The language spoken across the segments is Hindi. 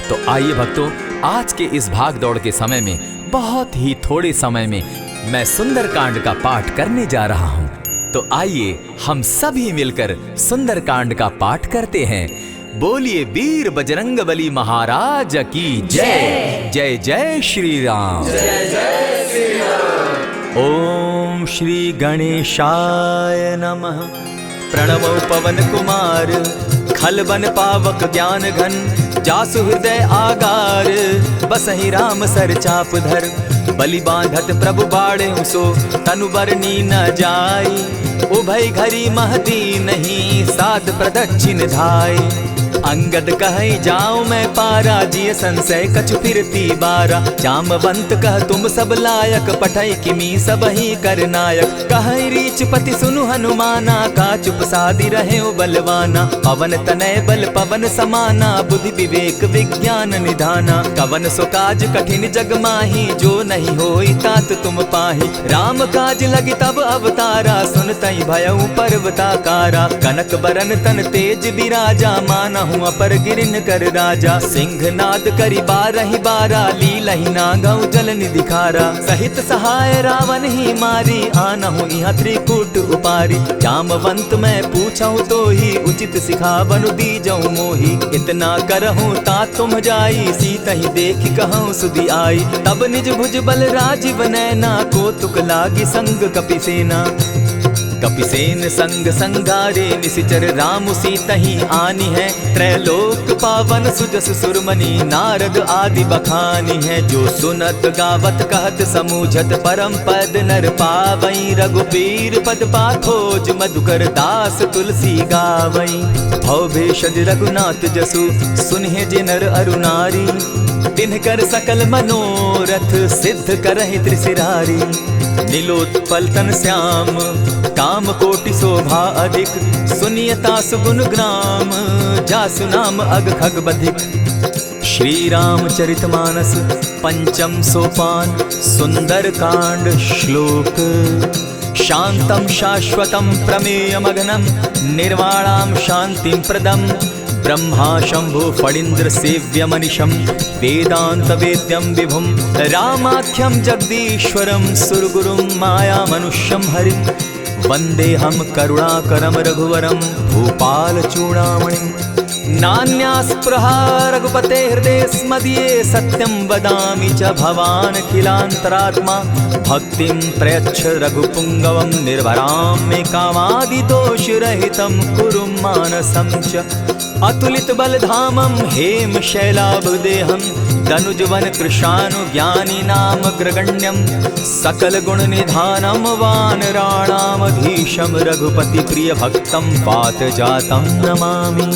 तो आइए भक्तों, आज के इस भाग दौड़ के समय में बहुत ही थोड़े समय में मैं सुंदरकांड का पाठ करने जा रहा हूँ। तो आइए हम सभी मिलकर सुंदरकांड का पाठ करते हैं। बोलिए वीर बजरंगबली महाराज की जय। जय जय श्री राम। जय जय श्री राम। ओम श्री गणेशाय नमः। प्रणमो पवन कुमार, खलबन पावक ज्ञान घन, जासु हृदय आगार, बसहि राम सर चाप धर, बलि बांधत प्रभु बाढ़े सो, तनु बरनी न जाई, उभय घरी महती नहीं, साध प्रदक्षिण धाई। अंगद कहे जाऊं मैं पारा, जिय संशय कछु फिरती बारा, जामवंत कह तुम सब लायक, पठै किमी सब ही कर नायक। कहे रीच पति सुनु हनुमाना, का चुप सादी रहे बलवाना, पवन तनय बल पवन समाना, बुद्धि विवेक विज्ञान निधाना। कवन सो काज कठिन जग माही, जो नहीं होई तात तुम पाही। राम काज लगी तब अवतारा, सुनतई भयउ पर्वताकारा। कनक बरन तन तेज बिराजा, माना अपर गिरिन कर राजा। सिंहनाद करी बारहि बारा, लीलहि नागौ जल निधि खारा। सहित सहाय रावण ही मारी, आनहु इहाँ त्रिकूट उपारी। जामवंत मैं पूछऊं तो ही, उचित सिखावनु दीजऊं मोही। इतना करहूं ता तुम जाई, सीतहि देखि कहूं सुधि आई। तब निज भुज बल राजीव नैना, को तुक लागी संग कपिसेना। कपिसेन संग संगारे, निशिचर राम सीतहि आनी है। त्रैलोक पावन सुजस सुरमणि, नारद आदि बखानी है। जो सुनत गावत कहत समूझत, परम पद नर पावई। रघुबीर पद पाखोज, मधुकर दास तुलसी गावई। भव भेषज रघुनाथ जसु, सुनहि जे नर अरु नारी। तिनकर सकल मनोरथ, सिद्ध करहि त्रिशिरारी। नीलोत्पल तन श्याम, काम कोटि शोभा अधिक। सुनियता सुगुण ग्राम, जासु नाम अग खग बधिक। श्री रामचरित मानस पंचम सोपान, सुंदर कांड श्लोक। शांतम शाश्वतम प्रमेयमग्नं, निर्वाणां शांतिं प्रदम्। ब्रह्मा शंभु फणीन्द्र सेव्य मनीषम, वेदांत वेद्यम विभुम। रामाख्यम जगदीश्वरम, सुरगुरुम माया मनुष्यम हरिम। वंदे हम करुणाकरम रघुवरम, भूपाल चूड़ामणिम। नान्यास्पृहा रघुपते हृदय स्मदीये, सत्यं वदामि च भवान् खिलान्तरात्मा। भक्तिं प्रयच्छ रघुपुंगवं, निर्भरां मे कामादिदोषरहितं, कुरु मानसं च। अतुलित बलधामं हेम शैलाभदेहं, दनुजवन कृशानु ज्ञानी नामग्रगण्यं। सकल गुण निधानं वानराणामधीशं, रघुपति प्रिय भक्तं पात जातं नमामि।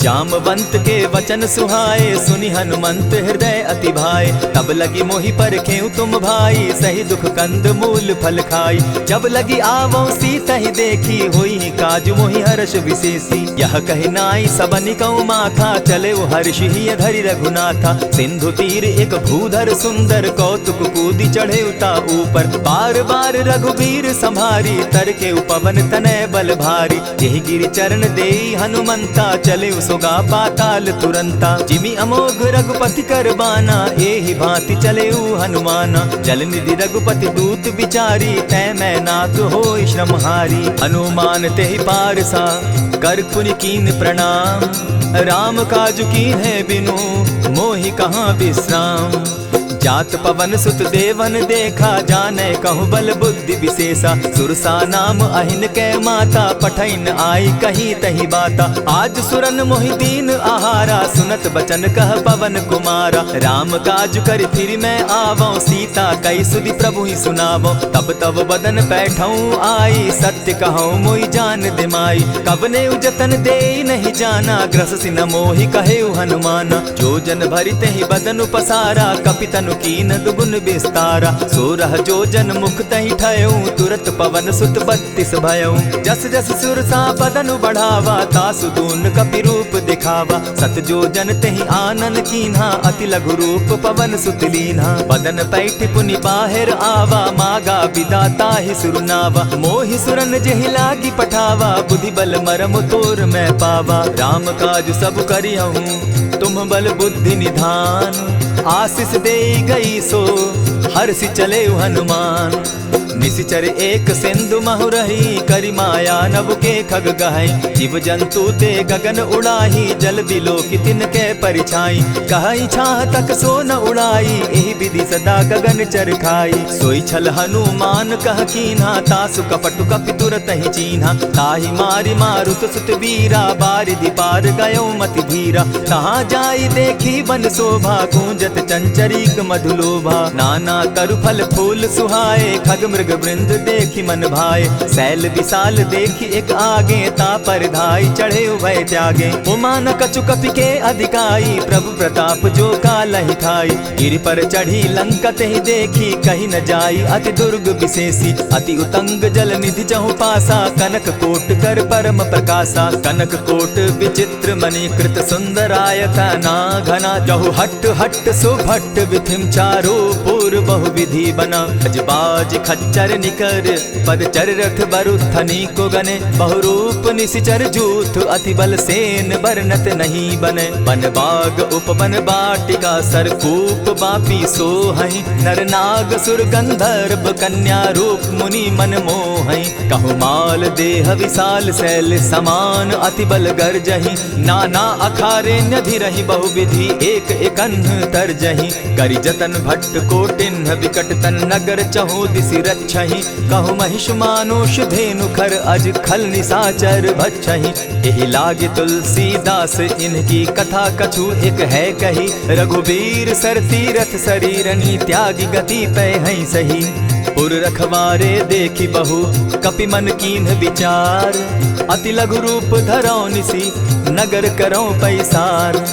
जामवंत के वचन सुहाए, सुनि हनुमंत हृदय अति भाए। तब लगी मोहि परखेउ तुम भाई, सही दुख कंद मूल फल खाई। जब लगी आवो सीतहि देखी, होई काज मोहि हर्ष विशेषी। यह कहि नाई सबनि कौ माथा, चले वो हर्षि हिय धरि रघुनाथा। सिंधु तीर एक भूधर सुंदर, कौतुक कूदि चढ़े उता ऊपर। बार बार रघुबीर संभारी, तर के पवन तनय बल भारी। यही गिरि चरण देई हनुमंता, चले सोगा पाताल तुरंता। जिमि अमोघ रघुपति कर बाना, एहि भांति चले हनुमाना। जल निधि रघुपति दूत बिचारी, तै मैं नाथ होई श्रमहारी। हनुमान तेहि पारसा, कर पुनि कीन प्रणाम। राम काज कीन है बिनु, मोहि कहाँ विश्राम। जात पवन सुत देवन देखा, जाने कहूँ बल बुद्धि विशेषा। सुरसा नाम अहिन कै माता, पठैन आई कहीं तही बाता। आज सुरन मोहि दीन आहारा, सुनत बचन कह पवन कुमारा। राम काज कर फिर मैं आवो, सीता कई सुधि प्रभु ही सुनावो। तब तब बदन बैठऊँ आई, सत्य कहूँ मोहि जान दिमाई। कबने उजतन दे नहीं जाना, ग्रस सिन मोहि कहे हनुमाना। जो जन भरित ही बदन पसारा, कपितन कीन दुगुन विस्तारा। सोरह जो जन मुख तहि ठयऊ, तुरत पवन सुत 32 भयऊ। जस जस सुरसा बदन बढ़ावा, तासु दून कपि रूप दिखावा। सत जो जन तहि आनन कीन्हा, अति लघु रूप पवन सुत लीन्हा। बदन पैठ पुनि बाहिर आवा, मागा विदाता ही सुरनावा। मोहि सुरन जेहि लागी पठावा, बुद्धि बल मरम तोर मैं पावा। राम काज सब करियहूँ, तुम तुम बल बुद्धि निधान। आशीष दे गई सो हर्षि चले हनुमान। निशिचर एक सिंधु महु रही, करी माया नभ के खग गहई। जीव जंतु ते गगन उड़ाही, जल बिलो की तिनके परिछाई। कहई छाह तक सो न उड़ाई, एहि विधि सदा गगन चर खाई। सोई छल हनुमान कह कीन्हा, तासु कपटु कपि तुरत ही चीन्हा। ताहि मारि मारुत सुत वीरा, बारिधि पार गयो मति धीरा। कहाँ जाई देखी बन शोभा, गूंजत चंचरीक मधुलोभा। नाना तरु फल फूल सुहाए, खग मृग वृंद देखी मन भाए। सैल विशाल देखी एक आगे, तापर धाई चढ़े उभय त्यागे। उमान कछु कपि के अधिकाई, प्रभु प्रताप जो कालहि खाई। गिरि पर चढ़ी लंका तेहि देखी, कही न जाई अति दुर्ग विशेषी। अति उतंग जल निधि चहु पासा, कनक कोट कर परम प्रकाशा। कनक कोट विचित्र मणि कृत सुंदरायता ना घना। जहु हट हट सुभट विधिम चारो पूर्व बहु विधि बना। अजबाज खच्चर निकर पद चर रथ बरुथनी को गने। बहुरूप निशिचर जूथ अति बल सेन बरनत नहीं बने। बन बाग उपवन बाटिका सरकूप बापी सोहई। नर नाग सुर गंधर्व कन्या रूप मुनि मन मोहई। कहु माल देह विशाल शैल समान, अति बल गर्जही। नाना अखारे न्यधिरहि बहुविधि, एक एकन्ह तरजही। करि जतन भट्ट कोटिन्ह विकट तन नगर चहु दिसि रक्षहि। कहु महिष मानुष धेनु खर, अज खल निशाचर भक्षहि। एहि लागे तुलसीदास इनकी कथा, कछु एक है कही। रघुबीर सर तीरथ शरीरनी, त्यागी गति पै हई सही। पुर रखवारे देखी बहु, कपि मन कीन्ह विचार। अति लघु रूप धरौ निसी, नगर करौ पैसार।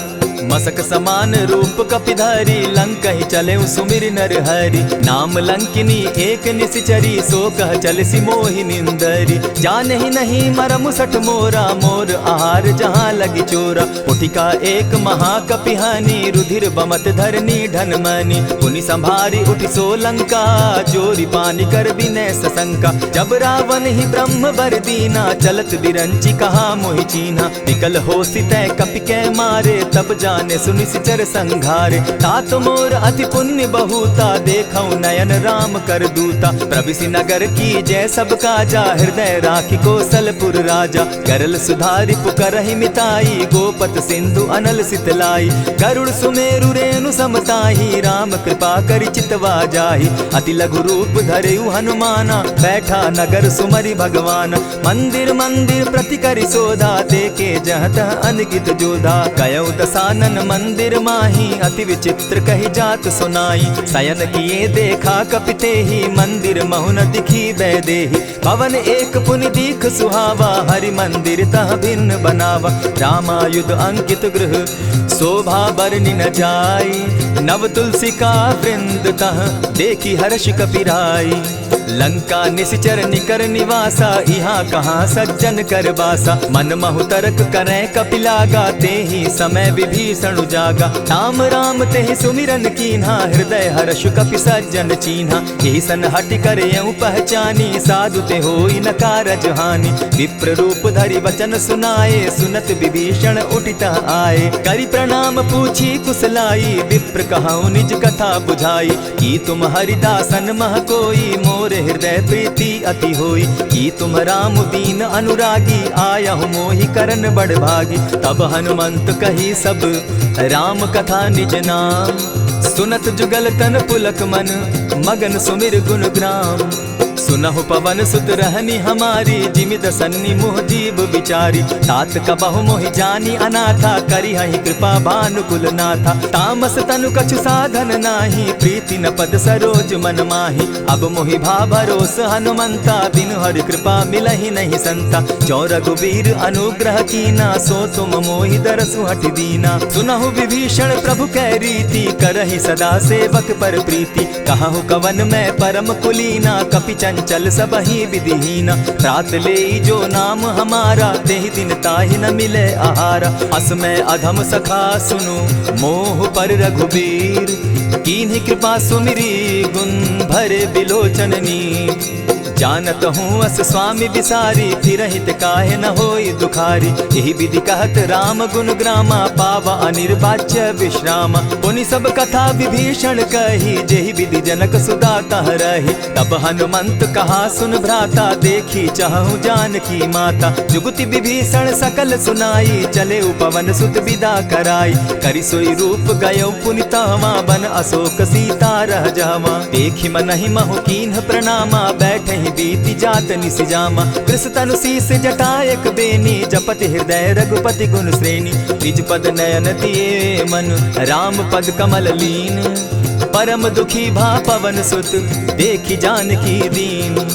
मसक समान रूप कपिधारी, लंकहि चले सुमिर नर हरि। नाम लंकिनी एक निशिचरी, सो कह चल सी मोहि निंदरी। जानहि नहीं मरम सठ मोरा, मोर आहार जहाँ लगी चोरा। उठिका एक महाकपिहानी, रुधिर बमत धरनी ढनमनी। पुनि संभारी उठि सो लंका, जोरी पानी कर बिनै सशंका। जब रावण ही ब्रह्म बर दीना, चलत बिरंची कहा मोहि चीन्हा। निकल होसी तै कपि कै मारे, तब जाने सुनिशिचर संघारे। तात मोर अति पुण्य बहुता, देखौ नयन राम कर दूता। प्रविशि नगर की जय सब काजा, हृदय राखी कौशलपुर राजा। करल सुधारि पुकरहि मिताई, गोपत सिंधु अनल सितलाई। गरुड़ सुमेरु रेणु समताही, राम कृपा करि चितवा जाहि। अति लघु रूप धरेउ हनुमाना, बैठा नगर सुमरि भगवान। मंदिर मंदिर प्रति करि सोधा, देखे जहाँ तह अनगित जोधा। कयौ दसानन मंदिर माही, अति विचित्र कही जात सुनाई। शयन किए देखा कपिते ही, मंदिर महु न दिखी बैदेही। भवन एक पुनि दीख सुहावा, हरि मंदिर तह भिन्न बनावा। रामायुध अंकित गृह, शोभा बरनि न जाई। नव तुलसी का वृंद तह, देखी हर्ष कपिराई। लंका निशिचर निकर निवासा, यहाँ कहाँ सज्जन कर बासा। मन महु तरक करै कपिलागा, तेहि समय विभीषण जागा। राम राम तेहि सुमिरन कीन्हा, हृदय हर्ष कपि सज्जन चीन्हा। एहि सन हटि कर यऊ पहचानी, साधु ते होई न कारज हानि। विप्र रूप धरि वचन सुनाए, सुनत विभीषण उठितः आए। करि प्रणाम पूछी कुशलाई, विप्र कहऊँ निज कथा बुझाई। की तुम हरिदासन मह कोई, मोर हृदय प्रीति अति होई। की तुम राम दीन अनुरागी, आयहु मोहि करन बड़ भागी। तब हनुमंत कही सब राम कथा निज नाम, सुनत जुगल तन पुलक मन, मगन सुमिर गुण ग्राम। सुनहु पवन सुत रहनी हमारी, जिमि दसन्नी मुह जीव विचारी। तात कबहु मोहि जानी अनाथा, करी हहि कृपा भानुकुल नाथा। तामस तनु कछु साधन नाही, प्रीति न पद सरोज मन माही। अब मोहि भा भरोस हनुमंता, बिनु हरि कृपा मिलहि नहीं संता। जो रघुबीर अनुग्रह कीना, सो तुम मोहि दरसु हठि दीना। सुनहु विभीषण प्रभु कै रीति, करहि सदा सेवक पर प्रीति। कहु कवन मैं परम कुलीना, कपि चंचल सबहि विधिहीना। रात ले जो नाम हमारा, तेहि दिन ताहि न मिले आहारा। अस मैं अधम सखा सुनु, मोह पर रघुबीर। कीन्हि कृपा सुमिरी, गुण भरे बिलोचन नीर। जानत हूँ अस स्वामी बिसारी, फिर हित काहे न होई दुखारी। यही विधि कहत राम गुण ग्रामा, पावा अनिर्वाच्य विश्राम। पुनि सब कथा विभीषण कही, जेहि विधि जनक सुता तह रही। तब हनुमंत कहा सुन भ्राता, देखी चाहूँ जानकी माता। जुगति विभीषण सकल सुनाई, चले पवन सुत विदा कराई। करि सोई रूप गयो पुनि तहवा, बन अशोक सीता रह जावा। देखि मनहि महु कीन्ह प्रणामा, बैठहि बीति जात निसि जामा। कृष तनु शीस जटा एक बेनी, जपति हृदय रघुपति गुण श्रेणी। निज पद नयन दिए मन, राम पद कमल लीन। परम दुखी भा पवन सुत, देखि जानकी दीन।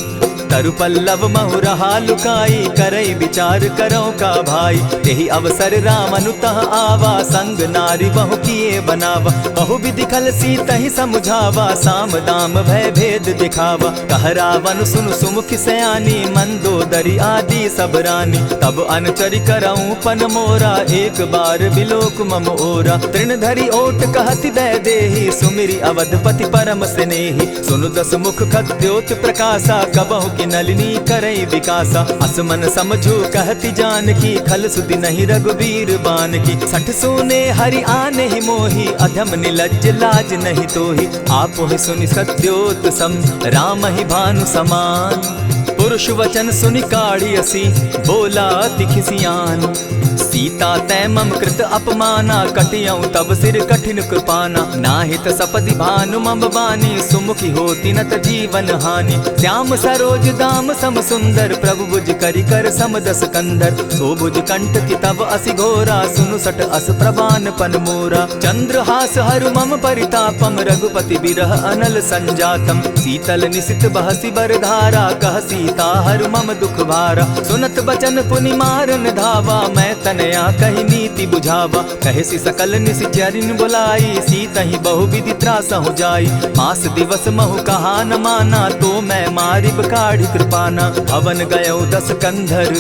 तरु पल्लव महु रहा लुकाई, करई विचार करो का भाई। यही अवसर राम अनुतः आवा, संग नारी बहु किए बनावा। बहु विधि खल सीतहि समुझावा, साम दाम भय भेद दिखावा। कह रावण सुन सुमुखि सयानी, मंदोदरी आदि सब रानी। तब अनचरि करऊं पन मोरा, एक बार बिलोक मम ओरा। तृण धरि ओट कहति दय देहि, सुमिरि अवधपति परम स्नेही। सुनु दस मुख खद्योत प्रकाशा, कबहु की नलिनी करई विकासा। असमन समझो कहति जानकी, खल सुधि नहीं रघुबीर बान की। सठ सोने हरि आने ही मोही, अधम निलज्ज लाज नहीं तोही। आपो ही सुनि सत्योत सम, राम ही भानु समान। पुरुष वचन सुनि काढ़ियसी, बोला अति खिसियान। सीता तै मम कृत अपमाना, कटियऊं तब सिर कठिन कृपाना। नाहित सपदि भानु मम बानी, सुमुखी होती नत जीवन हानि। श्याम सरोज दाम सम सुंदर, प्रभु भुज करि कर सम दस कंधर। सो भुज कंठ की तब असि घोरा, सुनु सट अस प्रवान पन मोरा। चंद्रहास हरु मम परितापम, रघुपति बिरह अनल संजातम। शीतल निशित बहसी बरधारा, कह सीता हरु मम दुख भारा। सुनत बचन पुनि मारन धावा, मैं तनया कही नीति बुझावा। कहसी सकल निशिचरिन बुलाई, सीतहि बहु विधि त्रासहु जाई। मास दिवस महु कहा न माना, तो मैं मारिब काढ़ी कृपाना। हवन गयो दस कंधर,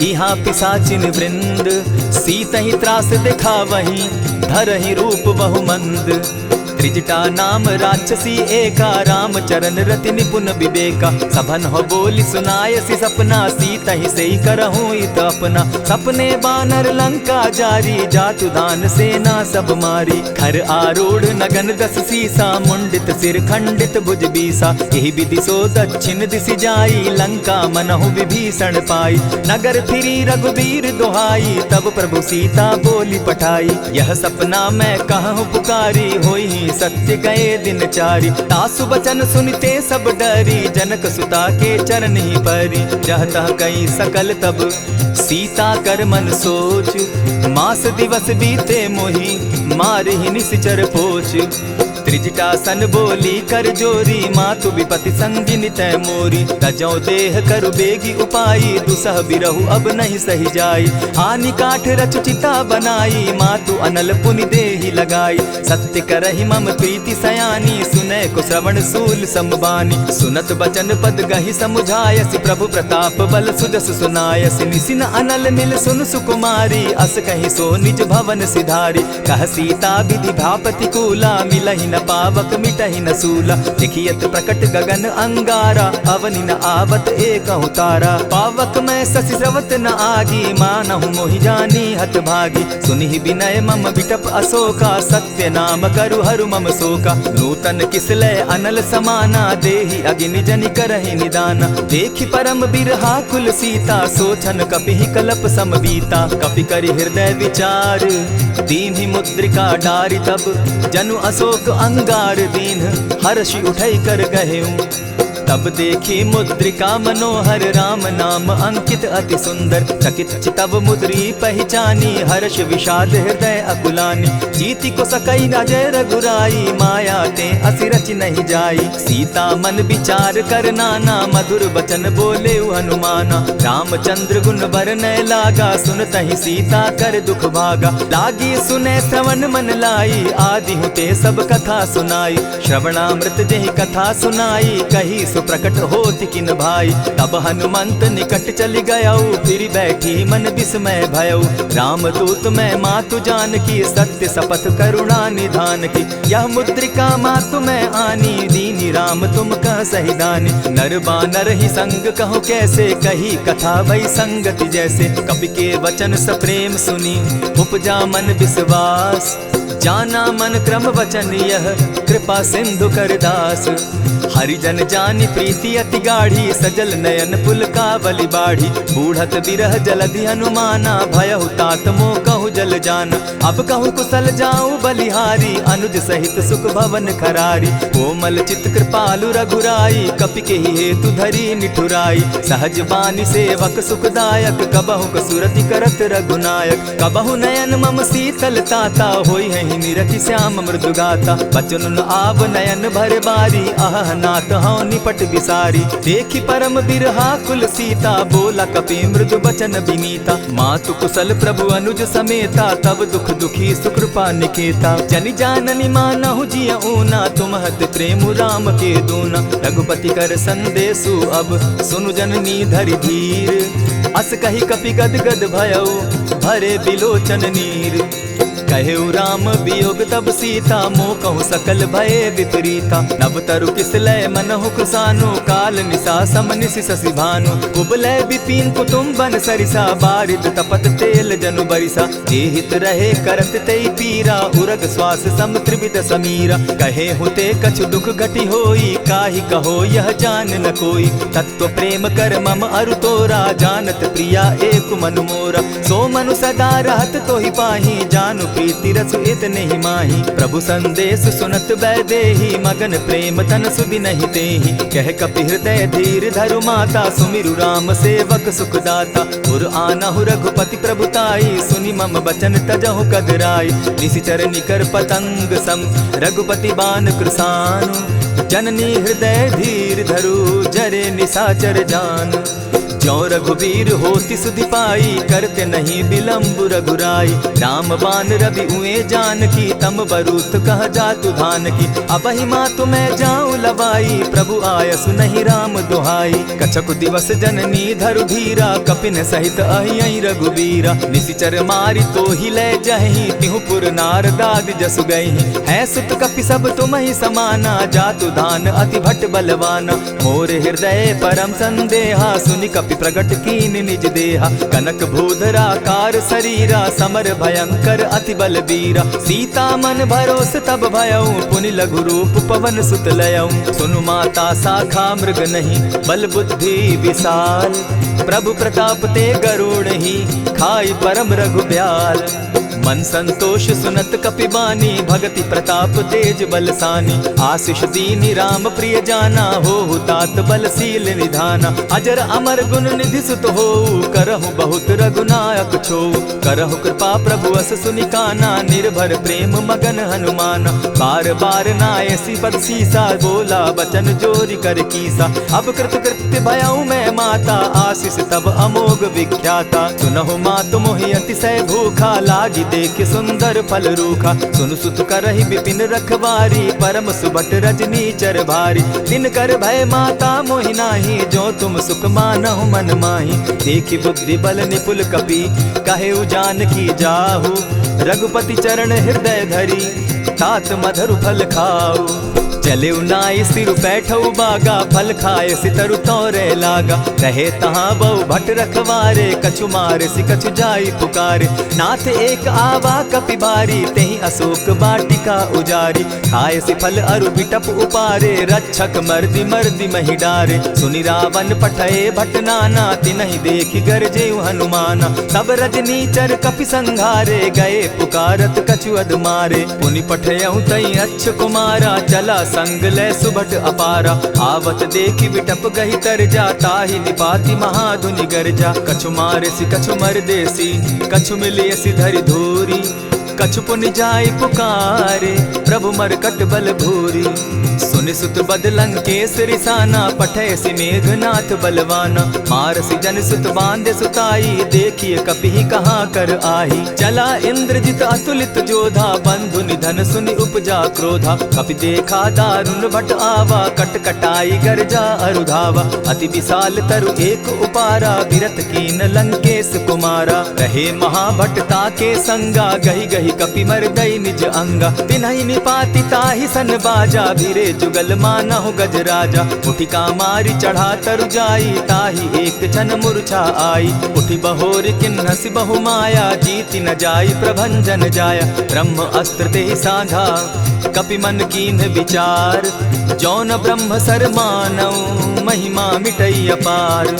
इहाँ पिशाचिन वृंद। सीतहि त्रास दिखावहीं, धरहि रूप बहु मंद। त्रिजटा नाम राक्षसी एका, राम चरण रति निपुण विवेका। सभन हो बोली सुनायसी सपना, सीतहि सेई करहूँ इत अपना। सपने बानर लंका जारी, जातु दान सेना सब मारी। खर आरूढ़ नगन दस सीसा, मुंडित सिर खंडित भुज बीसा। यही विधि सो दक्षिण दिशि जाई, लंका मनहु विभीषण पाई। नगर फिरी रघुबीर दुहाई, तब प्रभु सीता बोली पठाई। यह सपना मैं कहूँ पुकारी, होई सत्य गए दिन चारी। तासु बचन सुनते सब डरी, जनक सुता के चरण ही परी। जहता कई सकल तब सीता कर मन सोच, मास दिवस बीते मोही, मार ही निश्चर पोच। त्रिजटा सन बोली कर जोरी, मातु विपति संगिनी तै मोरी। तजौ देह करु बेगी उपाई, दुसह बिरहु अब नहीं सही जाई। आनि काठ रच चिता बनाई, मातु अनल पुनि देहि लगाई। सत्य करहि मम प्रीति सयानी, सुनै को श्रवण सूल संबानी। सुनत बचन पद गहि समुझायसि, प्रभु प्रताप बल सुजस सुनायसि। निसिन अनल मिल सुन सुकुमारी, अस कहि सो निज भवन सिधारी। कह सीता विधि भापति कूला, मिलहि न पावक मिटहि न सूला। देखियत प्रकट गगन अंगारा, अवनि न आवत एकहु तारा। पावक मैं शशि स्रवत न आगी, मानहु मोहि जानी हत भागी। सुनिहि विनय मम विटप अशोका, सत्य नाम करु हरु मम शोका। नूतन किसलय अनल समाना, देहि अगिनि जनि करहि निदाना। देखि परम बिरहा कुल सीता, सोचन कपिहि कलप समबीता। कपि करि हृदय विचार, दीन्हि मुद्रिका डारि। तब जनु अशोक अंगार दीन, हर्षि उठै कर गहेऊं। तब देखी मुद्रिका मनोहर, राम नाम अंकित अति सुंदर। चकित चितव मुद्री पहचानी, हर्ष विषाद हृदय अकुलानी। जीति को सकई न जय रघुराई, माया ते असि रचि नहीं जाई। सीता मन विचार कर नाना, मधुर बचन बोले हनुमाना। रामचंद्र गुण बरनय लागा, सुनतहि सीता कर दुख भागा। लागी सुने श्रवण मन लाई, आदि होते सब कथा सुनाई। श्रवणामृत जेहि कथा सुनाई, कही सुख प्रकट होत किन भाई। तब हनुमंत निकट चली गयऊ, फिर बैठी मन विस्मय भयऊ। राम दूत मैं मातु जान की, सत्य शपथ करुणा निधान की। यह मुद्रिका मातु मैं आनी, दीनी राम तुम कह सही दानी। नर बानर ही संग कहूँ कैसे, कही कथा भई संगति जैसे। कपि के वचन सप्रेम सुनी, उपजा मन विश्वास। जाना मन क्रम वचन यह, कृपा सिंधु कर दास। हरिजन जानी प्रीति अति गाढ़ी, सजल नयन पुलकावली बाढ़ी। बूढ़त बिरह जलधि हनुमाना, भयहु तात मोह कहु जल जाना। अब कहूँ कुशल जाऊँ बलिहारी, अनुज सहित सुख भवन खरारी। कोमल चित कृपालु रघुराई, कपि के ही हेतु धरी निठुराई। सहज बानी सेवक सुखदायक, कबहु कसुरति करत रघुनायक। कबहु नयन मम शीतल ताता, होई है निरखि श्याम मृदु गाता। बचन आव नयन भर बारी, आह नाथ हौ निपट बिसारी। देखी परम बिरहा कुल सीता, बोला कपि मृदु बचन विनीता। मातु कुशल प्रभु अनुज समेता, तब दुख दुखी सुकृपा निकेता। जनि जाननी मानहु जिय ऊना, तुम हत प्रेम राम के दूना। रघुपति कर संदेशु अब, सुनु जननी धरि धीर। अस कही कपि गद गद भयऊ, भरे बिलोचन नीर। कहेउ राम वियोग तब सीता, मोह कहूँ सकल भये विपरीता। नव तरु किसलय मनहु कुसानु, काल निशा सम निशि शशि भानु। कुबलय विपिन कुटुम्बन सरिसा, बारिद तपत तेल जनु बरिसा। जेहित रहे करत तेई पीरा, उरग श्वास सम त्रिविध समीरा। कहे हुते कछु दुख घटी होई, काहि कहो यह जान न कोई। तत्व प्रेम कर मम अरु तोरा, जानत प्रिया एक मनु मोरा। सो मनु सदा रहत तोहि पाही, जानु प्रीति रस इतने ही माही। प्रभु संदेश सुनत बैदेही, मगन प्रेम तन सुधि नहीं तेहि। कह कपि हृदय धीर धरु माता, सुमिरु राम सेवक सुखदाता। उर आनहु रघुपति प्रभुताई, सुनि मम बचन तजहु कदराई। निशिचर निकर पतंग सम, रघुपति बान कृसानु। जननी हृदय धीर धरु, जरे निशाचर जान। ज्यों रघुवीर होति सुधि पाई, करते नहीं विलम्ब रघुराई। राम बान रवि उए जान की, तम बरूथ कह जातु धान की। अबहि मातु मैं जाऊं लवाई, प्रभु आयसु नहीं राम दुहाई। कछक दिवस जननी धरु धीरा, कपिन सहित अहियहि रघुवीरा। निशिचर मारी तो ही ले जहि, तिहु पुर नारदादि जसु गहि। है सुत कपि सब तुम ही समाना, जातु धान अति भट बलवाना। मोर हृदय परम संदेहा, सुनि कपि प्रगट कीन निज देहा। कनक भूधराकार शरीरा, समर भयंकर अति बलबीरा। सीता मन भरोस तब भयऊ, पुनि लघु रूप पवन सुत लयऊ। सुनु माता शाखा मृग नहीं, बल बुद्धि विशाल। प्रभु प्रताप ते गरुड़ ही, खाई परम रघुब्याल। मन संतोष सुनत कपिबानी, भगति प्रताप तेज बलसानी। आशीष दीनी राम प्रिय जाना, हो तात बलशील निधाना। अजर अमर गुण निधि सुत हो, करहु बहुत रघुनायक छो। करहु कृपा प्रभु अस सुनिकाना, निर्भर प्रेम मगन हनुमाना। बार बार नायसी पद सीसा, बोला बचन जोरी कर कीसा। अब कृत कृत्य भयऊ मैं माता, आशीष तब अमोघ विख्याता। सुनहु मातु मोहि अतिशय भूखा, लागी देख सुंदर फल रूखा। सुन सुत करहि विपिन रखवारी, परम सुबट रजनी चर भारी। दिन कर भय माता मोहि नाही, जो तुम सुख मानहु मन माही। देखि बुद्धि बल निपुल कपि, कहेउ जानकी जाहु। रघुपति चरण हृदय धरी, तात मधुर फल खाऊ। चले नाई सिर बैठऊ बागा, फल खाए सितरु तोरे लागा। रहे तहाँ बहु भट रखवारे, कछु मारे सि कछु जाई पुकारे। नाथ एक आवा कपि बारी, तेहि अशोक बाटिका उजारी। खाए सि फल अरु बिटप उपारे, रक्षक मर्दि मर्दि महि डारे। सुनि रावण पठए भट नाना, तिनहि देखि गरजेउ हनुमाना। सब रजनी चर कपि संघारे, गए पुकारत कछु अध मारे। पुनि पठयउ तई अच्छ कुमारा, चला संग ले सुभट अपारा। आवत देखि बिटप गहि तर जा, ताहि निपाति महाधुनि गर्जा। कछु मारे सि कछु मर देसी, कछु मिलिए सि धरि धूरी। कछु पुनि जाय पुकारे, प्रभु मरकट बल भूरी। सुनि सुत बद लंकेश रिसाना, पठैसि मेघनाथ बलवाना। मारसि जन सुत बांधे सुताई, देखिए कपि कहाँ कर आही। चला इंद्रजित अतुलित जोधा, बंधु निधन सुनि उपजा क्रोधा। कपि देखा दारुण भट आवा, कट कटाई गर्जा अरुधावा। अति विशाल तरु एक उपारा, विरत कीन लंकेश कुमारा। रहे महाभट ताके संगा, गही गही कपि मरदई निज अंगा। तिन्हि निपाति ताहि सन बाजा, भीरे जुगल मानहु गजराजा। उठिका मारी चढ़ा तरु जाई, ताहि एक क्षण मूर्छा आई। उठि बहोर किन्हसि बहु माया, जीति न जाई प्रभंजन जाया। ब्रह्म अस्त्र तेहि साधा, कपि मन कीन्ह विचार। जौन ब्रह्म सर मानऊ, महिमा मिटई अपार।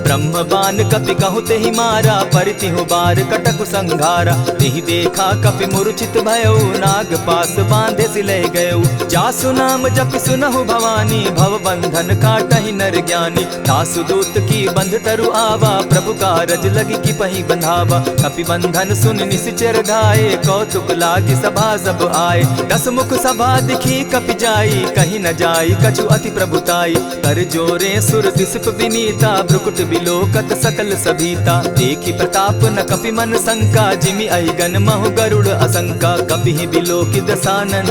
ब्रह्म बान कपि कहु तेहि मारा, परितिहु बार कटकु संघारा। तेहि देखा कपि मूर्छित भयउ, नाग पास बांधे सिलय गयउ। जासु नाम जपि सुनहु भवानी, भव बंधन काटहि नर ज्ञानी। तासु दूत की बंध तरु आवा, प्रभु कारज लगी कि पहि बंधावा। कपि बंधन सुन निश्चर धाये, कौतुक लागी सभा सब आए। दस मुख सभा दिखी कपि जाई, कहीं न जाई कछु अति प्रभुताई। कर जोरे सुर दिसप विनीता, भ्रुकुट बिलोकत सकल सभीता। देखी प्रताप न कपि मन शंका, जिमि अहिगन महु गरुड़ असंका। कपि बिलोकि दसानन,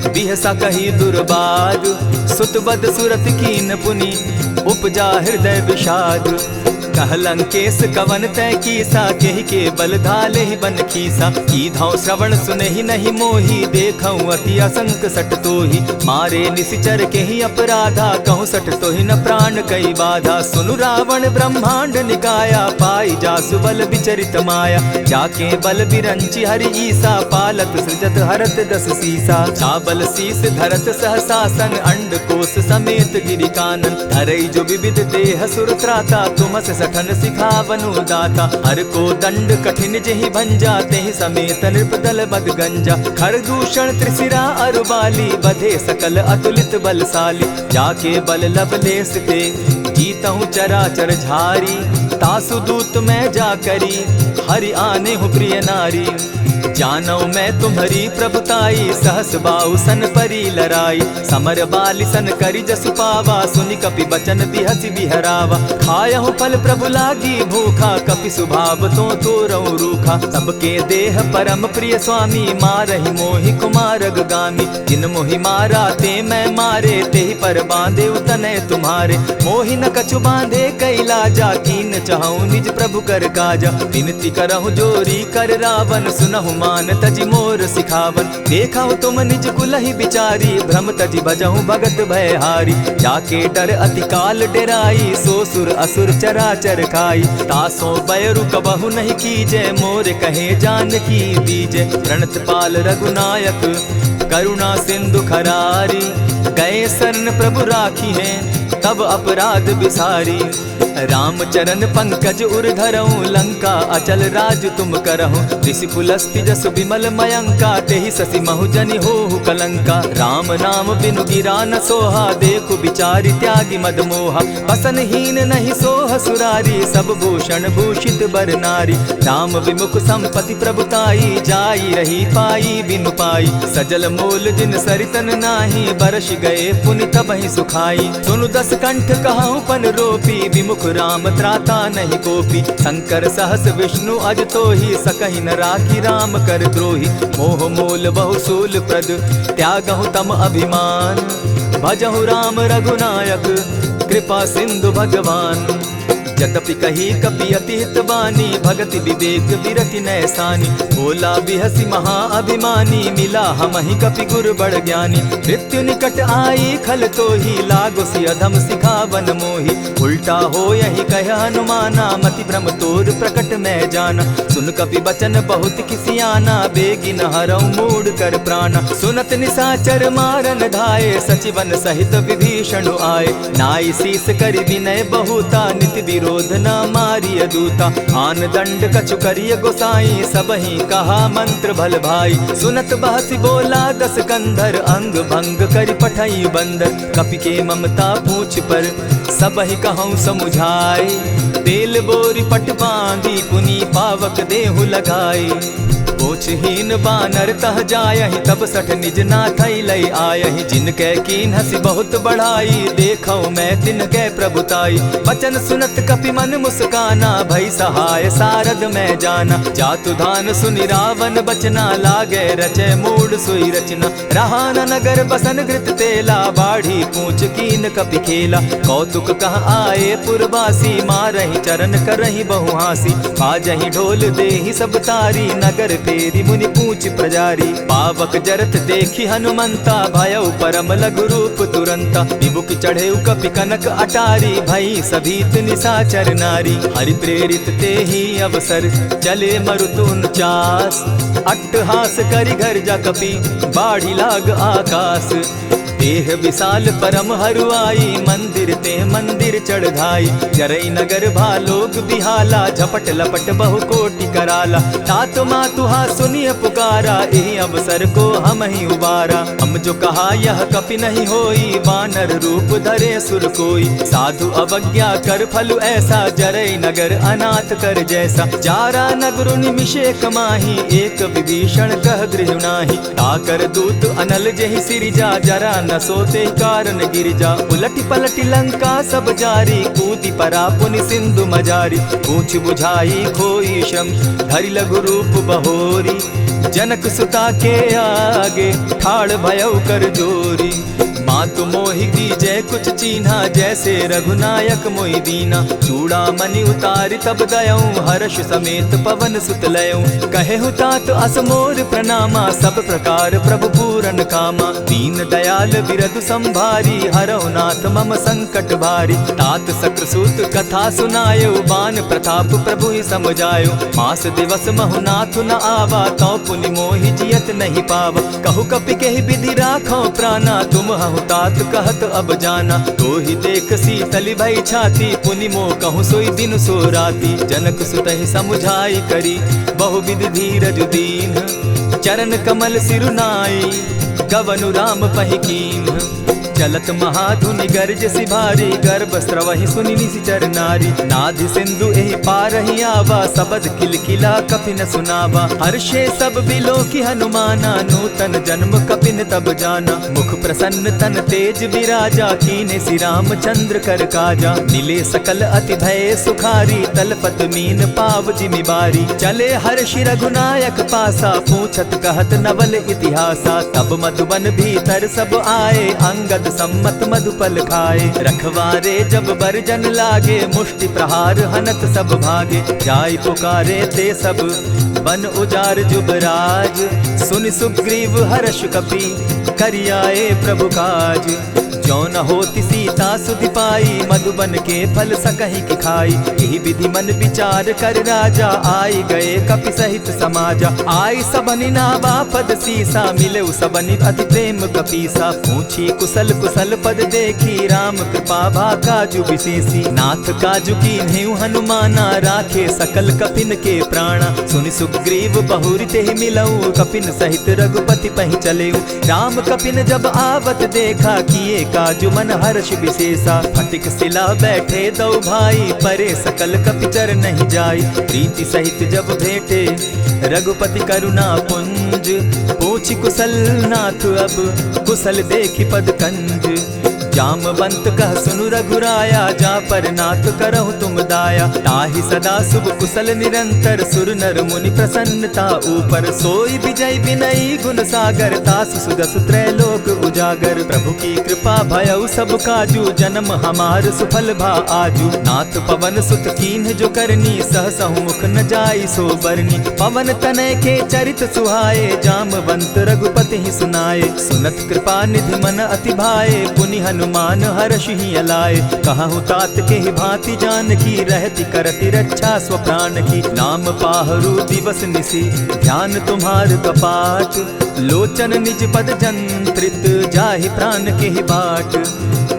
बिहसा कही दुर्बाद। सुत बद सुरत कीन पुनि, उपजा हृदय विषाद। कह लंकेश कवन तय कीसा, केहि के बल धाले ही बन खीसा। कीधौ श्रवण सुनहि नहीं मोही, देखऊं अति असंक सट तोही। मारे निशिचर केहि अपराधा, कहूँ सट तोहि न प्राण कई बाधा। सुनु रावण ब्रह्मांड निकाया, पाई जासु बल विचरित माया। जाके बल बिरंचि हरि ईसा, पालत सृजत हरत दस सीसा। चाबल शीस धरत सहसासन, अंड कोश समेत गिरि कानन। धरई जो विविध देह सुर त्राता, तुमस सठन सिखावनु दाता। हर को दंड कठिन जेहि भंजा, तेहि समेत नृपदल बद गंजा। खर दूषण त्रिशिरा अरुबाली, बधे सकल अतुलित बलशाली। जाके बल लवलेस ते, जीतहु चराचर झारी। तासु दूत मैं जा करी, हरि आने हूँ प्रिय नारी। जानो मैं तुम्हारी प्रभुताई, सहस बाहु सन परी लराई। समर बाली सन करी जसु पावा, सुनि कपि बचन बिहसि बिहरावा। खायहु फल प्रभु लागी भूखा, कपि सुभाव तो तोरहु रूखा। सबके देह परम प्रिय स्वामी, मारहि मोहि कुमारग गामी। जिन मोहि मारा ते मैं मारे, तेहि पर बांधे उतने तुम्हारे। मोहि न कछु बांधे कैलाजा, कीन चहु निज प्रभु कर काजा। विनती करहु जोरी कर रावण, सुनहु मान तजि मोर सिखावन। देखा तुम निज कुलहि बिचारी, भ्रम तजि भजहु भगत भयहारी। जाके डर अति काल डेराई, सो सुर असुर चराचर खाई। तासो बैरु कबहु नहीं कीजे, मोर कहे जानकी दीजे। प्रणत पाल रघुनायक, करुणा सिंधु खरारी। गए शरण प्रभु राखी हैं, तब अपराध बिसारी। राम चरण पंकज उर धरऊं, लंका अचल राज तुम करहूं। ऋषि पुलस्ति जस विमल मयंका, तेहि शशि महु जनि होहु कलंका। राम नाम बिनु गिरा न सोहा, देखु बिचारी त्यागी मद मोहा। बसन हीन नहीं सोह सुरारी, सब भूषण भूषित बर नारी। राम विमुख संपति प्रभुताई, जाई रही पाई बिनु पाई। सजल मोल जिन सरितन नाही, बरस गए पुनि तबहि सुखाई। सुनु दस कंठ कहूँ पन रोपी, विमुख राम त्राता नहीं कोपी। शंकर सहस विष्णु अज तो ही, सकहि न राखी राम कर द्रोही। मोह मोल बहु सूल प्रद, त्यागहु तम अभिमान। भजहु राम रघुनायक, कृपा सिंधु भगवान। यद्यपि कही कपि अति हितवानी, भगति विवेक विरति नैसानी। बोला बिहसी महा अभिमानी, मिला हमहि कपि गुर बड़ ज्ञानी। मृत्यु निकट आई खल तोही, लागो सि अधम सिखावन मोही। उल्टा हो यही कह हनुमाना, मति भ्रम तोर प्रकट मैं जाना। सुन कपि बचन बहुत किसियाना, बेगी न हरऊ मूड कर प्राणा। सुनत निसाचर मारन धाये, सचिवन सहित विभीषण आए। नाई शीस करि विनय बहुता, नित विरोध न मारिय दूता। आन दंड कछु करिय गोसाई, सबहि कहा मंत्र भल भाई। सुनत बहसी बोला दस कंधर, अंग भंग करि पठई बंदर। कपि के ममता पूछ पर, सबहि कहूँ समुझाई। तेल बोरी पट बांधी, पुनि पावक देहु लगाई। पूछहीन बानर तह जायहि, तब सठ निज नाथ लई आयहि। जिनके कीन हसी बहुत बढ़ाई, देखौ मैं तिनके प्रभुताई। बचन सुनत कपि मन मुस्काना, भई सहाय सारद में जाना। जातु धान सुनि रावण बचना, लागे रचे मूड सोई रचना। रहा न नगर बसन घृत तेला, बाढ़ी पूछ कीन कपि खेला। कौतुक कह आए पुरवासी, मारहि चरण करहि बहु हासी। बाजहि ढोल देहि सब तारी, नगर फेरी मुनि पूछ प्रजारी। पावक जरत देखी हनुमंता, भयउ परम लघु रूप तुरंता। विमुख चढ़े कपि कनक अटारी, भई सभीत निशाचर नारी। हरि प्रेरित ते ही अवसर, चले मरुत 49। अट्टहास करि घर जा कपि, बाढ़ी लाग आकाश। देह विशाल परम हरुआई, मंदिर ते मंदिर चढ़ाई। जरई नगर भालोग बिहाला, झपट लपट बहु कोटि कराला। तात मातुहा सुनिय पुकारा, यही अवसर को हम ही उबारा। हम जो कहा यह कपि नहीं होई, बानर रूप धरे सुर कोई। साधु अवज्ञा कर फल ऐसा, जरई नगर अनाथ कर जैसा। जारा नगर निमिषे कमाही, एक विभीषण कह गृह नाही। ताकर दूत अनल जहि सिरिजा, जरा न सोते कारण गिरिजा। उलटी पलटी लंका सब जारी, कूदी परा पुनि सिंधु मजारी। पूछ बुझाई खोई श्रम, धरि लघु रूप बहोरी। जनक सुता के आगे, ठाड़ भयउ कर जोरी। मातु मोहि दीजै कुछ चीन्हा, जैसे रघुनायक मोहि दीना। चूड़ा मणि उतारि तब दयऊं, हर्ष समेत पवन सुत लयऊं। कहे तात असमोर प्रणामा, सब प्रकार प्रभु पूरन कामा। दीन दयाल बिरदु संभारी, हरौ नाथ मम संकट भारी। तात सक्रसूत कथा सुनायो, बान प्रताप प्रभु ही समझायो। मास दिवस महु नाथ न आवा, तौ पुनि मोहि जियत नहीं पावा। कहु कपि केहि विधि राखो प्राणा, तुम हहु तात कहत अब जाना। तो ही देख शीतल भई छाती, पुनि मो कहूँ सोई दिन सो राती। जनक सुतहि समुझाई करी, बहुविधि धीरज दीन। चरण कमल सिरुनाई, गवनु राम पहि कीन। चलत महाधुनि गर्ज सिभारी, गर्भ स्रवहि सुनि निशिचर नारी। नाधि सिंधु एहि पारहि आवा, सबद किलकिला कपि न सुनावा। हर्षे सब बिलोकि हनुमाना, नूतन जन्म कपिन तब जाना। मुख प्रसन्न तन तेज विराजा, कीने श्री रामचंद्र कर काजा। मिले सकल अति भय सुखारी, तलपत मीन पाव जिमि बारी। चले हर्षि रघुनायक पासा, पूछत कहत नवल इतिहासा। तब मधुबन भीतर सब आए, अंगद सम्मत मधुपल खाए। रखवारे जब बरजन लागे, मुष्टि प्रहार हनत सब भागे। जाय पुकारे ते सब, बन उजार जुबराज। सुनि सुग्रीव हर्ष कपि, करियाए प्रभु काज। जो न होती सीता सुधि पाई, मधुबन के फल सकहि की खाई। यही विधि मन विचार कर राजा, आई गए कपि सहित समाजा। आई सबनि नावा पद सीसा, मिले सबनि अति प्रेम कपीसा। पूछी कुशल कुशल पद देखी, राम कृपा भा काजु विशेषी। नाथ काजु कीन्हेउ हनुमाना, राखे सकल कपिन के प्राणा। सुनि सुग्रीव बहुरि तेहि मिलऊ, कपिन सहित रघुपति पहि चलेऊ। राम कपिन जब आवत देखा, किए काजु मन हर्ष विशेषा। फटिक सिला बैठे दो भाई, परे सकल कपिचर नहीं जाई। प्रीति सहित जब भेटे, रघुपति करुणा पुंज। पूछ कुशल नाथ अब, कुशल देखि पद कंज। जामवंत कह सुनु रघुराया, जा पर नाथ करहु तुम दाया। ताहि सदा शुभ कुशल निरंतर, सुर नर मुनि प्रसन्नता ऊपर। सोई विजय विनयी गुण सागर, तास सुदस त्रैलोक उजागर। प्रभु की कृपा भयउ सब काजू, जन्म हमार सुफल भा आजू। नाथ पवन सुत कीन्ह जो करनी, सहसहु मुख न जाई सो बरनी। पवन तनय के चरित सुहाए, जामवंत रघुपति ही सुनाए। सुनत कृपा निधि मन अति भाए, पुनि हनुमान हर्ष ही अलाए। कहूँ तात के ही भांति जान की, रहती करती रक्षा स्व प्राण की। नाम पाहरु दिवस निसी, ध्यान तुम्हार कपाट। लोचन निज पद जंत्रित, जाहि प्राण के ही बाट।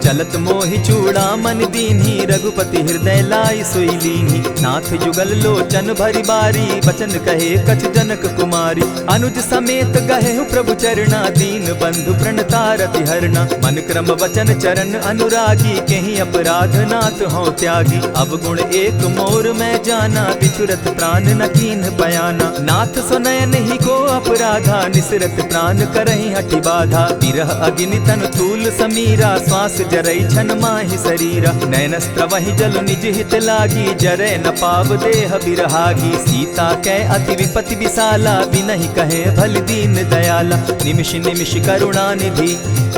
चलत मोहि चूड़ामन दीन्ही, रघुपति हृदय लाई सोई लीन्ही। नाथ जुगल लोचन भरी बारी, बचन कहे कछ जनक कुमारी। अनुज समेत गहे प्रभु चरणा, दीन बंधु प्रणतारति हरना। मन क्रम वचन चरण अनुरागी, कहीं अपराध नाथ हो त्यागी। अब गुण एक मोर में जाना, बिछुरत प्राण न कीन्ह बयाना। नाथ सुनयन ही को अपराधा, निसरत प्राण करहि हठि बाधा। विरह अग्नि तन तूल समीरा, श्वास जरई छन माहि शरीरा। नयनस्त्र वही जल निज हित लागी, जरै न पाव देह बिरहागी। सीता कै अति विपति विशाला, बिनहि कहे भल दीन दयाला। निमिष निमिष करुणा निधि,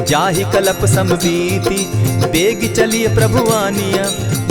जाहि कलप समबीति। बेग चलिए प्रभु आनिया,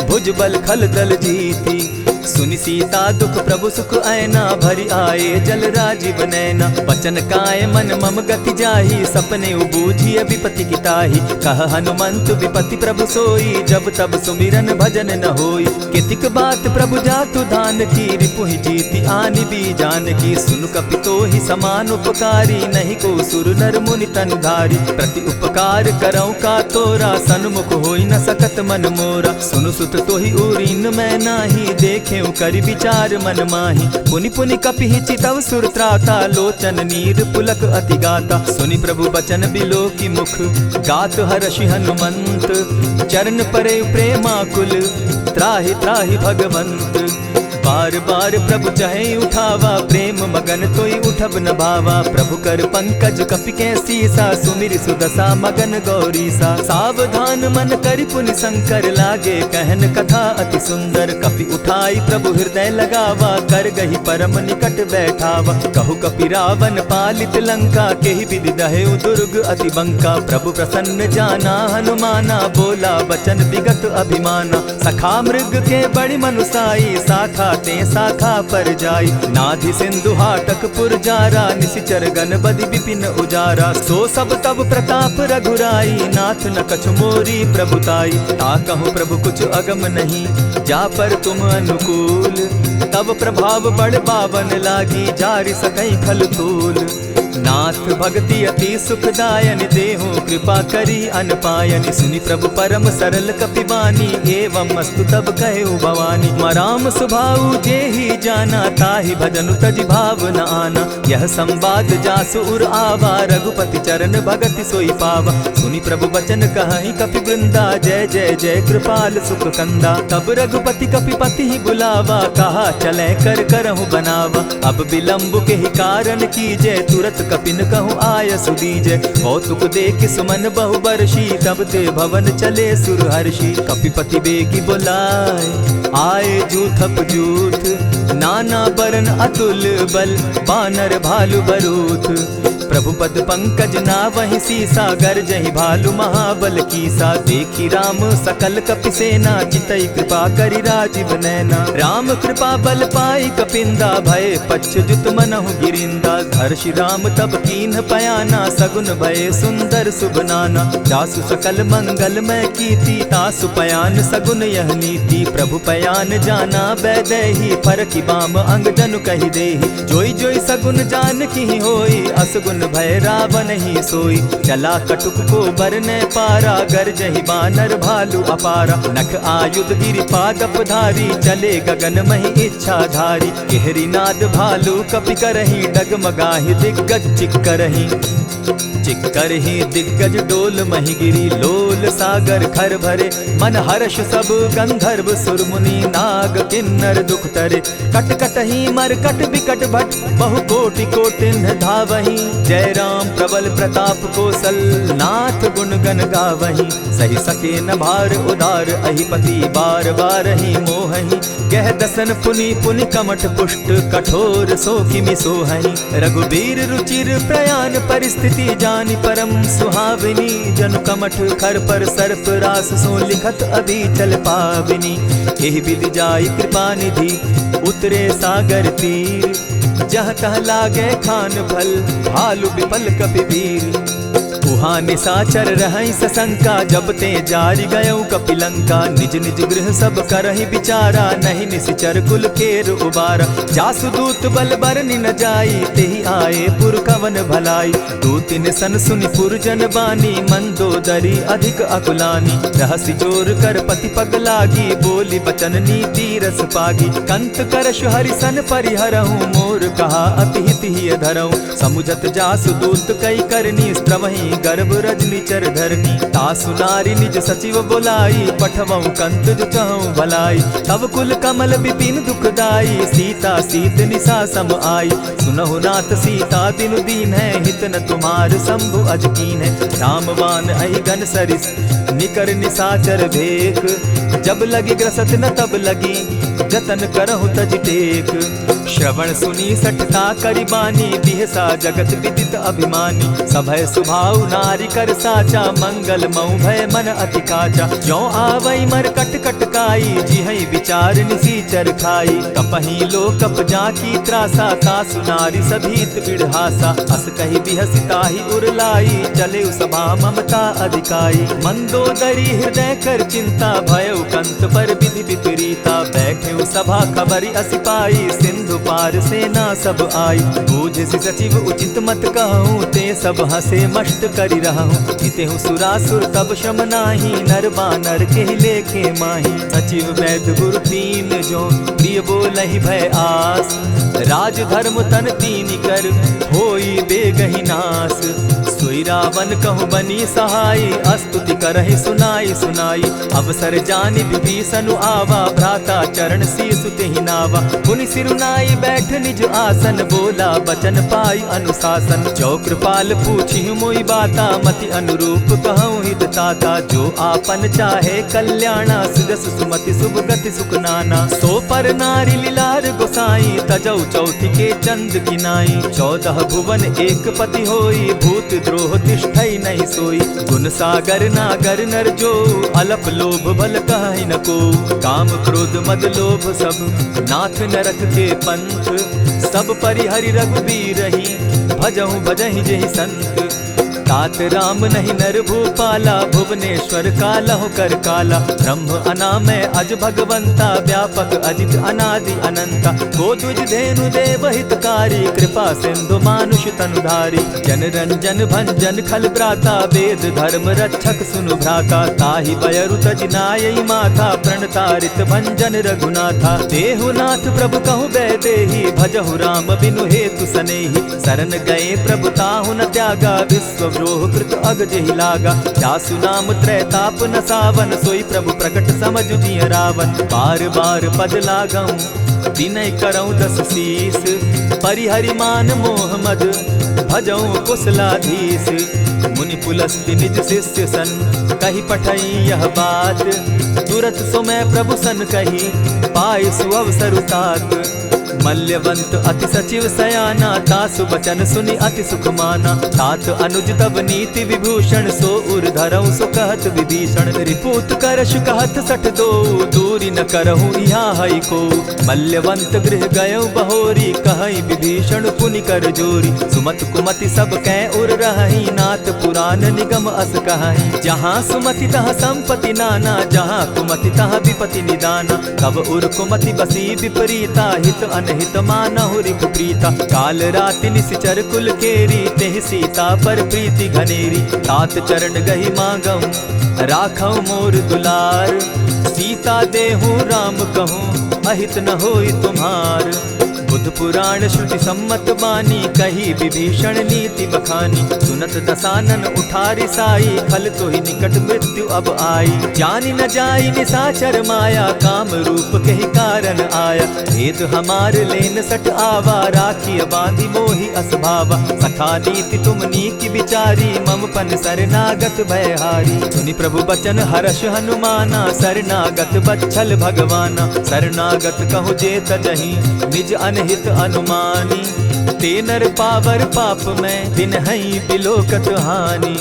भुज बल खल दल जीती। सुनि सीता दुख प्रभु सुख ऐना, भरी आए जल राजीव नैना। वचन काय मन मम गति जाहि, सपने बूझिय विपति की ताहि। कह हनुमंत विपति प्रभु सोई, जब तब सुमिरन भजन न होई। कितिक बात प्रभु जातु धान की, रिपुहि जीति आनि भी जान की। सुनु कपितोहि समान उपकारी, नहीं को सुर नर मुनि तनु धारी। प्रति उपकार करौ का तोरा, सन्मुख होई न सकत मन मोरा। सुनु सुत तोहि उरीन मैं नाही, देखे करि विचार मन माही। पुनि पुनि कपिहि चितव सुर त्राता, लोचन नीर पुलक अति गाता। सुनि प्रभु बचन बिलो की मुख, गात हर्षि हनुमंत। चरण परे प्रेमाकुल, त्राहि त्राहि भगवंत। बार बार प्रभु चाहे उठावा, प्रेम मगन तोई उठब न भावा। प्रभु कर पंकज कपि के सीसा, सुमिर सुदशा मगन गौरीसा। सावधान मन करि पुनि शंकर, लागे कहन कथा अति सुंदर। कपि उठाई प्रभु हृदय लगावा, कर गही परम निकट बैठावा। कहु कपि रावण पालित लंका, केहि विधि दहेउ दुर्ग अति बंका। प्रभु प्रसन्न जाना हनुमाना, बोला बचन विगत अभिमाना। सखा मृग के बड़ी मनुसाई, साखा ते शाखा पर जाई। नाधि सिंधु हाटक पुर जारा, निशिचर गण बदि विपिन उजारा। सो सब तब प्रताप रघुराई, नाथ न कछु मोरी प्रभुताई। ता कहूँ प्रभु कुछ अगम नहीं, जा पर तुम अनुकूल। तब प्रभाव बड़ पावन लागी, जारि सकई खल तूल। नाथ भक्ति अति सुखदायन, देहु कृपा करी अनपायन। सुनि प्रभु परम सरल कपिबानी, एवं अस्तु तब कहे भवानी। मराम सुभाऊ जेहि जाना, ताहि भजनु तजि भाव न आना। यह संवाद जासु उर आवा, रघुपति चरण भगति सोई पावा। सुनि प्रभु बचन कहि कपि वृंदा, जय जय जय कृपाल सुख कंदा। तब रघुपति कपिपति ही बुलावा, कहा चले कर करहु बनावा। अब विलंब के ही कारण कीजय, तुरत कपिन कहूँ आय सुदीजय। कौतुक देख सुमन बहु बरसी, तब ते भवन चले सुर हर्षि। कपिपति बेगी बुलाए, आए जूथप जूथ। नाना बरन अतुल बल, बानर भालु बरूथ। प्रभु पद पंकज ना वही सीसा, गर्जहि भालु महाबल कीसा। देखी राम सकल कपि सेना, चितई कृपा करि राजीव नैना। राम कृपा बल पाई कपिंदा, भय पच्युत मनहु गिरिंदा। हर्षि राम तब कीन्ह पयाना, सगुन भय सुंदर शुभ नाना। जासु सकल मंगल मैं कीति, तासु पयान सगुन यह नीति। प्रभु पयान जाना बैदेही, फरकि बाम अंग जनु कहि देहि। जोई जोई सगुन जान की होई, असगुन भय रावण ही सोई। चला कटुक को बरने पारा, गरजहि बानर भालु अपारा। नख आयुध गिरिपादप धारी, चले गगन महि इच्छा धारी। केहरी नाद भालु कपि करहि, डगमगाहि दिग्गज चिक्करहि। चिक्करहि दिग्गज डोल महि गिरी, लोल सागर खर भरे। मन हर्ष सब गंधर्व सुर मुनि, नाग किन्नर दुख तरे। कट कटहि मरकट बिकट भट, बहु कोटि कोटिन्ह धावहि। जय राम प्रबल प्रताप कौशल, नाथ गुण गण गावहि। सही सके न भार उदार, अहिपति बार बार ही मोहहि। कह दसन पुनि पुनि कमठ पुष्ट, कठोर सो किमि सोहहि। रघुबीर रुचिर प्रयाण परिस्थिति, जानि परम सुहाविनी। जनु कमठ खर पर सर्प रास, सो लिखत अभी चल पाविनी। एहि विधि जाई कृपा निधि, उतरे सागर तीर। जह तह लागे खान फल, भालु विपल कपि वीर। उह वहाँ निशाचर रहई सशंका, जब ते जारी गयऊ कपिलंका। निज निज गृह सब करहि विचारा, नहीं निशिचर कुल केर उबारा। जासुदूत बल बरनि न जाई, तेहि आए पुर कवन भलाई। दूतिन सन सुनि पुरजन बानी, मंदोदरी अधिक अकुलानी। रहसि जोर कर पति पग लागी, बोली बचन नीति रस पागी। कंत करश हरिसन परिहरहूँ, मोर कहा अति हित ही धरऊँ। समुझत जासुदूत कई करनी, स्त्रमहि गर्भ रजनी चर धरनी। तासु नारी निज सचिव बोलाई, पठवऊँ कंत जो चहूँ भलाई। तब कुल कमल विपिन दुखदाई, सीता सीत निशा सम आई। सुनहु नाथ सीता दिनु दीन है, हित न तुम्हार शंभु अजकीन है। रामवान अहि गन सरिस निकर निशाचर भेक, जब लगी ग्रसत न तब लगी जतन करहु तज टेक। श्रवण सुनी सठता करिबानी, बिहसा जगत विदित अभिमानी। सभय सुभाव नारी कर साचा, मंगल मऊ भय मन अति काचा। जो आवई मर कट कट काई, जिहई विचार निसीचर खाई। कपही लो कप जाकी त्रासा, तासु नारी सभीत बिढ़ासा। अस कही बिहसिताहि उरलाई, चले सभा ममता अधिकाई। मंदोदरी हृदय कर चिंता, भयउ कंत पर विधि विपरीता। बैठे सभा खबरी असिपाई, सिंधु पार सेना सब आई। बूझसि सचिव उचित मत कहूँ, ते सब हसे मष्ट करि रहूँ। इतेहु सुरासुर तब श्रम नाही, नर बानर के लेखे माही। सचिव वैद्य गुरु तीन जो, प्रिय बोलहि भय आस। राज धर्म तन तीन कर, होई बेगहि नास। सोई रावण कहु बनी सहाई, अस्तुति करहि सुनाई सुनाई। अवसर जानि विभीषण आवा, भ्राता चरण शीस तेहि नावा। पुनि सिरुनाई बैठ निज आसन, बोला बचन पाई अनुशासन। जो कृपाल पूछि मोई बाता, मति अनुरूप कहूँ हित ताता। जो आपन चाहे कल्याणा, सुजस सुमति शुभ गति सुख नाना। सो पर नारी लीलार गोसाई, तजौ चौथि के चंद किनाई। 14 भुवन एक पति होई, भूत द्रोह तिष्ठई नहीं सोई। गुण सागर नागर नर जो, अलप लोभ बल कहि न को। काम क्रोध मद लोभ सब, नाथ नरक के पंथ। सब परिहरि रघुबीरहि, भजहु भजहि जेहि संत। तात राम नहीं नर भूपाला, भुवनेश्वर कालहु कर काला। ब्रह्म अनामय अज भगवंता, व्यापक अजित अनादि अनंता। गोद्विज धेनु देव हितकारी, कृपा सिंधु मानुष तनुधारी। जन रंजन भंजन खल भ्राता, वेद धर्म रक्षक सुनु भ्राता। ताहि बयरु तज नायई माथा, प्रणतारित भंजन रघुनाथा। देहुनाथ प्रभु कहु बैदेहि, भजहु राम बिनु हेतु सनेहि। शरण गए प्रभु ताहु न त्यागा, विश्व द्रोह कृत अग जेहि लागा। जासु नाम त्रैताप न सावन, सोई प्रभु प्रकट समझ जिय रावण। बार बार पद लागऊं, विनय करऊं 10 शीस। परिहरि मान मोह मद, भजऊं कुशलाधीश। मुनि पुलस्ति निज शिष्य सन, कही पठई यह बात। तुरत सो मैं प्रभु सन कही, पाई सुअवसर तात। मल्यवंत अति सचिव सयाना, तासु बचन सुनि अति सुख माना। तात अनुज तब नीति विभूषण, सो उर धरऊं सो कहत विभीषण। रिपुत करश कहत सठ दो, दूरी न करहूँ यहाँ हई को। मल्यवंत गृह गयऊ बहोरी, कहई विभीषण पुनि कर जोरी। सुमत कुमति सब कै उर रहई, नाथ पुराण निगम अस कहई। जहाँ सुमति तहाँ संपत्ति नाना, जहाँ कुमति तहाँ विपति निदाना। तब उर कुमति बसी विपरीता, हित अनहित मानहु रिपु प्रीता। काल राति निशिचर कुल केरी, तेहि सीता पर प्रीति घनेरी। तात चरण गहि मांगऊं, राखऊं मोर दुलार। सीता देहूँ राम कहूँ, अहित न होई तुम्हार। बुध पुराण श्रुति सम्मत बानी, कही विभीषण नीति बखानी। सुनत दसानन उठारी साई, खल तो ही निकट मृत्यु अब आई। जानी न जाई निशाचर माया, काम रूप के ही कारण आया। भेद हमार लेन सट आवा, राखी बांधी मोहि असभावा। सखा नीति तुम नीति विचारी, मम पन शरणागत भयहारी। सुनि प्रभु बचन हर्ष हनुमाना, शरणागत बच्छल भगवाना। शरणागत कहु जे तजहि, निज अनहित अनुमानी। ते नर पावर पाप में, दिन हई बिलोकत हानि।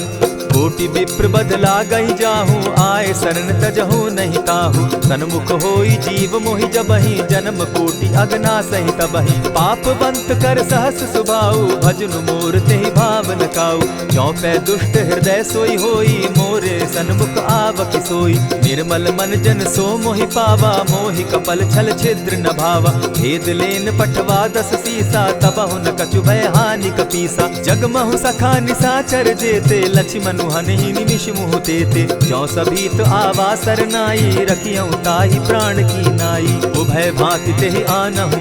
कोटि विप्र बदला गई जाहूँ, आए शरण तजहू नहीं ताहू। सन्मुख होई जीव मोहि जबहि, जन्म कोटि अगना सही तबहि। पाप बंत कर सहस सुभाऊ, भजनु मोर तेहि भावन काऊ। चौपै दुष्ट हृदय सोई होई, मोरे सन्मुख आवक सोई। निर्मल मन जन सो मोहि पावा, मोहि कपल छल छिद्र न भावा। भेद लेन पठवा दस सीसा, तबहु न कछु भय हानि कपीसा। जगमहु सखा निसाचर जेते, लक्ष्मण हनहि निमिष मुह तेते। जो सभीत आवा सरनाई, रखियऊ ताहि प्राण की नाई। उभय भांति तेहि आनहु,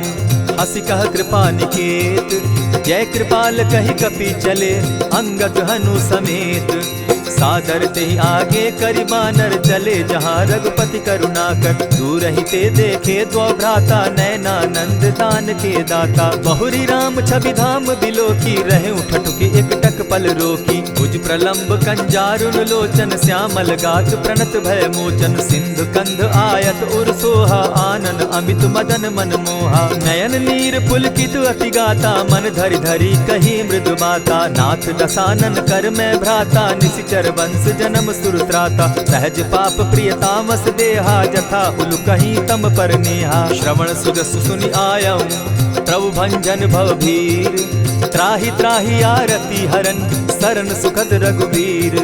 हसी कह कृपा निकेत। जय कृपाल कहि कपि चले, अंगद हनु समेत। सादर तेहि आगे करि बानर, चले जहाँ रघुपति करुणाकर। दूर ही ते देखे द्वौ भ्राता, नयनानंद दान के दाता। बहुरी राम छवि धाम बिलोकी, रहे ठठुकी एकटक पल रोकी। भुज प्रलंब कंजारुन लोचन, श्यामल गात प्रणत भय मोचन। सिंधु कंध आयत उर सोहा, आनन अमित मदन मन मोहा। नयन नीर पुलकित अति गाता, मन धरि धरि कही मृदु बाता। नाथ दसानन कर मैं भ्राता, निशिचर वंश जन्म सुरत्राता। सहज पाप प्रियतामस देहा, जथा उलु कहीं तम पर नेहा। श्रवण सुजस सुनि आयऊं, प्रभु भंजन भव भीर। त्राहि त्राहि आरती हरन, सरन सुखद रघुबीर।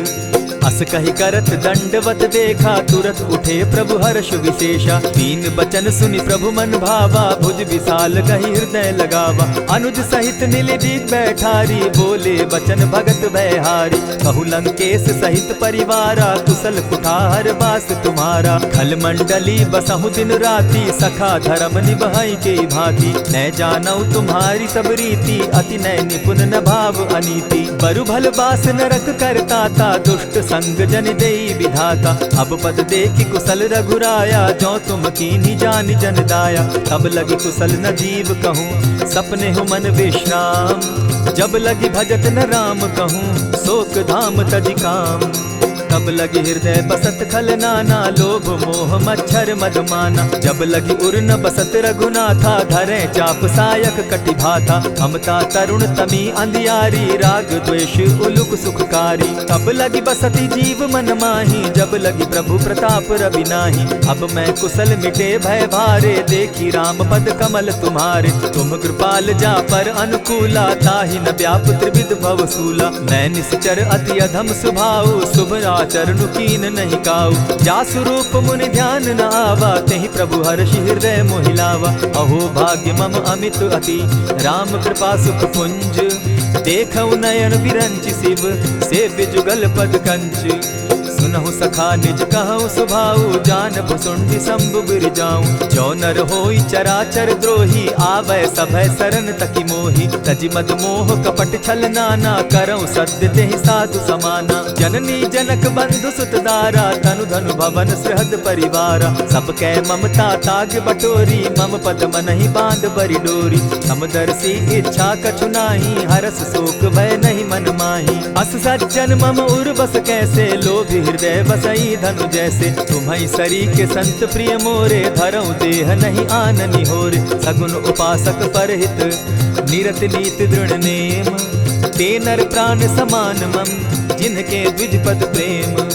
अस कहि करत दंडवत देखा, तुरत उठे प्रभु हर्ष विशेषा। तीन बचन सुनि प्रभु मन भावा, भुज विशाल कहि हृदय लगावा। अनुज सहित नीलदीप बैठारी, बोले बचन भगत भयहारी। कहु लंकेश सहित परिवारा, कुशल कुठार बास तुम्हारा। खल मंडली बसहु दिन राति, सखा धर्म निभाई के भांति। न जानऊ तुम्हारी सब रीति, अति नय निपुण न भाव अनीति। बरु भल बास नरक करताता, दुष्ट संग जन देई विधाता। अब पद देखि कुशल रघुराया, जो तुम कीन्ही जानि जन दाया। तब लगी कुशल न जीव कहूँ, सपने हो मन विश्राम। जब लगी भजत न राम कहूँ, शोक धाम तजि काम। तब लगी हृदय बसत खल नाना, लोभ मोह मच्छर मदमाना। जब लगी उर न बसत रघुनाथा, धरे चाप सायक कटि भाथा। ममता तरुण तमी अंधियारी, राग द्वेष उलुक सुखकारी। तब लगी बसती जीव मन माही, जब लगी प्रभु प्रताप रवि नाही। अब मैं कुशल मिटे भय भारे, देखी राम पद कमल तुम्हारे। तुम कृपाल जा पर अनुकूला, ताहि न व्याप त्रिविध भव सूला। मैं निश्चर अति अधम स्वभाव, शुभ चरण कीन नहीं काऊ। जासु रूप मुनि ध्यान न आवा, तेहि प्रभु हर्षि हृदय मोहिलावा। अहो भाग्य मम अमित अति, राम कृपा सुख पुंज। देखऊ नयन विरंचि शिव, सेव्य जुगल पद कंच। सुनहु सखा निज कहूँ सुभाऊ, जानब सुंडि शंभु गिर जाऊं। जो नर होई चराचर द्रोही, आवे सभय शरण तकी मोही। तजि मद मोह कपट छल नाना, करऊं सत्य तेहि साधु समाना। जननी जनक बंधु सुत दारा, तनु धनु भवन सृहद परिवारा। सब कै ममता ताग बटोरी, मम पद मनहि बांध बरि डोरी। समदर्शी इच्छा कछु नाही, हरस शोक भय नहीं मन माही। अस सज्जन मम उर बस कैसे, लोभी हृदय बसई धनु जैसे। तुम्हि सरी के संत प्रिय मोरे, धरऊं देह नहीं आननि होरे। सगुन उपासक परहित, निरत नीति दृढ़ नेम। ते नर प्राण समान मम, जिनके द्विज पद प्रेम।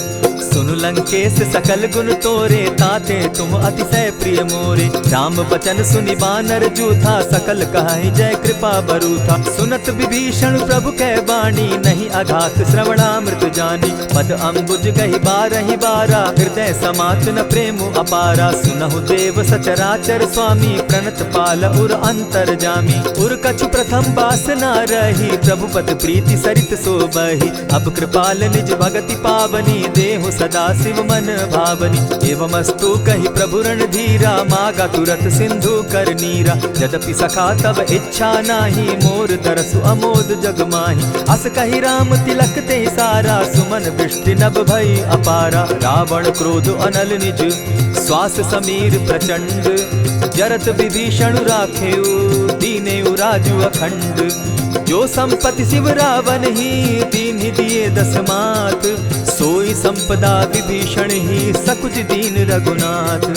सुनु लंकेश सकल गुण तोरे, ताते तुम अतिशय प्रिय मोरे। राम बचन सुनि बानर जूथा, सकल कहाहि जय कृपा बरूथा। सुनत विभीषण प्रभु कै बाणी, नहीं अघात श्रवणामृत जानी। पद अम्बुज गहि बारहि बारा, हृदय समात न प्रेम अपारा। सुनहु देव सचराचर स्वामी, प्रणत पाल उर अंतर जामी। उर कछु प्रथम बास न रही, प्रभु पद प्रीति सरित सोबहि। अब कृपाल निज भगति पावनी, देहु सदा शिव मन भावनी। एवमस्तु कहि प्रभु रणधीरा, मागा तुरत सिंधु कर नीरा। यद्यपि सखा तब इच्छा नाही, मोर दरसु अमोद जग माही। अस कहि राम तिलक ते सारा, सुमन दृष्टि नभ भई अपारा। रावण क्रोध अनल निज, श्वास समीर प्रचंड। जरत विभीषण राखेउ, दीनेउ राजु अखंड। जो संपत्ति शिव रावण ही, दीन्हि दिए दस मात। सोई संपदा विभीषण ही सकुच दीन रघुनाथ।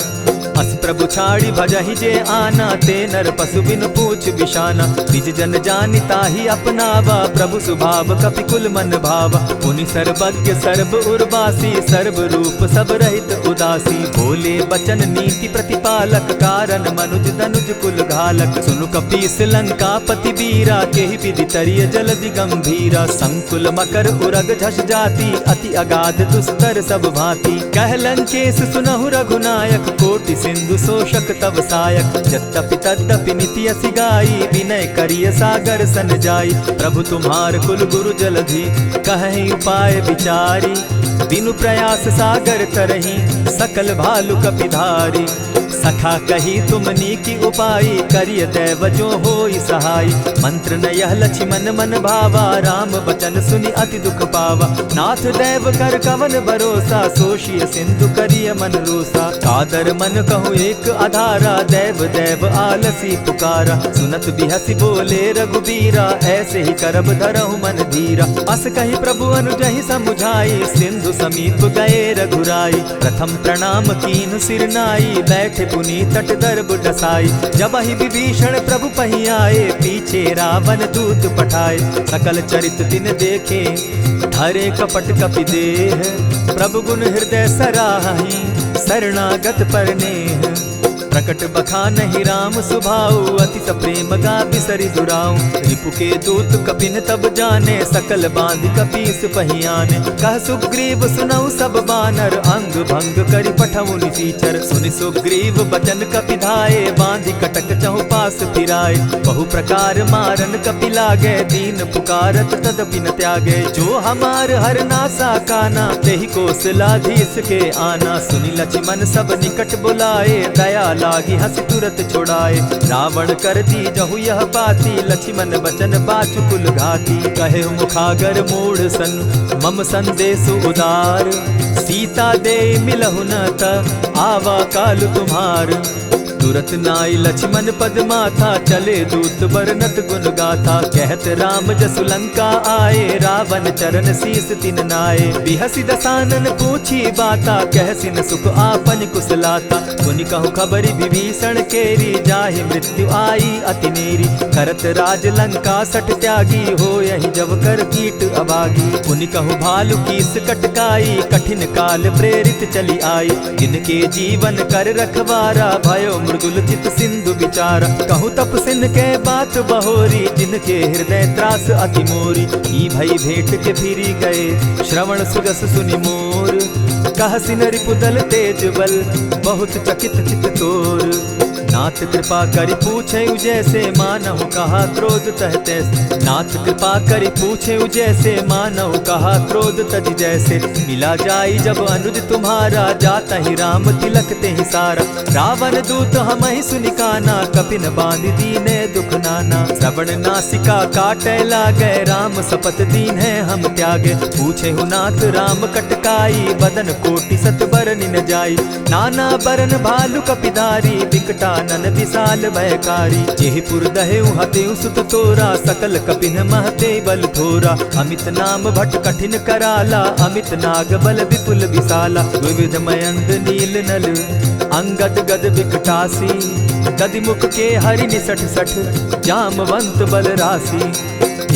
अस प्रभु छाड़ी भजहि जे आना, ते नर पशु बिन पूछ बिशाना। निज जन जानि ताहि अपनावा, प्रभु स्वभाव कपि कुल मन भावा। मुनि सर्वज्ञ सर्व उर्वासी, सर्व रूप सब रहित उदासी। बोले बचन नीति प्रतिपालक, कारण मनुज दनुज कुल घालक। सुनु कपीस लंकापति वीरा, केहि विधि तरिय जलधि गंभीरा। संकुल मकर उरग झष जाति, अति अगाध दुस्तर सब भांति। कह लंकेश सुनहु रघुनायक, कोटि सिंधु शोषक तव सायक। यद्यपि तद्यपि निति असि गाई, विनय करिय सागर सन जाई। प्रभु तुम्हार कुल गुरु जलधि, कहि उपाय विचारी। बिनु प्रयास सागर तरहि, सकल भालु कपिधारी। सखा कही तुमनी की उपाई, करिय दैव जो होई सहाय। मंत्र न यह लक्ष्मण मन भावा, राम बचन सुनि अति दुख पावा। नाथ दैव कर कवन भरोसा, सोषिय सिंधु करिय मन रोसा। कादर मन कहूँ एक आधारा, दैव दैव आलसी पुकारा। सुनत बिहसी बोले रघुबीरा, ऐसे ही करब धरहु मन धीरा। अस कही प्रभु अनुजहि समुझाई, सिंधु समीप गए रघुराई। प्रथम प्रणाम कीन सिर नाई, बैठे पुनि तट दर्ब डसाई। जब ही विभीषण प्रभु पही आए, पीछे रावण दूत पठाए। सकल चरित दिन देखे, धरे कपट कपि देह। प्रभु गुण हृदय सराहि, शरणागत पर नेह। प्रकट बखानहि राम सुभाऊ, अति प्रेम गा बिसरि दुराऊ। रिपु के दूत कपिन तब जाने, सकल बांधि कपीस पहियाने। कह सुग्रीव सुनऊ सब बानर, अंग भंग करि पठऊ निसीचर। सुनि सुग्रीव बचन कपि धाये, बांधि कटक चहु पास फिराए। बहु प्रकार मारन कपि लागे, दीन पुकारत तदपि न त्यागे। जो हमार हर नासा काना, तेहि कौशलाधीश के आना। सुनि लक्ष्मण सब निकट बुलाए, दया लागी हंस तुरत छुड़ाए। रावण कर दी जहु यह बाती, लक्ष्मण बचन बाचु कुल घाती। कहे मुखागर मूढ़ सन, मम संदेश उदार। सीता दे मिलहु न त, आवा काल तुम्हार। तुरत नाई लक्ष्मण पद माथा, चले दूत बरनत गुण गाथा। कहत राम जसु लंका आए, रावण चरण शीस तिन नाए। बिहसी दसानन पूछी बाता, कहसिन सुख आपन कुशलाता। सुनि कहु खबरि विभीषण केरी, जाहि मृत्यु आई अति नेरी। करत राज लंका सठ त्यागी, हो यही जब कर कीट अभागी। पुनि कहु भालु कीस कटकाई, कठिन काल प्रेरित चली आई। जिनके जीवन कर रखवारा, भयो मृदुल चित सिंधु विचारा। कहु तप सिन के बात बहोरी, जिनके हृदय त्रास अति मोरी। ई भई भेंट के फिरी गए, श्रवण सुजस सुनि मोर। कह सिन रिपुदल तेज बल, बहुत चकित चित तोर। नाथ कृपा करि पूछे जैसे, मानहु कहा क्रोध तह तैसे। नाथ कृपा करि पूछे जैसे, मानहु कहा क्रोध तज जैसे। मिला जाई जब अनुज तुम्हारा, जाता ही राम तिलक ते ही सारा। रावण दूत हमहि सुनि काना, कपिन बांधि दीने दुख नाना। श्रवण नासिका काटे लागे, राम सपत दीन है हम त्यागे। पूछे नाथ राम कटकाई, बदन कोटि सत बरनि न जाई। नाना बरन भालु कपिधारी, विकटा नन विशाल भयकारी। जेहि पुर दहेउ हतेउ सुत तोरा, सकल कपिन महते बल थोरा। अमित नाम भट कठिन कराला, अमित नाग बल विपुल विशाला। विविध मयंद नील नल, अंगद गद विकटासी। गदि मुख के हरि निसठ सठ, जामवंत बल राशि।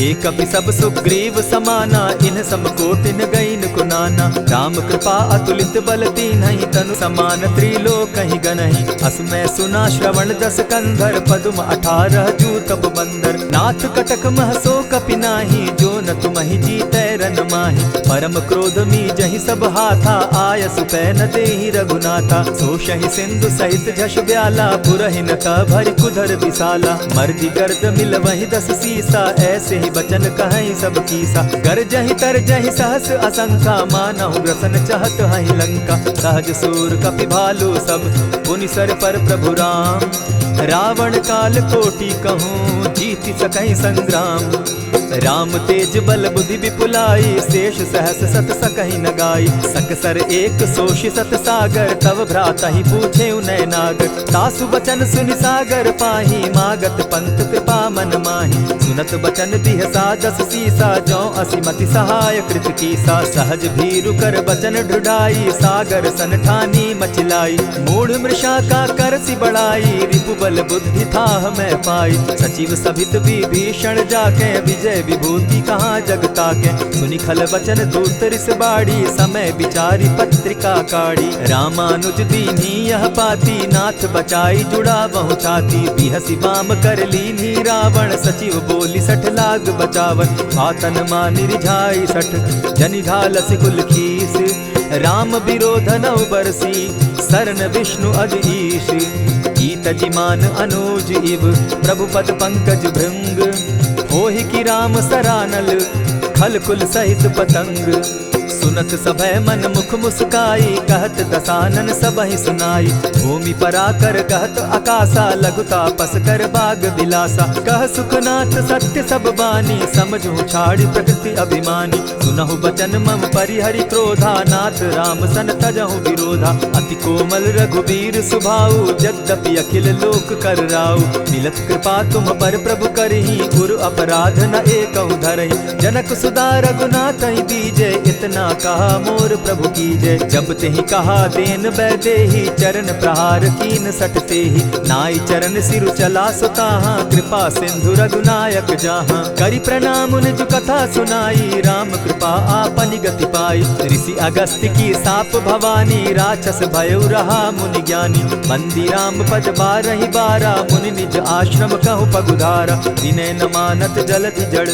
एक कपि सब सुग्रीव समाना, इन सम कोटिन गईन कुनाना। राम कृपा अतुलित बल दीन्हि, तनु समान त्रिलोकहि गनहि। अस मैं सुना श्रवण दस कंधर, पदुम 18 जूतब बंदर। नाथ कटक मह सो कपि नाही, जो न तुमहि जीतै रन माहि। परम क्रोध मी जहि सब हाथा, आयसु पै न देहि रघुनाथा। सोषहि सिंधु सहित झष ब्याला, पुरहिन त भरि कुधर विशाला। मर्दि गर्द मिल वहि 10 सीसा, ऐसे ही बचन कहीं सब कीसा। गरजहि तरजहि सहस असंखा, मानहु ग्रसन चहत हहि लंका। सहज सूर कपि भालु सब, पुनि सर पर प्रभु राम। रावण काल कोटि कहूँ, जीति सकहि संग्राम। राम तेज बल बुद्धि विपुलाई, शेष सहस सत सकहि न गाई। सकसर एक सोषि सत सागर, तव भ्राता ही पूछे उनय नागर। तासु बचन सुनि सागर पाही, मागत पंत कृपा मन माही। सुनत बचन बिहसा दस सीसा, जौ असिमति सहाय कृत कीसा। सहज भीरु कर बचन ढुढ़ाई, सागर सन ठानी मचिलाई। मूढ़ मृषा का करसि बढ़ाई, रिपु बल बुद्धि थाह मैं पाई। सचिव सभित विभीषण जाके, विजय विभूति कहाँ जग ताके। सुनि खल बचन दूत रिस बाड़ी, समय विचारी पत्रिका काढ़ी। रामानुज दीन्ही यह पाती, नाथ बचाई जुड़ा बहु छाती। बिहसी बाम कर लीन्ही रावण, सचिव बोली सठ लाग बचावन। आतन मानि रिझाई सठ, जनि ढालसि कुल खीस। राम विरोध नौ बरसी, सरन विष्णु अज ईश। कीत जिमान अनुज इव, प्रभु पद पंकज भृंग। होहि की राम सरानल, खल कुल सहित पतंग। सुनत सभय मन मुख मुस्काई, कहत दसानन सबहि सुनाई। भूमि पराकर कहत आकाशा, लघुता पस कर बाग बिलासा। कह सुखनाथ सत्य सब बानी, समझू छाड़ी प्रकृति अभिमानी। सुनहु बचन मम परिहरि क्रोधा, नाथ राम सन तजहु विरोधा। अति कोमल रघुबीर सुभाऊ, यद्यपि अखिल लोक कर राऊ। मिलत कृपा तुम पर प्रभु करही, गुरु अपराध न एकहु धरहि। जनक सुदा रघुनाथ ही दीजे, इतना कहा मोर प्रभु की जय। जब तेहि कहा देन बैदेही, चरण प्रहार कीन सटते ही। नाई चरण सिरु चला सुताहा, कृपा सिंधु रघुनायक जाहा। करि प्रणाम निज कथा सुनाई, राम कृपा आपनि गति पाई। ऋषि अगस्त्य की साप भवानी, राक्षस भयउ रहा मुनि ज्ञानी। बंदी राम पद बारहि बारा, मुनि निज आश्रम कहु पगुधारा। विनय न मानत जलधि जड़,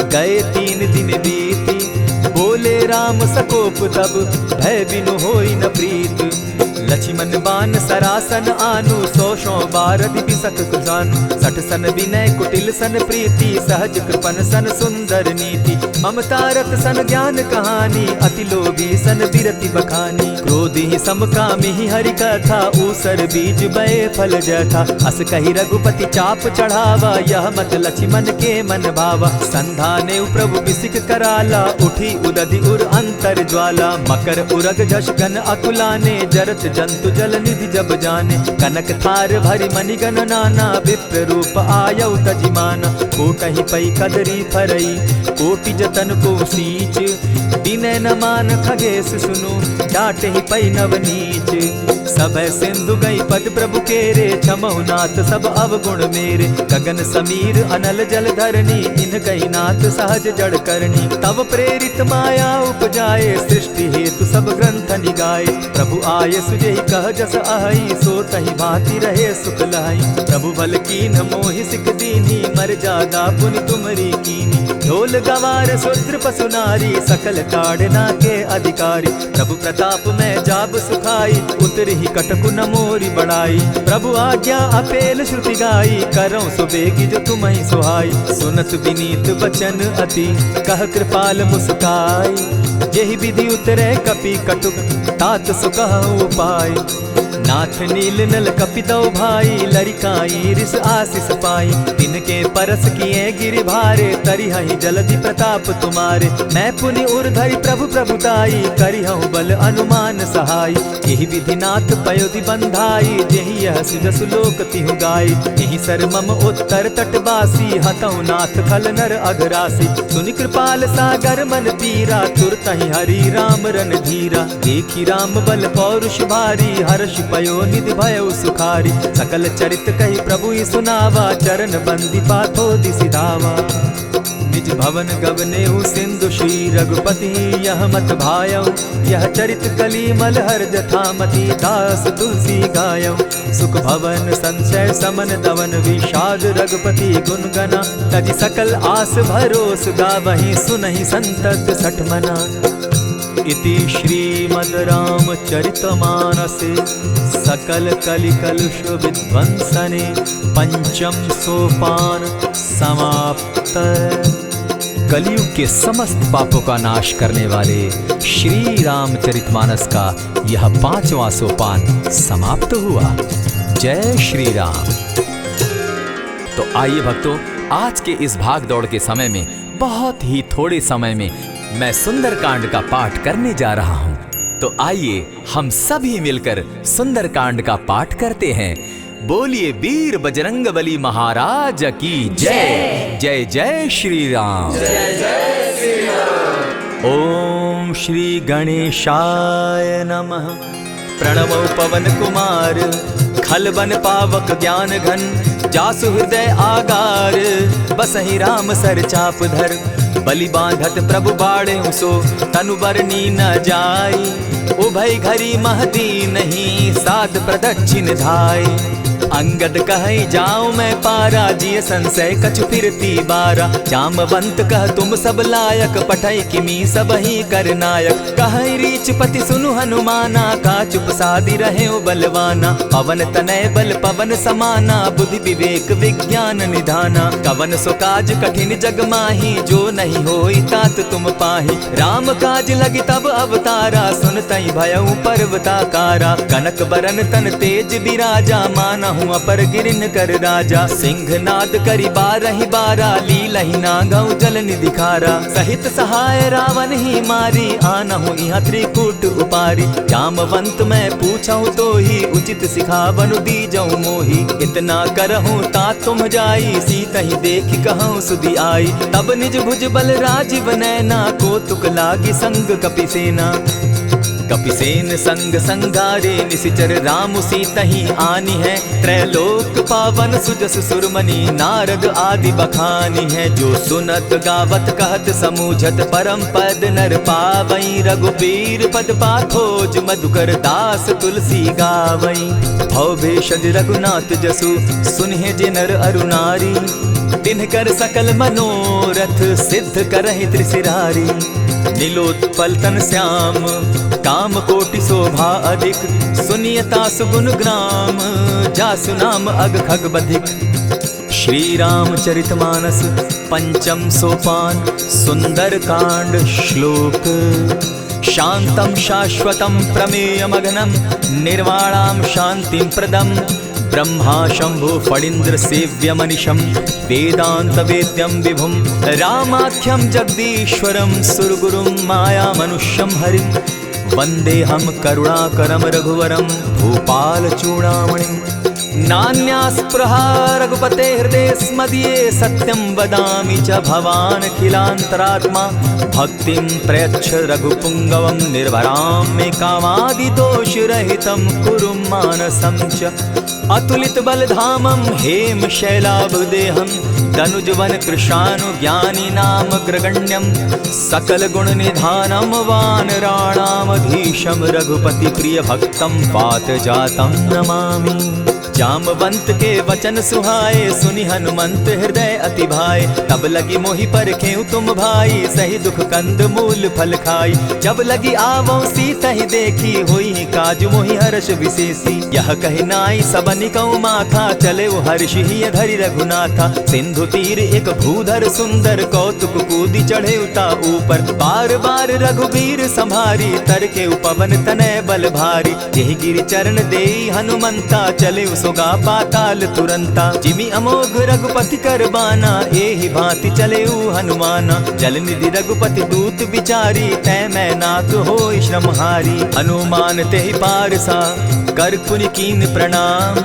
गए 3 दिन बीती। बोले राम सकोप तब, भय बिनु होई न प्रीत। लक्ष्मण बान सरासन आनु, 100 बारदि बिसक कुजानु। 60 सन विनय कुटिल सन प्रीति, सहज कृपन सन सुंदर नीति। ममता रत सन ज्ञान कहानी, अति लोभी सन बिरति बखानी। क्रोधि समकामी हरि कथा, ऊसर बीज बये फल जथा। अस कहि रघुपति चाप चढ़ावा, यह मत लक्ष्मण के मन भावा। संधाने प्रभु बिसिक कराला, उठी उदधि उर अंतर ज्वाला। मकर उरग झष गन अकुलाने, जरत जंतु जल निधि जब जाने। कनक थार भरि मणिगण नाना, विप्र रूप आयौ तजिमाना। कोटहि पै कदरी फरई, कोटि जतन को सींच। विनय न मान खगेश सुनु, डांटहि पै नवनीच। सब सिंधु गई पद प्रभु केरे, क्षमहु नाथ सब अवगुण मेरे। गगन समीर अनल जल धरनी, इन कही नाथ सहज जड़ करनी। तब प्रेरित माया उपजाए, सृष्टि हेतु सब ग्रंथ निगाए। प्रभु आये सुजेहि कह जस अहई, सो तहि भांति रहे सुख लहई। प्रभु भल कीन मोहि सिख दीनी, मर जादा पुनि तुमरी कीनी। ढोल गवार शूद्र पशु नारी, सकल ताड़ना के अधिकारी। प्रभु प्रताप में जाब सुखाई, उतरहि कटकु न मोरी बड़ाई। प्रभु आज्ञा अपेल श्रुति गाई, करौं सुबेगी जो तुम्हि सुहाई। सुनत विनीत बचन अति, कह कृपाल मुस्काई। जेहि विधि उतरे कपि कटुक, तात सुकहु उपाय। नाथ नील नल कपि दौ भाई, लरिकाई रिस आशीष पाई। तिनके परस किए गिरि भारे, तरिहहि जलधि प्रताप तुम्हारे। मैं पुनि उर्धरि प्रभु प्रभुताई, करिहु बल अनुमान सहाय। एहि विधि नाथ पयोधि बंधाई, जेहि यह सुजसु लोक तिहु गाई। एहि सर मम उत्तर तटवासी, हतहु नाथ खल नर अघरासी। सुनि कृपाल सागर मन पीरा, तुरतहि हरि राम रन धीरा। देखी राम बल पौरुष भारी, हर्ष पयो निधि भयउ सुखारी। सकल चरित कहि प्रभु ही सुनावा, चरण बंदी पाथो दिसि धावा। निज भवन गवनेहु सिंधु श्री रघुपति, यह मत भायौ। यह चरित कली मलहर जथामति, दास तुलसी गायौ। सुख भवन संशय समन दवन, विषाद रघुपति गुण गना। तजि सकल आस भरोस, गावहि सुनहि संतत सठ मना। इति श्रीमद् रामचरितमानसे, सकल कलि कलुष विध्वंसने। पंचम सोपान समाप्त। कलयुग के समस्त पापों का नाश करने वाले श्री रामचरितमानस का यह 5वां सोपान समाप्त हुआ। जय श्री राम। तो आइए भक्तों, आज के इस भाग दौड़ के समय में बहुत ही थोड़े समय में मैं सुंदरकांड का पाठ करने जा रहा हूँ। तो आइए हम सभी मिलकर सुंदरकांड का पाठ करते हैं। बोलिए वीर बजरंगबली महाराज की जय। जय जय श्री राम। जय जय श्री राम। ओम श्री गणेशाय नमः। प्रणवो पवन कुमार खलबन पावक ज्ञान घन जासु हृदय आगार बसहि राम सर चाप धर बलि बांधत प्रभु बाढ़े सो तनु बरनी न जाई उभय घरी महदी नहीं साध प्रदक्षिण धाई अंगद कहे जाऊं मैं पारा जिय संशय कछु फिरती बारा जामवंत कह तुम सब लायक पठय किमी सब ही कर नायक कहे रीच पति सुनु हनुमाना का चुप सादी रहे बलवाना पवन तनय बल पवन समाना बुद्धि विवेक विज्ञान निधाना कवन सो काज कठिन जग माही जो नहीं होई तात तुम पाही राम काज लगी तब अवतारा सुनतई भयउ पर्वताकारा कनक बरन तन तेज बिराजा माना हूँ अपर गिरिन कर राजा सिंह नाद करी बारहि बारा लीलहि नागौ जल निधि खारा सहित सहाय रावण ही मारी आनहु यहाँ त्रिकूट उपारी जामवंत मैं पूछऊँ तो ही उचित सिखावनु दीजऊँ मोही इतना करहूँ ता तुम जाई सीता ही देखी कहूँ सुधि आई तब निज भुज बल राजीव नैना को तुक लागी संग कपिसेना कपिसेन संग संगारे निशिचर राम सीता ही आनी है त्रैलोक पावन सुजस सुरमणि नारद आदि बखानी है जो सुनत गावत कहत समूझत परम पद नर पावई रघुबीर पद पाखोज मधुकर दास तुलसी गावई भव भेषज रघुनाथ जसु सुनहि जे नर अरुनारी तिनकर सकल मनोरथ सिद्ध करहि त्रिशिरारी नीलोत्पल तन श्याम काम कोटि शोभा अधिक सुनियता सुगुण ग्राम जासु नाम अग खग बधिक श्री रामचरितमानस पंचम सोपान सुंदर कांड श्लोक शांतम शाश्वतम प्रमेयमगनम निर्वाणाम शांतिं प्रदम ब्रह्मा शंभु फणीन्द्र सेव्य मनिशम वेदांत वेद्यम विभुम रामाख्यम जगदीश्वरम सुरगुरुम माया मनुष्यम हरिम वंदे हम करुणाकरम रघुवरम भूपाल चूड़ामणिम नान्यास्पृहा रघुपते हृदय स्मदीये सत्यं वदामि च भवान् खिलान्तरात्मा भक्तिं प्रयच्छ रघुपुङ्गवं निर्भरां मे कामादिदोषरहितं कुरु मानसं च अतुलित बलधामं हेम शैलाभदेहं तनुजवन कृशानुज्ञानी नाम ग्रगण्यं सकल गुण निधानं वानराणामधीशं रघुपति प्रिय भक्तं पात जातं नमामि जामवंत के वचन सुहाए सुनि हनुमंत हृदय अति भाए तब लगी मोहि परखेउ तुम भाई सही दुख कंद मूल फल खाई जब लगी आवो सीता ही देखी होई काज मोहि हर्ष विशेषी यह कहि नाई सबनि कौ माथा चले वो हर्ष ही धरि रघुनाथा सिंधु तीर एक भूधर सुंदर कौतुक कूदी चढ़े उता ऊपर बार बार रघुबीर संभारी तर के उपवन तनय बल भारी यही गिरि चरण देई हनुमंता चले सोगा पाताल तुरंता जिमि अमोघ रघुपति कर बाना एहि भांति चले हनुमाना जल निधि रघुपति दूत बिचारी तै मैं नाक होई श्रमहारी हनुमान तेहि पारसा कर पुनि कीन प्रणाम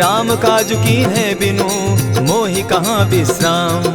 राम काज कीन है बिनु मोहि कहाँ विश्राम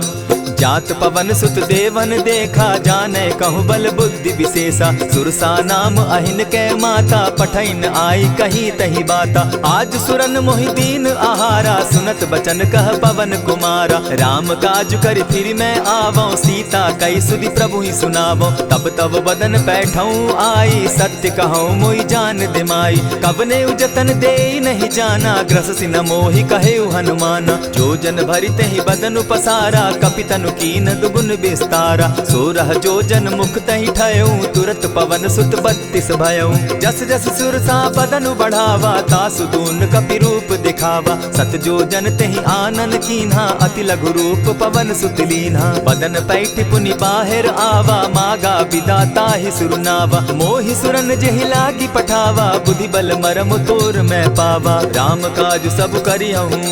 जात पवन सुत देवन देखा जाने कहूँ बल बुद्धि विशेषा सुरसा नाम अहिन कै माता पठैन आई कहीं तही बाता आज सुरन मोहिदीन आहारा सुनत बचन कह पवन कुमारा राम काज कर फिर मैं आवो सीता कई सुधि प्रभु ही सुनावो तब तब बदन बैठऊँ आई सत्य कहूँ मोहि जान दिमाई कबने उजतन दे नहीं जाना ग्रस सिन मोहि कहे हनुमाना जो जन भरित ही बदन पसारा कपितनु कीन दुगुन विस्तारा सोरह जो जन मुख तहि ठयऊ तुरत पवन सुत 32 भयऊ जस जस सुरसा बदनु बढ़ावा तासु दून कपि रूप दिखावा सत जो जन तहि आनन कीन्हा अति लघु रूप पवन सुत लीन्हा बदन पैठ पुनि बाहिर आवा मागा विदा ताहि सुरनावा मोहि सुरन जेहि लागी पठावा बुद्धि बल मरम तोर मैं पावा राम काज सब करियहूँ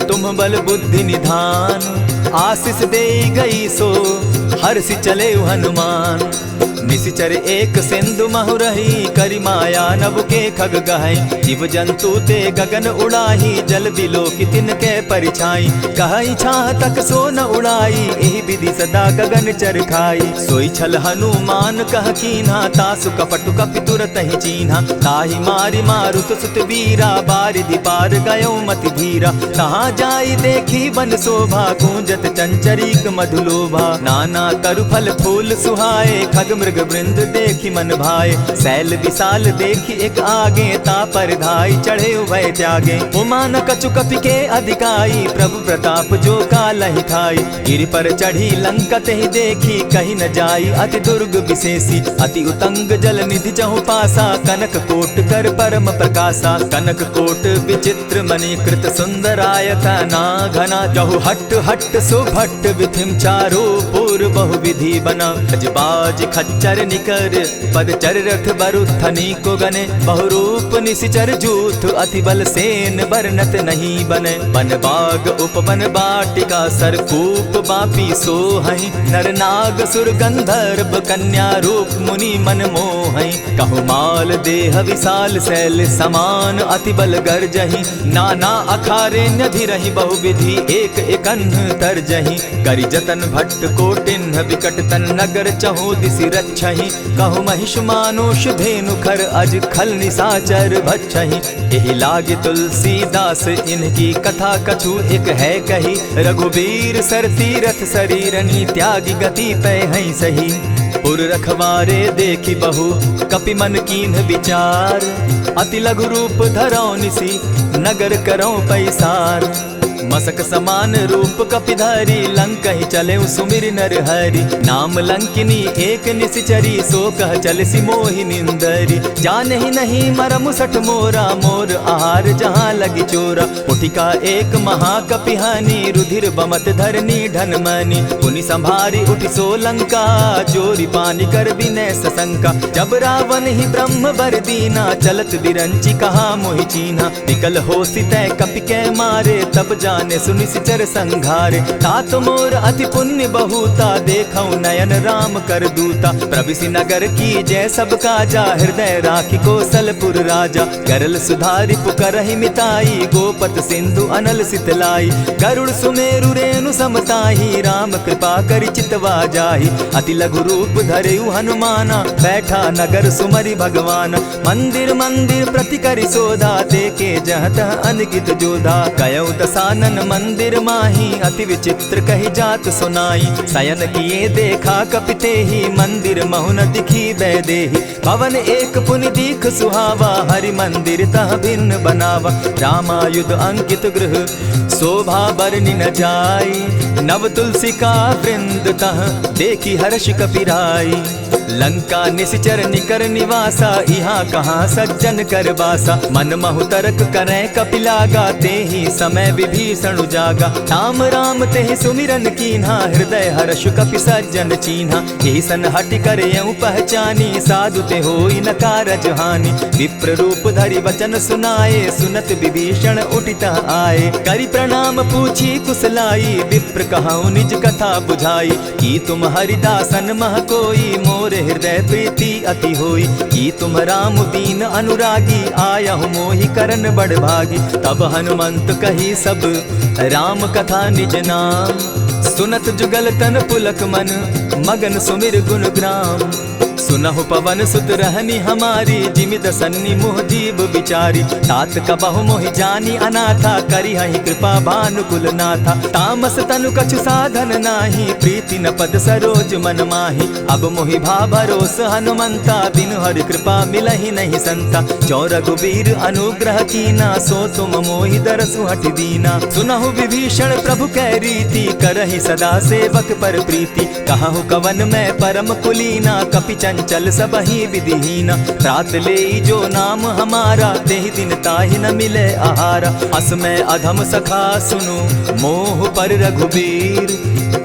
तुम बल बुद्धि निधान आशीष दे गई सो हर्षि चले हनुमान। निशिचर एक सिंधु महु रही, करि माया नभ के खग गहई। जीव जंतु ते गगन उड़ाही, जल बिलो की तिनके परिछाई। कहई छाह तक सो न उड़ाई, एहि विधि सदा गगन चर खाई। सोई छल हनुमान कह कीन्हा, तासु कपटु कपि तुरत ही चीन्हा। ताहि मारि मारुत सुत वीरा, बारिधि पार गयो मति धीरा। तहाँ जाई देखी वन शोभा, गूंजत चंचरीक मधुलोभा। नाना तरु फल फूल सुहाए, खग मृग वृंद देखी मन भाए। शैल विशाल देखी एक आगे, ता पर धाई चढ़े उभय त्यागे। उमान कछु कपि के अधिकाई, प्रभु प्रताप जो कालहि खाई। गिरि पर चढ़ी लंका तेहि देखी, कहीं न जाई अति दुर्ग विशेषी। अति उतंग जल निधि चहु पासा, कनक कोट कर परम प्रकाशा। कनक कोट विचित्र मणिकृत सुंदरायता ना घना। जहु हट हट सुभट विधिम चारो पूर्व बहु विधि बना। अजबाज खच्चर निकर पदचर रथ बरुथनी को गने। बहुरूप निशिचर जूथ अति बल सेन बरनत नहीं बने। बन बाग उपवन बाटिका सरकूप बापी सोहई। नर नाग सुर गंधर्व कन्या रूप मुनि मन मोहई। कहु माल देह विशाल शैल समान, अति बल गर्जही। नाना अखारे न्यधिरहि बहुविधि, एक एकन्ह तरजही। करि जतन भट्ट कोटिन्ह विकट तन नगर, चहु दिसि रक्षहि। कहु महिष मानुष धेनु खर, अज खल निशाचर भक्षहि। एहि लागे तुलसीदास इनकी कथा, कछु एक है कही। रघुबीर सर तीरथ शरीरनी, त्यागी गति पै हई सही। पुर रखवारे देखी बहु, कपि मन कीन्ह विचार। अति लघु रूप धरौ निसी, नगर करौ पैसार। मसक समान रूप कपिधारी, लंकहि चले सुमिर नर हरि। नाम लंकिनी एक निशिचरी, सो कह चल सी मोहि निंदरी। जानहि नहीं मरम सठ मोरा, मोर आहार जहाँ लगी चोरा। उठिका एक महाकपिहानी, रुधिर बमत धरनी ढन मनी। पुनि संभारी उठि सो लंका, जोरी पानी कर विनय सशंका। जब रावण ही ब्रह्म बर दीना, चलत बिरंची कहा मोहि चीन्हा। निकल होसी तै कपि कै मारे, तब जाने सुनिशिचर संघारे। तात मोर अति पुण्य बहुता, देखौ नयन राम कर दूता। प्रविशि नगर की जय सब काजा, हृदय राखी कौशलपुर राजा। करल सुधारि पुकरहि मिताई, गोपत सिंधु अनल सितलाई। गरुड़ सुमेरु रेणु समताही, राम कृपा करि चितवा जाहि। अति लघु रूप धरेउ हनुमाना, बैठा नगर सुमरि भगवान। मंदिर मंदिर प्रति करि सोधा, देखे जहत अनगित जोधा। गयौ दसानन मंदिर माही, अति विचित्र कही जात सुनाई। शयन किए देखा कपिते ही, मंदिर महु न दिखी बैदेही। भवन एक पुनि दीख सुहावा, हरि मंदिर तह भिन्न बनावा। रामायुध अंकित गृह, शोभा बरनि न जाई। नव तुलसी का वृंद तह, देखी हर्ष कपिराई। लंका निशिचर निकर निवासा, यहाँ कहाँ सज्जन कर बासा। मन महु तरक करै कपिलागा, तेहि समय विभीषण जागा। राम राम तेहि सुमिरन कीन्हा, हृदय हर्ष कपि सज्जन चीन्हा। एहि सन हटि कर यऊ पहचानी, साधु ते होई न कारज हानि। विप्र रूप धरि वचन सुनाए, सुनत विभीषण उठितः आए। करि प्रणाम पूछी कुशलाई, विप्र कहौ निज कथा बुझाई। की तुम हरिदासन मह कोई, मोर हृदय प्रीति अति होई। की तुम राम दीन अनुरागी, आयहु मोहि करन बड़ भागी। तब हनुमंत कही सब राम कथा निज नाम। सुनत जुगल तन पुलक मन, मगन सुमिर गुण ग्राम। सुनहु पवन सुत रहनी हमारी, जिमित सन्नि मुह जीव विचारी। तात कबहु मोहि जानी अनाथा, करी हहि कृपा भानुकुल नाथा। तामस तनु कछु साधन नाही, प्रीति न पद सरोज मन माही। अब मोहि भा भरोस हनुमंता, बिनु हरि कृपा मिलहि नहीं संता। जो रघुबीर अनुग्रह कीना, सो तुम मोहि दरसु हठि दीना। सुनहु विभीषण प्रभु कै रीति, करहि सदा सेवक पर प्रीति। कहु कवन मैं परम कुलीना, कपि चंचल सबहि विधिहीना। रात ले जो नाम हमारा, तेहि दिन ताहि न मिले आहारा। अस मैं अधम सखा सुनु, मोह पर रघुबीर।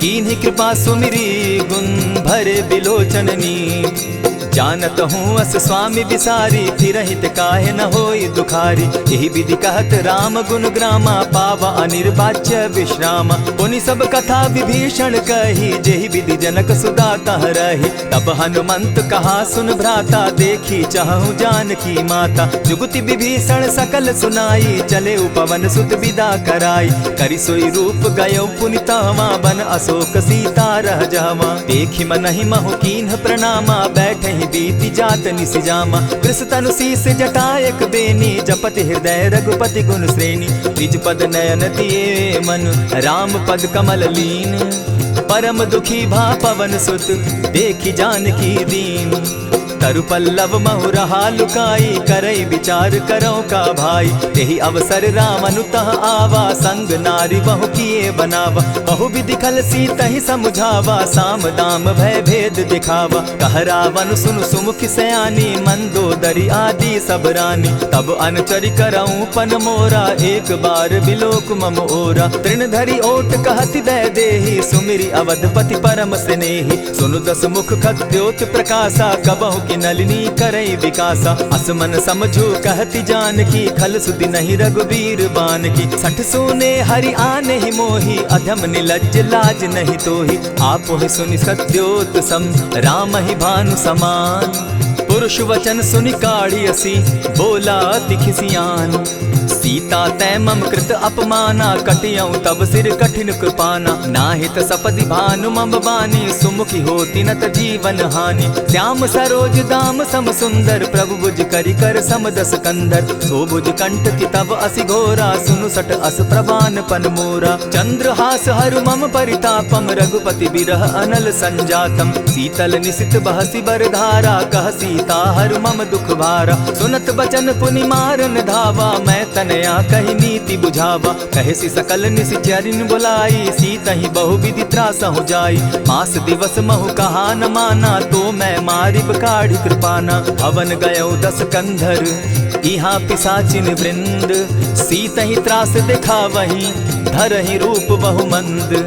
कीन्हि कृपा सुमिरी, गुण भरे बिलोचन नीर। जानत हूँ अस स्वामी बिसारी, फिर हित काहे न होई दुखारी। यही विधि कहत राम गुण ग्रामा, पावा अनिर्वाच्य विश्रामा। पुनि सब कथा विभीषण कही, जेहि विधि जनक सुदा कह रही। तब हनुमंत कहा सुन भ्राता, देखी चाहूँ जानकी माता। जुगति विभीषण सकल सुनाई, चले पवन सुत विदा कराई। करि सोई रूप गयो पुनितावा, बन अशोक सीता रह जावा। देखी मनहि महु कीन्ह प्रणामा, बैठे ही बीती जात निसिजामा। कृष तनु शीस जटायक बेनी, जपति हृदय रघुपति गुण श्रेणी। निज पद नयन दिए मन, राम पद कमल लीन। परम दुखी भा पवन सुत, देखी जानकी दीन। तरु पल्लव महु रहा लुकाई, करई विचार करो का भाई। यही अवसर राम अनुतः आवा, संग नारी बहु किए बनावा। बहु विधि खल सीतहि समझावा, साम दाम भय भेद दिखावा। कह रावण सुन सुमुखि सयानी, मंदोदरी आदि सब रानी। तब अनुचरि करऊं पन मोरा, एक बार बिलोक मम ओरा। तृण धरि ओट कहति दय देहि, सुमिरि अवधपति परम स्नेही। सुनु दस मुख खद्योत प्रकाशा, कबहु की नलिनी करई विकासा। असमन समझो कहति जानकी, खल सुधि नहीं रघुबीर बान की। सठ सोने हरि आने ही मोही, अधम निलज्ज लाज नहीं तोही। आपो ही सुनि सत्योत सम, राम ही भानु समान। पुरुष वचन सुनि काढ़ियसी, बोला अति खिसियान। सीता तै मम कृत अपमाना, कटियऊं तब सिर कठिन कृपाना। नाहित सपदि भानु मम बानी, सुमुखी होती नत जीवन हानि। श्याम सरोज दाम सम सुंदर, प्रभु बुझ करि कर समदस कंदर। सो बुझ कंठ की तब असि घोरा, सुनु सट अस प्रवान पन मोरा। चंद्रहास हरु मम परितापम, रघुपति बिरह अनल संजातम। शीतल निशित बहसी बरधारा, कह सीता हरु मम दुख भारा। सुनत बचन पुनि मारन धावा, मैं तनया कही नीति बुझावा। कहेसी सकल निशिचरिन बुलाई, सीतहि बहु विधि त्रास हो जाई। मास दिवस महु कहा न माना, तो मैं मारिब काढ़ी कृपाना। भवन गयो दस कंधर, इहाँ पिशाचिन वृंद। सीतहि त्रास दिखावहि, धरहि रूप बहु मंद।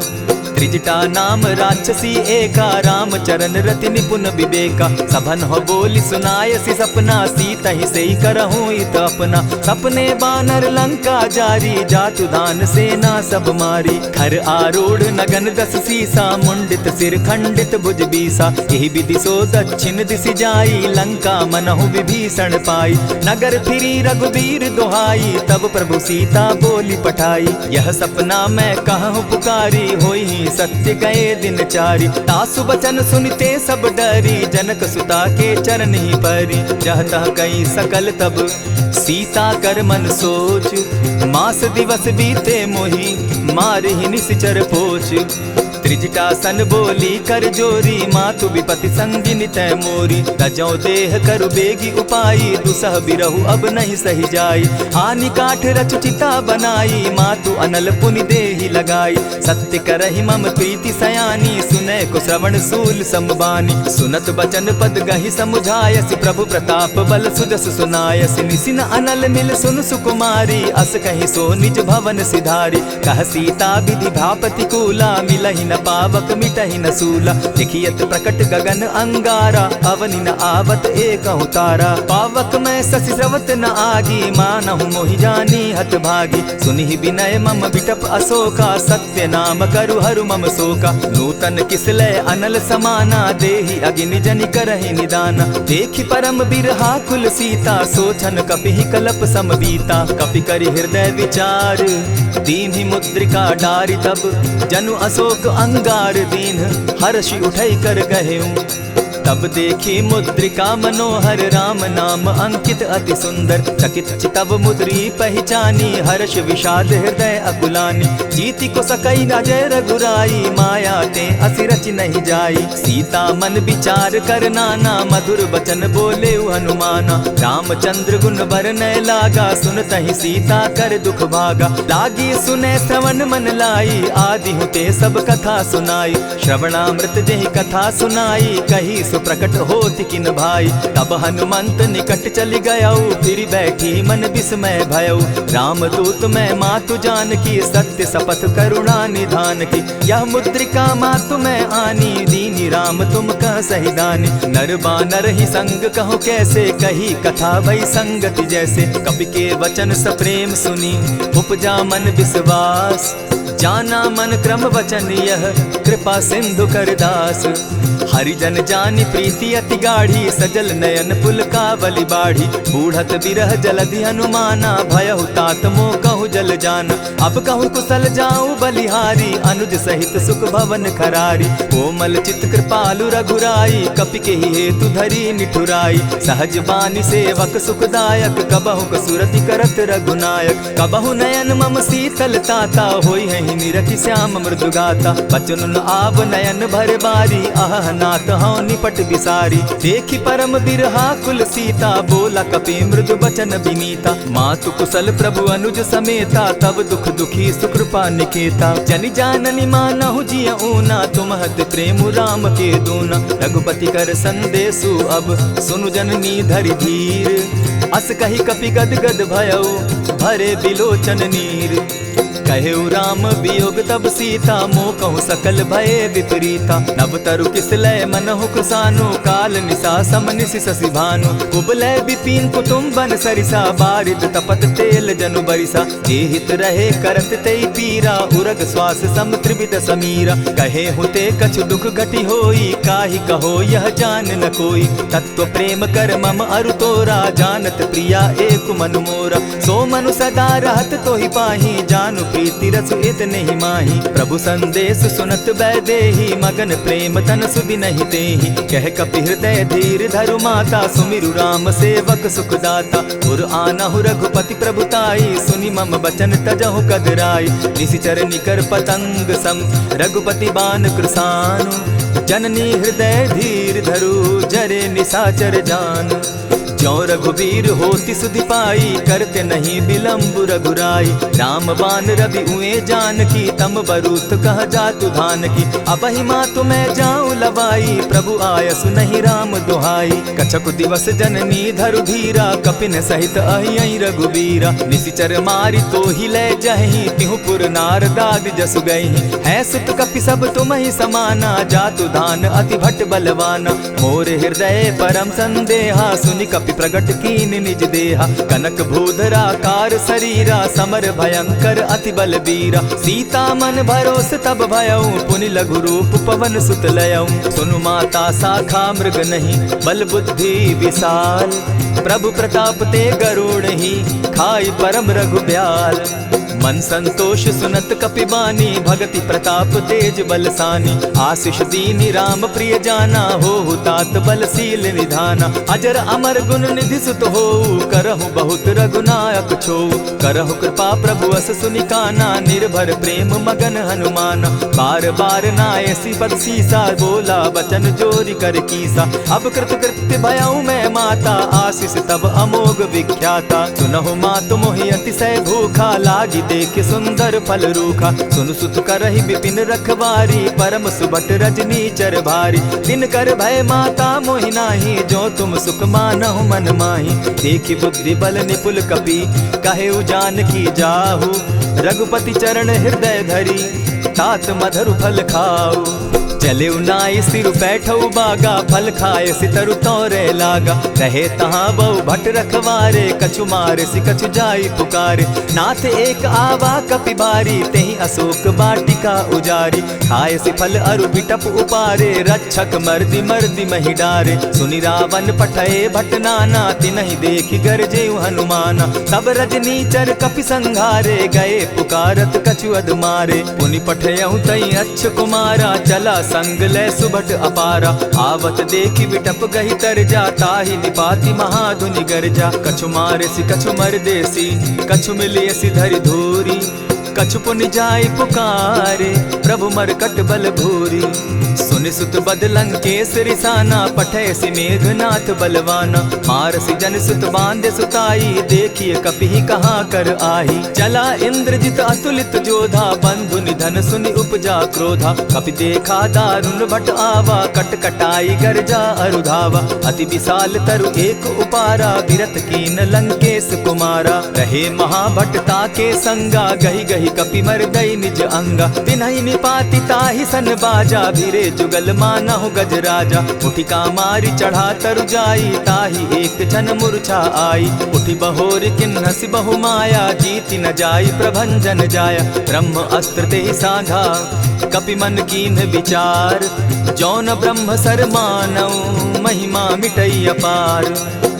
त्रिजटा नाम राक्षसी एका, राम चरण रति निपुण विवेका। सभन हो बोली सुनायसी सपना, सीतहि सेई करहूँ इत अपना। सपने बानर लंका जारी, जातु दान सेना सब मारी। खर आरूढ़ नगन दस सीसा, मुंडित सिर खंडित भुज बीसा। यही विधि सो दक्षिण दिशि जाई, लंका मनहु विभीषण पाई। नगर फिरी रघुबीर दुहाई, तब प्रभु सीता बोली पठाई। यह सपना मैं कहूँ पुकारी, होई सत्य गए दिन चारि। तासु बचन सुनते सब डरी, जनक सुता के चरण ही परी। जह तह कई सकल तब, सीता कर मन सोच। मास दिवस बीते मोही, मारे ही निश्चर पोच। त्रिजटा सन बोली कर जोरी, मातु विपति संगिनी तै मोरी। तजौ देह करु बेगी उपाई, दुसह बिरहु अब नहीं सही जाई। हानि काठ रच चिता बनाई, मातु अनल पुनि देहि लगाई। सत्य करहि मम प्रीति सयानी, सुनै को श्रवण सूल समबानी। सुनत बचन पद गहि समुझायसि, प्रभु प्रताप बल सुजस सुनायसि। निसिन अनल मिल सुन सुकुमारी, अस कहि सो निज भवन सिधारी। कह सीता विधि भापति कूला, मिलहि न पावक मिटहि न सूला। लिखियत प्रकट गगन अंगारा, अवनि न आवत एकहु तारा। पावक मैं शशि स्रवत न आगी, मानहु मोहि जानी हत भागी। सुनिहि विनय मम बिटप अशोका, सत्य नाम करु हरु मम शोका। नूतन किसलय अनल समाना, देहि अगिनि जनि करहि निदाना। देखि परम बिरहा कुल सीता, सोचन कपिहि कलप सम बीता। कपि करि हृदय विचार, दीन्हि मुद्रिका डारि। तब जनु अशोक अंगार दीन, हर्षि उठै कर गहेऊं। तब देखी मुद्रिका मनोहर, राम नाम अंकित अति सुंदर। चकित चितव मुद्री पहचानी, हर्ष विषाद हृदय अकुलानी। जीति को सकई अजय रघुराई, माया ते असि रचि नहीं जाई। सीता मन विचार कर नाना, मधुर बचन बोले हनुमाना। रामचंद्र गुण बरनय लागा, सुनतहि सीता कर दुख भागा। लागी सुने श्रवण मन लाई, आदि हुते सब कथा सुनाई। श्रवणामृत जेहि कथा सुनाई, कही प्रकट होति किन भाई। तब हनुमंत निकट चली गयऊ, फिर बैठी मन विस्मय भयऊ। राम दूत मैं मातु जानकी, सत्य शपथ करुणा निधान की। यह मुद्रिका मातु मैं आनी, दीनी सुनी राम तुम कह सही दानी। नर बानर ही संग कहो कैसे, कही कथा भई संगति जैसे। कपि के वचन सप्रेम सुनी उपजा मन विश्वास, जाना मन क्रम वचन यह कृपा सिंधु कर दास। हरिजन जानी प्रीति अति गाढ़ी, सजल नयन पुल का बलि बाढ़ी। बूढ़त बिरह जलधि हनुमाना, भयहु तात मोह कहु जल जाना। अब कहु कुशल जाऊं बलिहारी, अनुज सहित सुख भवन खरारी। कोमल चित कृपालु रघुराई, कपि के ही हेतु धरी निठुराई। सहज बानी सेवक सुखदायक, कबहु कसुरति करत रघुनायक। कबहु नयन मम शीतल ताता, होई है निरखि श्याम मृदु गाता। बचन आब नयन भर बारी, आह नाथ हूँ निपट बिसारी। देखी परम बिरहा कुल सीता, बोला कपि मृदु बचन विनीता। मातु कुशल प्रभु अनुज समेता, तब दुख दुखी सुकृपा निकेता। जनि जाननी मानहु जिय ऊना, तुमहत प्रेम राम के दूना। रघुपति कर संदेशु अब सुनु जननी धरि धीर। अस कही कपि गद गद भयउ, भरे बिलोचन नीर। कहेउ राम वियोग तब सीता, मोह कहूँ सकल भये विपरीता। नव तरु किस लय मनहु कृसानु, काल निशा समनिशि शशि भानु। कुबलय विपिन कुटुम्बन सरिसा, बारिद तपत तेल जनु बरिसा। जे हित रहे करत तेई पीरा, उरग श्वास सम त्रिविध समीरा। कहे हुते कछु दुख घटी होई, काहि कहो यह जान न कोई। तत्व प्रेम कर मम अरु तोरा, जानत प्रिया एक मनु मोरा। सो मनु सदा रहत तोहि पाही, जानु प्रीति रसु इतने ही माही। प्रभु संदेश सुनत बैदेही, मगन प्रेम तन सुधि नहीं तेहि। कह कपि हृदय धीर धरु माता, सुमिरु राम सेवक सुखदाता। उर आनहु रघुपति प्रभुताई, सुनि मम बचन तजहु कदराई। निशिचर निकर पतंग सम, रघुपति बान कृसानु। जननी हृदय धीर धरु, जरे निशाचर जान। ज्यों रघुबीर होति सुधि पाई, करते नहीं विलम्ब रघुराई। राम बान रवि उए जानकी, तम बरूथ कह जातु धान की। अबहि मातु मैं जाऊं लवाई, प्रभु आयसु नहीं राम दुहाई। कछक दिवस जननी धरु धीरा, कपिन सहित अहियहि रघुबीरा। निशिचर मारी तो ही लय जहि, तिहु पुर नारदादि जसु गई। है सुत कपि सब तुम ही समाना, जातु धान अति भट बलवाना। मोर हृदय परम संदेहा, सुनि कपि प्रगट कीन निज देहा। कनक भूधराकार शरीरा, समर भयंकर अति बलबीरा। सीता मन भरोस तब भयउ, पुनि लघु रूप पवन सुत लयउ। सुनु माता शाखा मृग नहीं, बल बुद्धि विशाल। प्रभु प्रताप ते गरुड़ ही, खाई परम रघु ब्याल। मन संतोष सुनत कपि बानी, भगति प्रताप तेज बलसानी। आशीष दीनि राम प्रिय जाना, हो तात बलशील निधाना। अजर अमर गुण निधि सुत हो, करहु बहुत रघुनायक छो। करहु कृपा प्रभु अस सुनि काना, निर्भर प्रेम मगन हनुमाना। बार बार नायसी पद सीसा, बोला बचन जोरी कर कीसा। अब कृत कृत्य भयउ मैं माता, आशीष तब अमोघ विख्याता। सुनहु मातु मोहि अतिशय भूखा, लागी देख सुंदर फल रूखा। सुन सुत करहि विपिन रखवारी, परम सुबट रजनी चर भारी। दिन कर भय माता मोहि नाही, जो तुम सुख मानहु मन माही। देखि बुद्धि बल निपुल कपि, कहे जानकी जाहु। रघुपति चरण हृदय धरी, तात मधुर फल खाऊ। चले नाई सिर बैठऊ बागा, फल खाए सितरु तोरे लागा। रहे तहाँ बहु भट रखवारे, कछु मारे सि कछु जाई पुकारे। नाथ एक आवा कपि बारी, तेहि अशोक बाटिका उजारी। खाए सि फल अरु बिटप उपारे, रक्षक मर्दि मर्दि महि डारे। सुनि रावण पठये भट नाना, तिनहि देखि गरजेउ हनुमाना। तब रजनीचर कपि संघारे, गए पुकारत कछु अधमारे। पुनि पठयउ तई अच्छ कुमारा, चला संग लय सुभट अपारा। आवत देखि बिटप गहि तर जा, ताहि निपाति महाधुनि गर्जा। कछु मारेसि कछु मरदेसी, कछु मिलियसि धरि धूरी। कछु पुनि जाय पुकारे, प्रभु मरकट बल भूरी। सुनि सुत बद लंकेश रिसाना, पठयसि मेघनाथ बलवाना। मारसि जन सुत बांधे सुताई, देखिए कपि कहाँ कर आही। चला इंद्रजित अतुलित जोधा, बंधु निधन सुनि उपजा क्रोधा। कपि देखा दारुण भट आवा, कट कटाई गर्जा अरुधावा। अति विशाल तरु एक उपारा, विरत कीन लंकेश कुमारा। रहे महाभटता के संगा, गहि गहि कपि मरदई निज अंगा। तिन्हि निपाति ताहि सन बाजा, भिरे जुग जुगल मानहु गज राजा। उठिका मारी चढ़ा तरु जाई, ताही एक क्षण मूर्छा आई। उठि बहोर किन्हसि बहु माया, जीति न जाई प्रभंजन जाया। ब्रह्म अस्त्र ते साधा, कपि मन कीन्ह विचार। जौन ब्रह्म सर मानौ, महिमा मिटई अपार।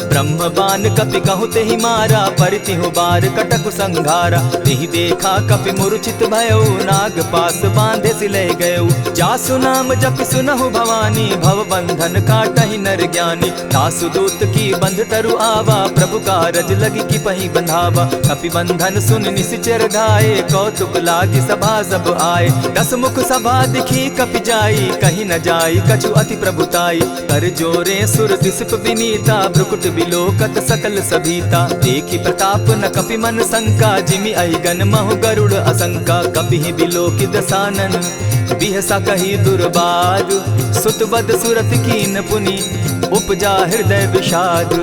ब्रह्म बान कपि कहु तेहि मारा, परितिहु बार कटक संघारा। तेहि देखा कपि मूर्छित भयो, नाग पास बांधे सिले गयो। जासु नाम जपि सुनहु भवानी, भव बंधन काटहि नर ज्ञानी। तासु दूत की बंध तरु आवा, प्रभु कारज लगी की पही बंधावा। कपि बंधन सुन निसिचर धाये, कौतुक लागी सभा सब आए। दस मुख सभा दिखी कपि जाई, कहीं न जाई कछु अति प्रभुताई। कर जोरे सुर दिसप विनीता, भ्रुकुट बिलोकत सकल सभीता। देखी प्रताप न कपि मन शंका, जिमि अहिगन महु गरुड़ असंका। कपि बिलोकि दसानन, बिहसा कही दुर्बाद। सुत बद सुरत कीन पुनि, उपजा हृदय विषाद।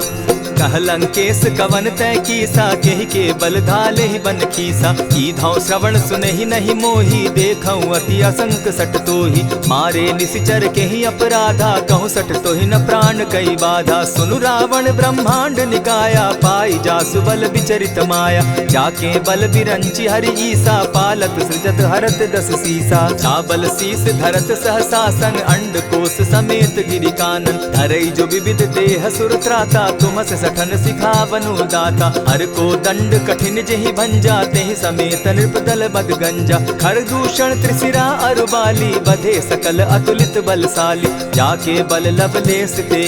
कहलंकेश कवन तय कीसा, केहि के बल धाले ही बन खीसा। कीधौ श्रवण सुनहि नहीं मोही, देखऊं अति असंक सट तोहि। मारे निसिचर केहि अपराधा, कहूँ सट तोहि न प्राण कई बाधा। सुनु रावण ब्रह्मांड निकाया, पाई जासु बल विचरित माया। जाके बल बिरंचि हरि ईसा, पालत सृजत हरत दस सीसा। चाबल शीस धरत सहसासन, अंड कोश समेत गिरि कानन। धरई जो विविध देह सुर त्राता, तुमस सठन सिखावनु दाता। हर को दंड कठिन जेहि भंजा, तेहि समेत नृपदल बद गंजा। खरदूषण त्रिशिरा अरुबाली, बधे सकल अतुलित बलशाली। जाके बल लवलेस ते,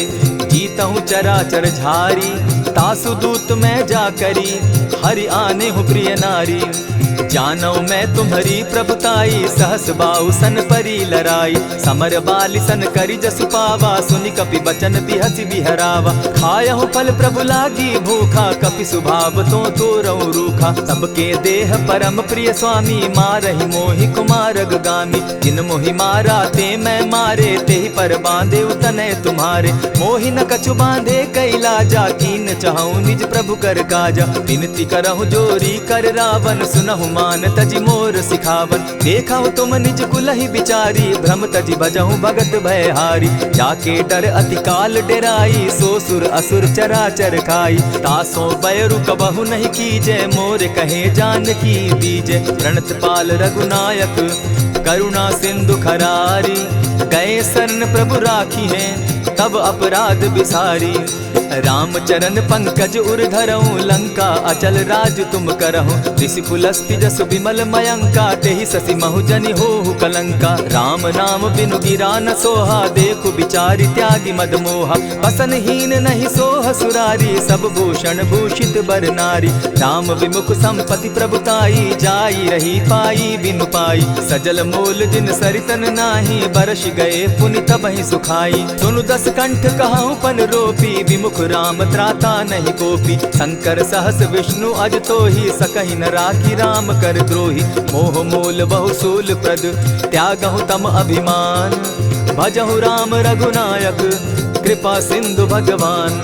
जीतहु चराचर झारी। तासु दूत मैं जा करी, हरि आने हूँ प्रिय नारी। जानौ मैं तुम्हारी प्रभुताई, सहस बाहु सन परी लराई। समर बाली सन करि जसु पावा, सुनि कपि बचन बिहसि बिहरावा। खायहु फल प्रभु लागी भूखा, कपि सुभाव तो तोरऊ रूखा। सबके देह परम प्रिय स्वामी, मारहि मोहि कुमारग गामी। जिन मोहि मारा ते मैं मारे, तेहि पर बांधे उतने तुम्हारे। मोहि न कछु बांधे कई लाजा, कीन चाहूं निज प्रभु कर काजा। विनती करहु जोरी कर रावण, सुनहु मान तजि मोर सिखावन। देखहु तुम निज कुलहि बिचारी, भ्रम तजि भजहु भगत भयहारी। जाके डर अति काल डेराई, सो सुर असुर चराचर खाई। तासो बैरु कबहु नहीं कीजे, मोर कहे जानकी दीजे। प्रणत पाल रघुनायक, करुणा सिंधु खरारी। गए शरण प्रभु राखी हैं, तब अपराध बिसारी। राम चरण पंकज उर धरऊं, लंका अचल राज तुम करहूं। ऋषि पुलस्ति जसु विमल मयंका, तेहि ससि महु जनि होहु कलंका। राम नाम बिनु गिरा न सोहा, देखु बिचारी त्यागी मद मोहा। बसनहीन नहीं सोह सुरारी, सब भूषण भूषित बर नारी। राम विमुख संपति प्रभुताई, जाई रही पाई बिनु पाई। सजल मूल जिन सरितन नाही, बरस गए पुनि तबहि सुखाई। सुनु दस कंठ कहूँ पन रोपी, विमुख राम त्राता नहीं कोपी। शंकर सहस विष्णु अज तोहि, सकहि न राखी राम कर द्रोही। मोह मूल बहु सूल प्रद, त्यागहु तम अभिमान। भजहु राम रघुनायक, कृपा सिंधु भगवान।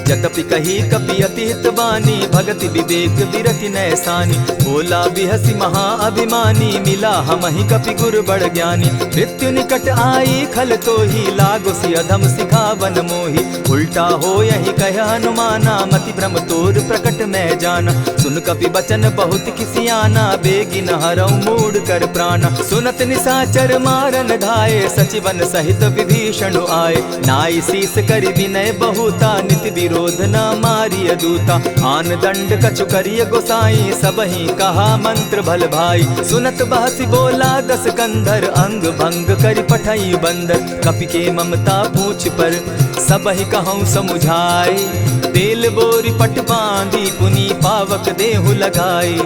जतपि कही कपि अति हित बानी, भगति विवेक विरति नैसानी। बोला बिहसि महा अभिमानी, मिला हमहि कपि गुर बड़ ज्ञानी। मृत्यु निकट आई खल तोहि, लागो सि अधम सिखावन मोहि। उल्टा हो यही कह हनुमाना, मति भ्रम तोर प्रकट मैं जाना। सुन कपि बचन बहुत किसियाना, बेगी न हरऊ मूढ़ कर प्राणा। सुनत निसाचर मारन धाये, सचिवन सहित विभीषण आए। नाई शीस करि विनय बहुता, नित विरोध न मारिय दूता। आन दंड कछु करिय गोसाई, सबहि कहा मंत्र भल भाई। सुनत बहसि बोला दस कंधर, अंग भंग करि पठई बंदर। कपि के ममता पूछ पर, सबहि कहूँ समुझाई। तेल बोरी पट बांधी, पुनि पावक देहु लगाई।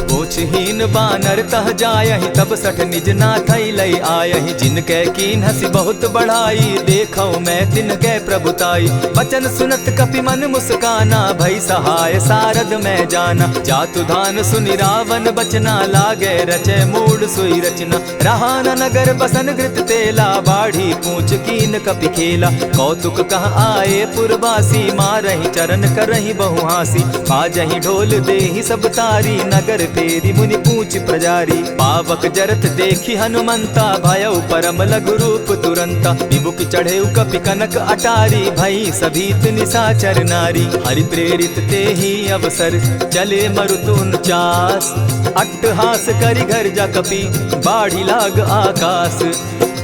पूछहीन बानर तह जायहि, तब सठ निज नाथई लई आयहि। जिनकै कीन हसी बहुत बढ़ाई, देखौ मैं तिनकै प्रभुताई। वचन सुनत कपि मन मुस्काना, भई सहाय सारद मैं जाना। जातु धान सुनि रावण बचना, लागे रचे मूढ़ सोई रचना। रहा न नगर बसन घृत तेला, बाढ़ी पूछ कीन कपि खेला। कौतुक कह आए पुरवासी, मारहि चरण करहि बहु हासी। बाजहि ढोल देहि सब तारी, नगर फेरी मुनि पूछ प्रजारी। पावक जरत देखी हनुमंता, भयउ परम लघु रूप तुरंता। विमुख चढ़े कपि कनक अटारी, भई सभीत निशाचर नारी। हरि प्रेरित ते ही अवसर, चले मरुत 49। अट्टहास करि घर जा कपि, बाढ़ी लाग आकाश।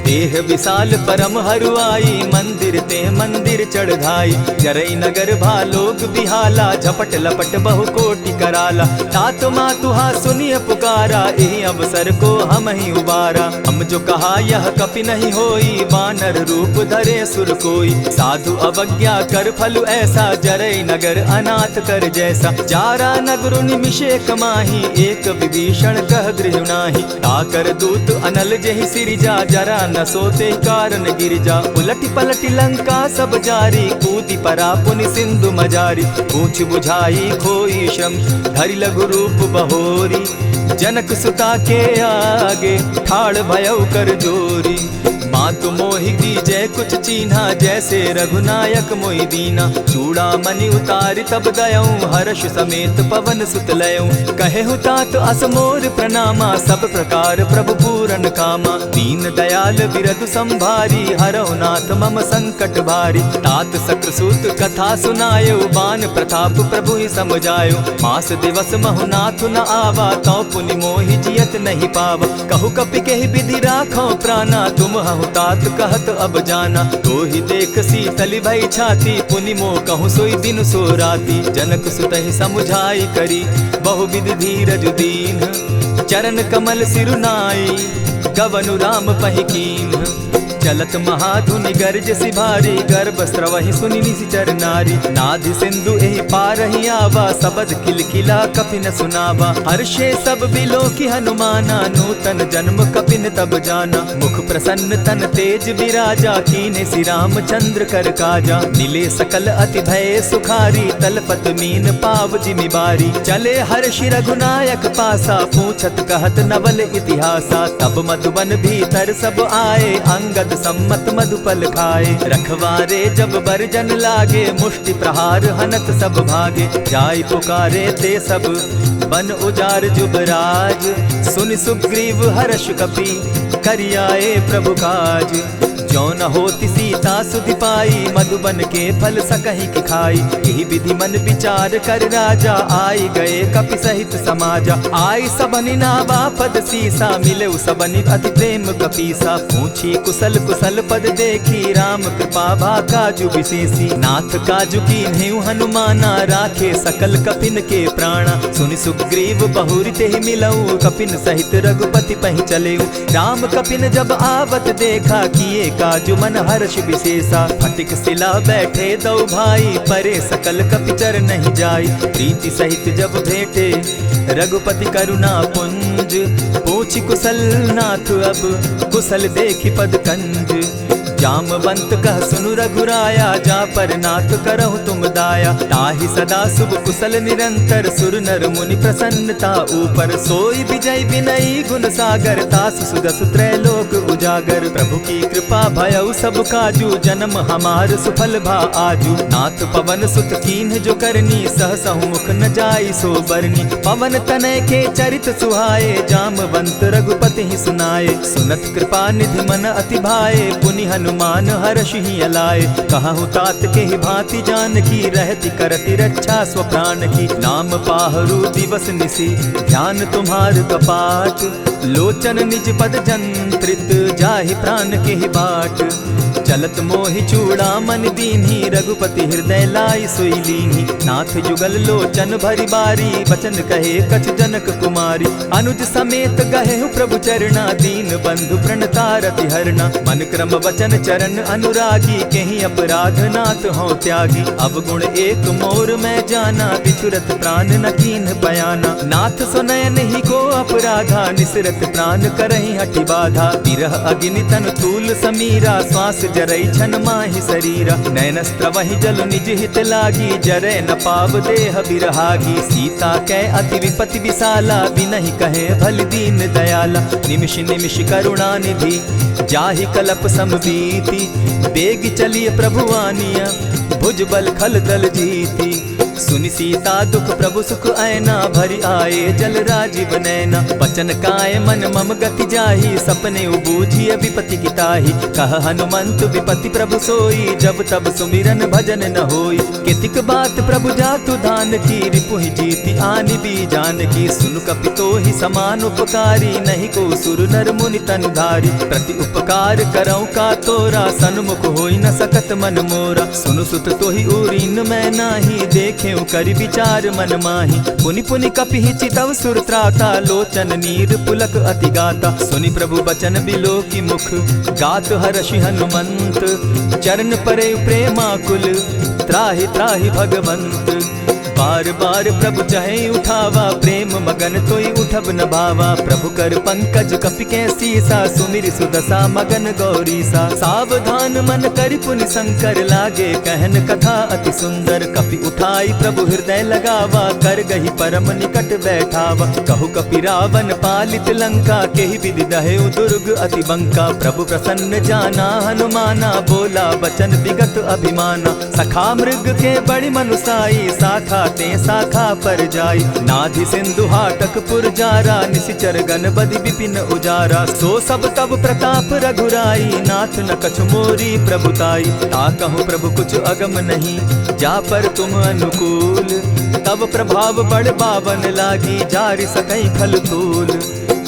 देह विशाल परम हरुआई, मंदिर ते मंदिर चढ़ाई। जरई नगर भालोग बिहाला, झपट लपट बहु कोटि कराला। तात मातुहा सुनिय पुकारा, यही अवसर को हम ही उबारा। हम जो कहा यह कपि नहीं होई, वानर रूप धरे सुर कोई। साधु अवज्ञा कर फल ऐसा, जरई नगर अनाथ कर जैसा। जारा नगर निमिषे कमाही, एक विभीषण कह गृह नाही। ताकर दूत अनल जहि सिरिजा, जरा न सोते कारण गिरिजा। उलटी पलटी लंका सब जारी, कूदी परा पुनि सिंधु मजारी। पूछ बुझाई खोई श्रम, धरि लघु रूप बहोरी। जनक सुता के आगे, ठाड़ भयउ कर जोरी। मातु मोहि दीजै कुछ चीन्हा, जैसे रघुनायक मोहि दीना। चूड़ा मणि उतारि तब दयऊं, हर्ष समेत पवन सुत लयऊं। कहेहु तात असमोर प्रणामा, सब प्रकार प्रभु पूरन कामा। दीन दयाल बिरधु संभारी, हरौ नाथ मम संकट भारी। तात सक्रसूत कथा सुनायो, बान प्रताप प्रभु ही समझायो। मास दिवस महु नाथ न आवा, तौ पुनि मोहि जियत नहीं पावा। कहु कपि केहि विधि राखो प्राणा, तुम हहु तात कहत अब जाना। तो ही देख शीतल भई छाती, पुनि मो कहूँ सोई दिन सो राती। जनक सुतहि समुझाई करी, बहु विधि धीरज दीन। चरण कमल सिरुनाई, गवनु राम पहि कीन्ह। चलत महाधुनि गर्ज सिभारी, गर्भ स्रवहि सुनि निशिचर नारी। नाधि सिंधु एहि पारहि आवा, सबद किलकिला कपि न सुनावा। हर्षे सब बिलो की हनुमाना, नूतन जन्म कपि न तब जाना। मुख प्रसन्न तन तेज विराजा, कीने श्री रामचंद्र कर काजा। मिले सकल अति भय सुखारी, तलपत मीन पाव जिमि बारी। चले हर्षि रघुनायक पासा, पूछत कहत नवल इतिहासा। तब मधुबन भीतर सब आए, अंगद सम्मत मधुपल खाए। रखवारे जब बरजन लागे, मुष्टि प्रहार हनत सब भागे। जाय पुकारे ते सब, बन उजार जुबराज। सुनि सुग्रीव हर्ष कपि, करियाए प्रभु काज। जो न होती सीता सुधि पाई, मधुबन के फल सकहि की खाई। यही विधि मन विचार कर राजा, आई गए कपि सहित समाजा। आई सबनि नावा पद सीसा, मिले सबनि अति प्रेम कपीसा। पूछी कुशल कुशल पद देखी, राम कृपा भा काजु विशेषी। नाथ काजु कीन्हेउ हनुमाना, राखे सकल कपिन के प्राणा। सुनि सुग्रीव बहुरि तेहि मिलऊ, कपिन सहित रघुपति पहि चलेऊ। राम कपिन जब आवत देखा, किए काजु मन हर्ष विशेषा। फटिक सिला बैठे दो भाई, परे सकल कपिचर नहीं जाई। प्रीति सहित जब भेटे, रघुपति करुणा पुंज। पूछि कुशल नाथ अब, कुशल देखि पद कंज। जामवंत कह सुनु रघुराया, जा पर नाथ करहु तुम दाया। ताहि सदा शुभ कुशल निरंतर, सुर नर मुनि प्रसन्नता ऊपर। सोई विजय विनयी गुण सागर, तास सुदस त्रैलोक उजागर। प्रभु की कृपा भयउ सब काजू, जन्म हमार सुफल भा आजू। नाथ पवन सुत कीन्ह जो करनी, सहसहु मुख न जाई सो बरनी। पवन तनय के चरित सुहाए, जामवंत रघुपति ही सुनाए। सुनत कृपा निधि मन अति भाए, पुनि हनुमान हर्ष ही अलाए। कहु तात के ही भांति जान की, रहती करती रक्षा स्व प्राण की। नाम पाहरु दिवस निसी, ध्यान तुम्हार कपाट। लोचन निज पद जंत्रित, जाहि प्राण के ही बाट। चलत मोहि चूड़ामन दीन्ही, रघुपति हृदय लाई सोई लीन्ही। नाथ जुगल लोचन भरी बारी, बचन कहे कछ जनक कुमारी। अनुज समेत गहे प्रभु चरणा, दीन बंधु प्रणतारति हरना। मन क्रम वचन चरण अनुरागी, कहीं अपराध नाथ हो त्यागी। अवगुण एक मोर में जाना, बिछुरत प्राण न कीन्ह बयाना। नाथ सुनयन ही को अपराधा, निसरत प्राण करहि हठि बाधा। विरह अग्नि तन तूल समीरा, श्वास जरई छन माहि शरीरा। नयन स्त्रवहि जल निज हित लागी, जरै न पाव देह बिरहागी। सीता कै अति विपति विशाला, बिनहि कहे भल दीन दयाला। निमिष निमिष करुणा निधि, जाहि कलप समबीति। बेग चलिए प्रभु आनिया, भुज बल खल दल जीती। सुनि सीता दुख प्रभु सुख ऐना, भरि आए जल राजीव नैना। बचन काय मन मम गति जाहि, सपने बूझिय विपति किताहि। कह हनुमंत विपति प्रभु सोई, जब तब सुमिरन भजन न होई। कितिक बात प्रभु जातु धान की, रिपुहि जीति आनि भी जान की। सुनु कपितो ही समान उपकारी, नहीं को सुर नर मुनि तन धारी। प्रति उपकार करऊँ का तोरा, सन्मुख होई न सकत मन मोरा। सुनु सुत तोहि उरीन मैं नाही, देखे करि विचार मन माही। पुनि पुनि कपिहि चितव सुर त्राता, लोचन नीर पुलक अति गाता। सुनि प्रभु बचन बिलो की मुख, गात हर्षि हनुमंत। चरण परे प्रेमाकुल, त्राहि त्राहि भगवंत। बार बार प्रभु चहे उठावा, प्रेम मगन तोई उठब न भावा। प्रभु कर पंकज कपि के सीसा, सुमिरि सुदशा मगन गौरीसा। सावधान मन करि पुनि शंकर, लागे कहन कथा अति सुंदर। कपि उठाई प्रभु हृदय लगावा, कर गही परम निकट बैठावा। कहु कपि रावण पालित लंका, केहि विधि दहेउ दुर्ग अति बंका। प्रभु प्रसन्न जाना हनुमाना, बोला बचन विगत अभिमाना। सखा मृग के बड़ी मनुसाई, साखा ते शाखा पर जाई। नाधि सिंधु हाटक पुरजारा, निशिचर गण बदि विपिन उजारा। सो सब तब प्रताप रघुराई, नाथ न कछु मोरी प्रभुताई। ताकहु प्रभु कुछ अगम नहीं, जा पर तुम अनुकूल। तब प्रभाव बड़ बावन लागी, जारि सकई खल तूल।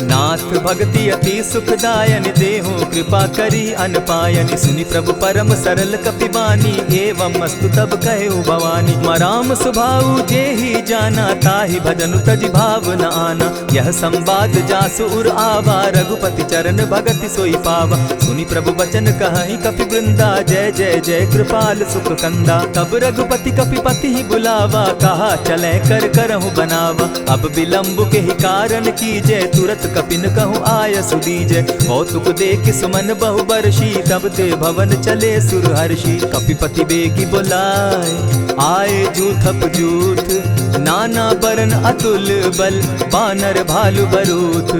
नाथ भक्ति अति सुखदायन, देहु कृपा करी अनपायनि। सुनि प्रभु परम सरल कपिबानी, एवं मस्तु तब कहु भवानी। मराम सुभाऊ जेहि जाना, ताहि भजनु तजि भाव न आना। यह संवाद जासु उर आवा, रघुपति चरण भगति सोई पावा। सुनि प्रभु बचन कहहि कपि वृंदा, जय जय जय कृपाल सुख कंदा। तब रघुपति कपिपति ही बुलावा, कहा चले कर करहु बनावा। अब विलंब के ही कारण कीजय, तुरत कपिन कहूँ आय सुदीजय। कौतुक देख सुमन बहु बरसी, तब ते भवन चले सुर हर्षि। कपिपति बेगी बुलाए, आए जूथप जूथ। नाना बरन अतुल बल, बानर भालु बरूथ।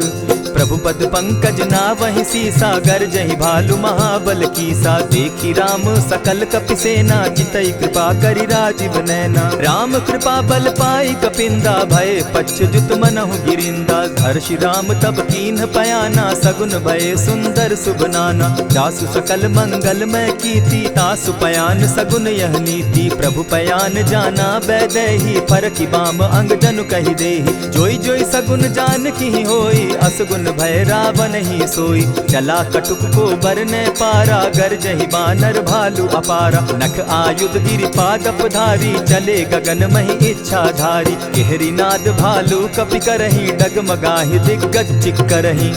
प्रभु पद पंकज नावहि सीसा, गरजहि भालु महाबल कीसा। देखी राम सकल कपि सेना, चितई कृपा करि राजीव नैना। राम कृपा बल पाई कपिंदा, भय पच्युत मनहु गिरिंदा। हर्षि राम तब कीन्ह पयाना, सगुन भय सुंदर शुभ नाना। जासु सकल मंगल मैं कीति, तासु पयान सगुन यह नीति। प्रभु पयान जाना बैदेही, फरकि बाम अंग जनु कहि देहि। जोई जोई सगुन जान की होई, असगुन भय रावण ही सोई। चला कटुक को बरने पारा, गरजहि बानर भालु अपारा। नख आयुध गिरि पादप धारी, चले गगन महि इच्छा धारी। केहरी नाद भालु कपि करहि, डगमगाहि दिग्गज चिक्करहि।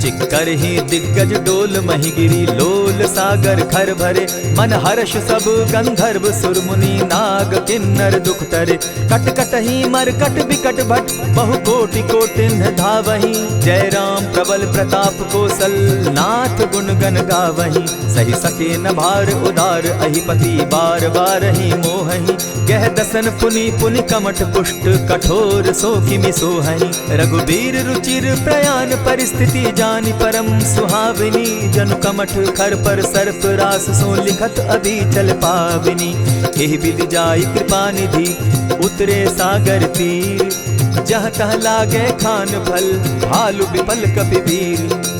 चिक्करहि दिग्गज डोल महि गिरी, लोल सागर खर भरे। मन हर्ष सब गंधर्व सुर मुनि, नाग किन्नर दुख तरे। कट कटहि मरकट बिकट भट, बहु कोटि कोटिन्ह धावहि। जय राम प्रबल प्रताप कौशल, नाथ गुण गण गावहि। सही सके न भार उदार, अहिपति बार बार ही मोहहि। गह दसन पुनि पुनि कमठ पुष्ट, कठोर सो किमि सोहहि। रघुबीर रुचिर प्रयाण परिस्थिति, जानि परम सुहाविनी। जनु कमठ खर पर सर्प रास, सो लिखत अभी चल पाविनी। एहि विधि जाई कृपा निधि, उतरे सागर तीर। जह तह लागे खान फल, भालु विपल कपि वीर।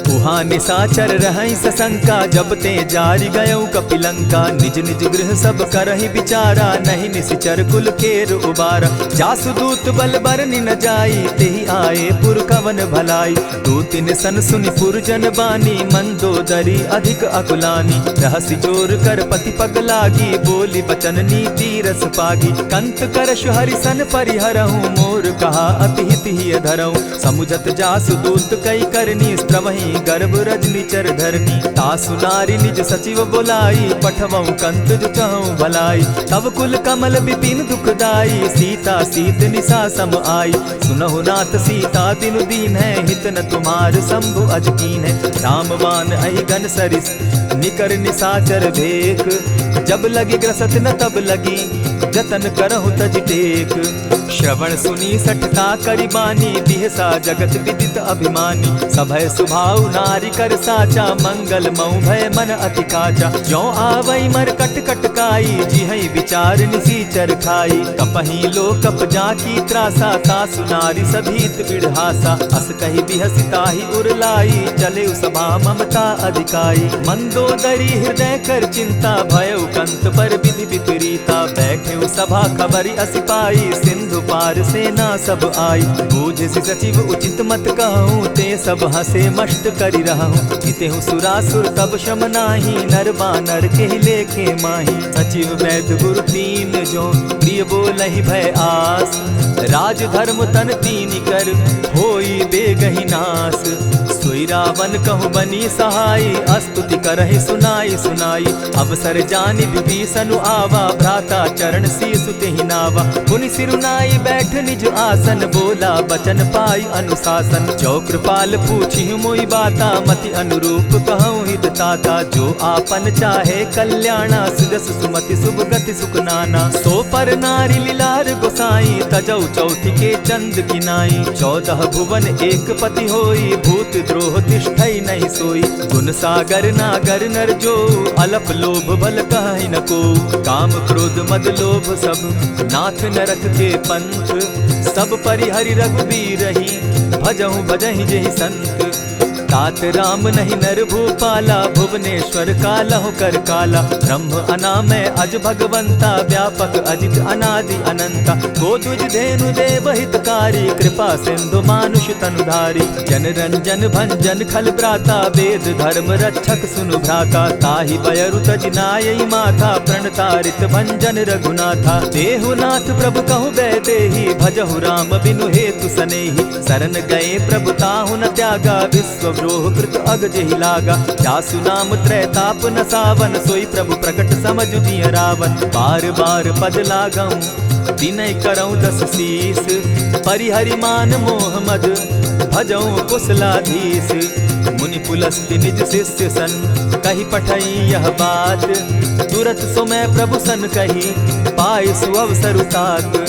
उहाँ निशाचर रहै सशंका, जब ते जारि गयौ कपिलंका। निज निज गृह सब करहि विचारा, नहीं निशिचर कुल केर उबारा। जासु दूत बल बरनि न जाई, तेहि आए पुर कवन भलाई। दूतिन सन सुनि पुरजन बानी, मंदोदरी अधिक अकुलानी। रहसि जोर कर पति पग लागी, बोली बचन नीति रस पागी। कंत करश हरि सन परिहरहु, मोर कहा अति हित ही धरहु। समुझत जासु दूत कई करनी, स्त्रवहि गर्भ रजनी चर धरनी। तासु नारी निज सचिव बोलाई, पठवऊ कंत जो चहु भलाई। तब कुल कमल विपिन दुखदाई, सीता सीत निशा सम आई। सुनहु नाथ सीता बिनु दीन है, हित न तुम्हार शंभु अजकीन है। रामवान अहि गन सरिस, निकर निशाचर भेक। जब लगी ग्रसत न तब लगी, जतन करहु तज टेक। श्रवण सुनी सठता करि बानी, बिहसा जगत विदित अभिमानी। सभय सुभाव नारी कर साचा, मंगल मऊ भय मन अति काचा। ज्यों आवई मर कट कट काई, जिहई विचार निसीचर खाई। कपही लो कप जाकी त्रासा, तासु नारी सभीत बिढ़ासा। अस कही बिहसिता ही उरलाई, चले सभा ममता अधिकाई। मंदोदरी हृदय कर चिंता, भयउ कंत पर विधि विपरीता। बैठे सभा खबरी असी पाई, सिंधु पार सेना सब आई। बूझ सचिव उचित मत कहूँ, ते सब हंसे मस्त करि रहूँ। जितेहु सुरासुर तब शम नाही, नर बानर के लेखे माही। सचिव वैद्य गुरु तीन जो, प्रिय बोलहि भय आस। राज धर्म तन तीन कर, होई बेगहि नास। सोई रावण कहु बनी सहाई, अस्तुति करहि सुनाई सुनाई। अवसर जानि विभीषण आवा, भ्राता चरण शीसु तेहि नावा। पुनि सिरुनाई बैठ निज आसन, बोला बचन पाई अनुशासन। जो कृपाल पूछि मोहि बाता, मति अनुरूप कहूँ हित ताता। जो आपन चाहे कल्याणा, सुजस सुमति शुभ गति सुख नाना। सो पर नारी लीलार गोसाई, तजौ चौथि के चंद किनाई। 14 भुवन एक पति होई, भूत द्रोह तिष्ठई नहीं सोई। गुण सागर नागर नर जो, अलप लोभ बल कहहि न को। काम क्रोध मद लोभ सब, नाथ नरक के पंथ। सब परिहरि रघुबीर रही, भजहु भजहि जेहि संत। तात राम नहीं नर भूपाला, भुवनेश्वर कालहु कर काला। ब्रह्म अनामय अज भगवंता, व्यापक अजित अनादि अनंता। गोदुज धेनु देव हितकारी, कृपा सिंधु मानुष तनुधारी। जन रंजन भंजन खल भ्राता, वेद धर्म रक्षक सुनु भ्राता। ताहि बयरु तज नायई माथा, प्रणतारित भंजन रघुनाथा। देहुनाथ प्रभु कहु बैदेही, भजहु राम बिनु हेतु सनेही। शरण गए प्रभु ताहु न त्यागा, विश्व द्रोह कृत अग जेहि लागा। जासु नाम त्रैताप न सावन, सोई प्रभु प्रकट समझु जिय रावण। बार बार पद लागऊं, विनय करऊं 10 शीस। परिहरि मान मोह मद, भजऊं कुशलाधीश। मुनि पुलस्त्य निज शिष्य सन, कही पठई यह बात। तुरत सुमय प्रभु सन कही, पाय सुअवसर तात।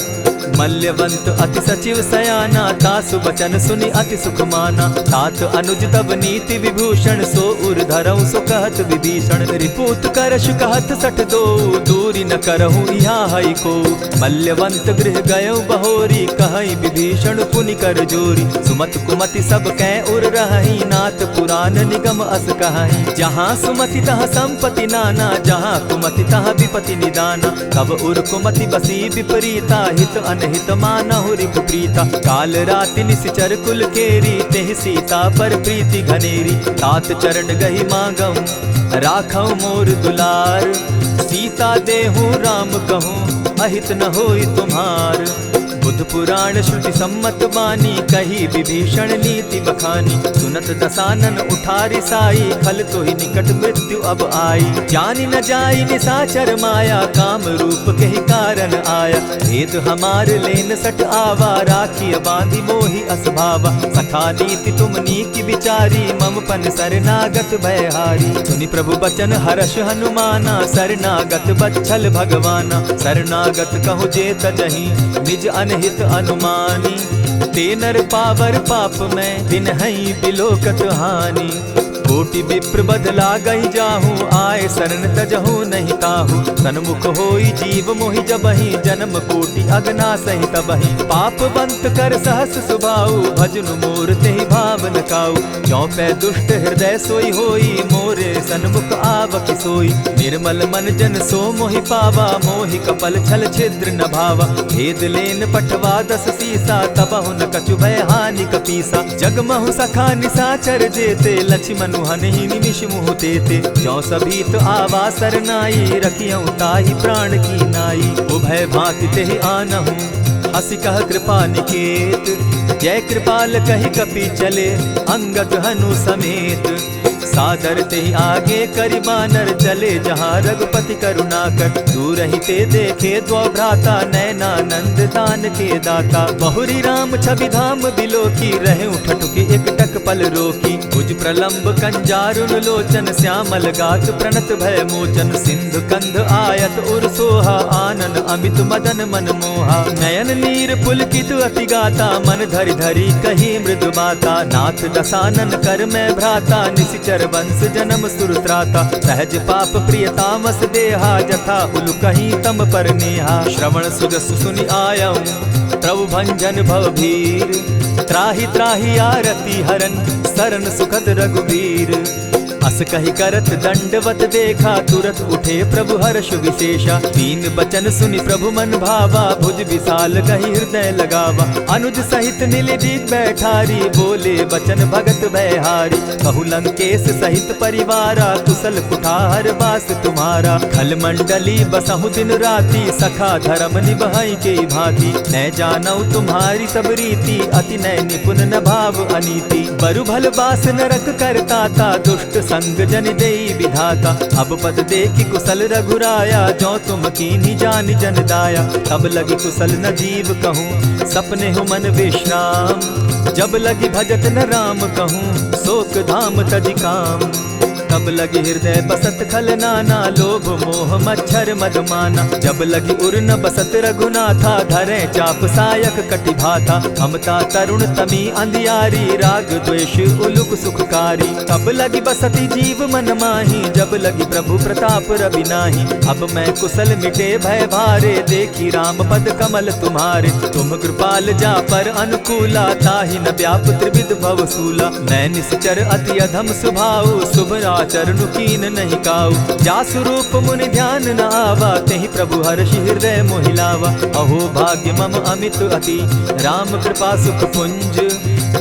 मल्यवंत अति सचिव सयाना, तासु बचन सुनि अति सुख माना। तात अनुज तब नीति विभूषण, सो उर धरऊ सो कहत विभीषण। रिपुत करश कहत सठ दो, दूरी न करहु यहाँ हई को। मल्यवंत गृह गयो बहोरी, कहई विभीषण पुनि कर जोरी। सुमत कुमति सब कै उर रहई, नाथ पुराण निगम अस कहई। जहाँ सुमति तहाँ संपत्ति नाना, जहाँ कुमति तहाँ विपति निदाना। तब उर कुमति बसी विपरीता, हित अनहित मानहु रिपु प्रीता। काल राति निशिचर कुल केरी, तेहि सीता पर प्रीति घनेरी। तात चरण गही मांगऊं, राखऊं मोर दुलार। सीता देहूं राम कहूं, अहित न होई तुम्हार। बुध पुराण श्रुति सम्मत बानी, कही विभीषण नीति बखानी। सुनत दसानन उठारी साई, खल तो ही निकट मृत्यु अब आई। जानी न जाई निसाचर माया, काम रूप के ही कारण आया। भेद हमार लेन सट आवा, राखिय बांधी मोहि असभावा। सखा नीति तुम नीति विचारी, मम पन शरणागत भयहारी। सुनि प्रभु बचन हर्ष हनुमाना, शरणागत बच्छल भगवाना। शरणागत कहु जे तजहि, निज अनहित अनुमानी। ते नर पावर पाप में, बिनहि बिलोकत हानि। कोटि विप्र बदला गई जाहूँ, आए शरण तजहू नहीं ताहू। सन्मुख होई जीव मोहि जबहि, जन्म कोटि अगना सहि तबहि। पाप बंत कर सहस सुभाऊ, भजनु मोर तेहि भाव न काऊ। ज्यों पै दुष्ट हृदय सोई होई, मोरे सन्मुख आवक सोई। निर्मल मन जन सो मोहि पावा, मोहि कपल छल छिद्र न भावा। भेद लेन पठवा 10 सीसा, तबहु न कछु भय हानि कपीसा। जगमहु सखा निसाचर जेते, लक्ष्मण हनहि निमिष मुह देते। ज्यों सभीत आवा सरनाई, रखियऊं ताहि प्राण की नाई। उभय भांति तेहि आनहूं, हसी कह कृपा निकेत। जय कृपाल कहि कपि चले, अंगद हनु समेत। सादर ते आगे करि बानर चले जहाँ रघुपति करुणा कर। दूर ही ते देखे द्वौ भ्राता नैनानंद दान के दाता। बहुरी राम छवि धाम बिलोकी रहे उठटुकी एक टक पल रोकी। भुज प्रलंब कंजारुन लोचन श्यामल गात प्रणत भय मोचन। सिंधु कंध आयत उर सोहा आनन अमित मदन मन मोहा। नयन नीर पुलकित अति गाता मन धरि धरि कही मृदु बाता। नाथ दसानन कर मैं भ्राता निशिचर वंश जन्म सुरत्राता। सहज पाप प्रिय तामस देहा जथा उलु कहीं तम पर नेहा। श्रवण सुजस सुनि आयऊं प्रभु भंजन भवभीर। त्राहि त्राहि आरती हरन सरन सुखद रघुवीर। अस कहि करत दंडवत देखा तुरत उठे प्रभु हर्ष विशेषा। दीन बचन सुनि प्रभु मन भावा भुज विशाल कहि हृदय लगावा। अनुज सहित नीलदीप बैठारी बोले बचन भगत भयहारी। कहु लंकेश सहित परिवारा कुशल कुठार बास तुम्हारा। खल मंडली बसहु दिन राति सखा धर्म निभाई के भांति। न जानऊ तुम्हारी सब रीति अति नय निपुण न भाव अनीति। बरु भल बास नरक करता था दुष्ट संग जन देई विधाता। अब पद देखी कुशल रघुराया जो तुम कीन्ही जान जन दाया। तब लगी कुशल न जीव कहूँ सपने हो मन विश्राम। जब लगी भजत न राम कहूँ शोक धाम तजि काम। तब लगी हृदय बसत खल नाना लोभ मोह मच्छर मधुमाना। जब लगी उर न बसत रघुनाथा धरे चाप सायक कटि भाथा। ममता तरुण तमी अंधियारी राग द्वेष उलुक सुखकारी। तब लगी बसती जीव मन माही जब लगी प्रभु प्रताप रवि नाही। अब मैं कुशल मिटे भय भारे देखी राम पद कमल तुम्हारे। तुम कृपाल जा पर अनुकूला ताहि न व्याप त्रिविध भवसूला। मैं निश्चर अति अधम स्वभाव शुभ चरणु कीन नहीं काऊ। जासु रूप मुनि ध्यान न आवा तेहि प्रभु हर्षि हृदय मोहिलावा। अहो भाग्य मम अमित अति राम कृपा सुख पुंज।